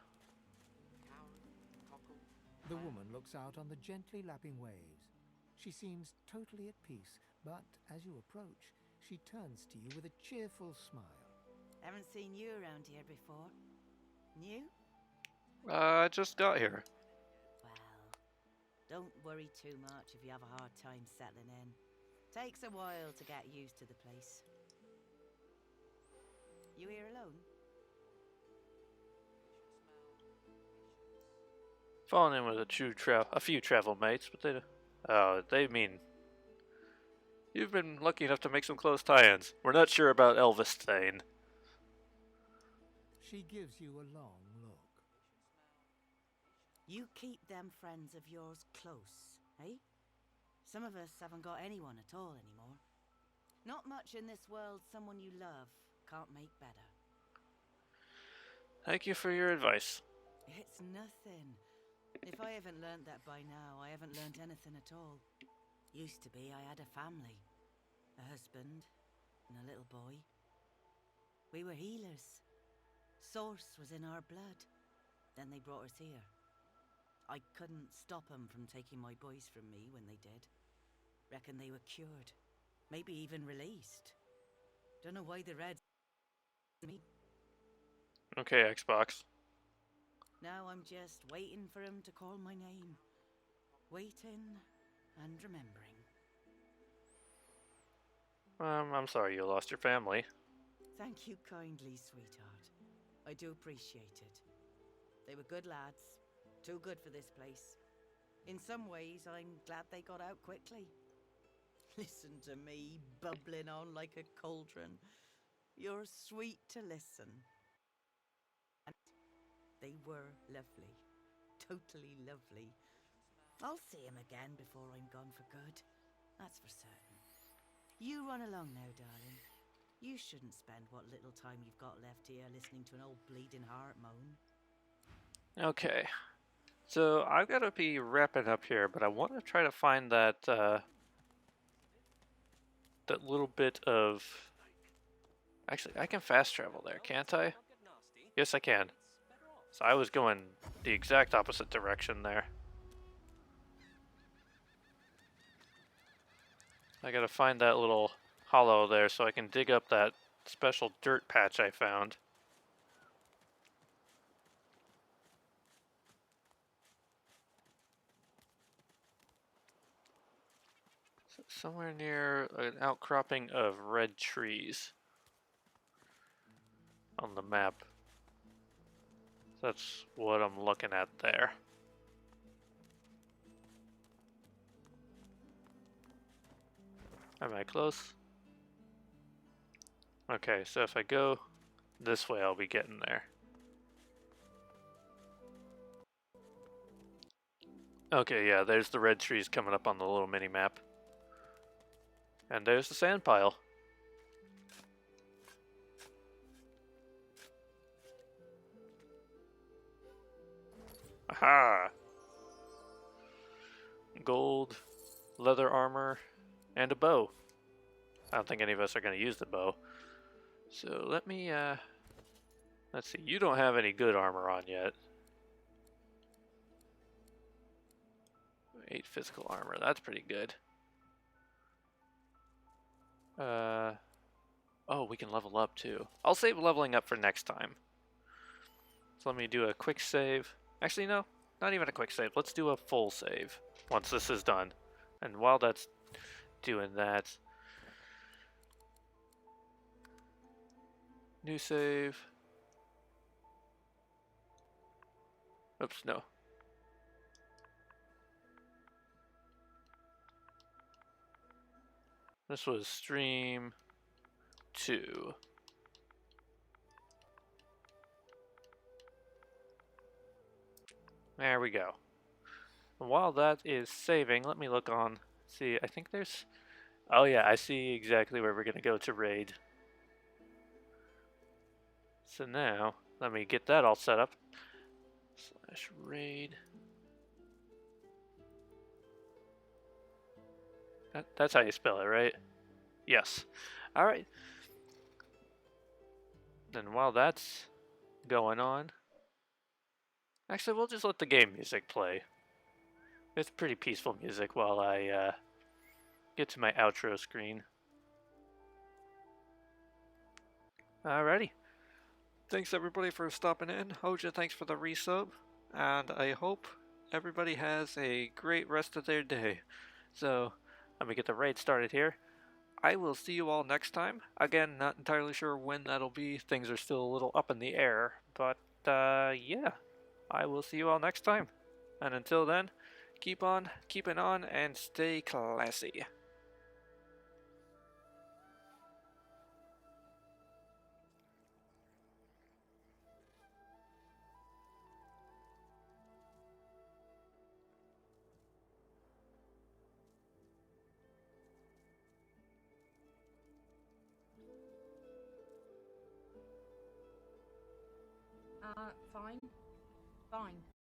The woman looks out on the gently lapping waves. She seems totally at peace, but as you approach, she turns to you with a cheerful smile. Haven't seen you around here before. New? I just got here. Well, don't worry too much if you have a hard time settling in. Takes a while to get used to the place. You here alone? Falling in with a few travel mates, but they mean you've been lucky enough to make some close tie-ins. We're not sure about Elvis Thane. She gives you a long look. You keep them friends of yours close, eh? Some of us haven't got anyone at all anymore. Not much in this world someone you love can't make better. Thank you for your advice. It's nothing. If I haven't learned that by now, I haven't learned anything at all. Used to be I had a family. A husband and a little boy. We were healers. Source was in our blood. Then they brought us here. I couldn't stop them from taking my boys from me when they did. Reckon they were cured. Maybe even released. Don't know why the Reds... me. Okay, Xbox. Now I'm just waiting for him to call my name. Waiting and remembering. I'm sorry you lost your family. Thank you kindly, sweetheart. I do appreciate it. They were good lads. Too good for this place. In some ways, I'm glad they got out quickly. Listen to me, bubbling on like a cauldron. You're sweet to listen. And they were lovely. Totally lovely. I'll see him again before I'm gone for good. That's for certain. You run along now, darling. You shouldn't spend what little time you've got left here listening to an old bleeding heart moan. Okay. So I've got to be wrapping up here, but I want to try to find that that little bit of... Actually, I can fast travel there, can't I? Yes, I can. So I was going the exact opposite direction there. I gotta find that little hollow there so I can dig up that special dirt patch I found. Somewhere near an outcropping of red trees on the map. That's what I'm looking at there. Am I close? Okay, so if I go this way, I'll be getting there. Okay, yeah, there's the red trees coming up on the little mini map. And there's the sand pile. Aha! Gold, leather armor, and a bow. I don't think any of us are going to use the bow. So let me, let's see, you don't have any good armor on yet. 8 physical armor. That's pretty good. Oh, we can level up too. I'll save leveling up for next time. So let me do a quick save. Actually, no, not even a quick save. Let's do a full save once this is done. And while that's doing that, new save. Oops, no. This was stream 2. There we go. And while that is saving, let me look on. See, I think there's... Oh yeah, I see exactly where we're going to go to raid. So now, let me get that all set up. Slash raid. That's how you spell it, right? Yes. Alright. Then while that's going on... Actually, we'll just let the game music play. It's pretty peaceful music while I get to my outro screen. Alrighty. Thanks everybody for stopping in. Hoja, thanks for the resub. And I hope everybody has a great rest of their day. So, let me get the raid started here. I will see you all next time. Again, not entirely sure when that'll be. Things are still a little up in the air. But, yeah. I will see you all next time. And until then, keep on keeping on and stay classy. Fine. Fine.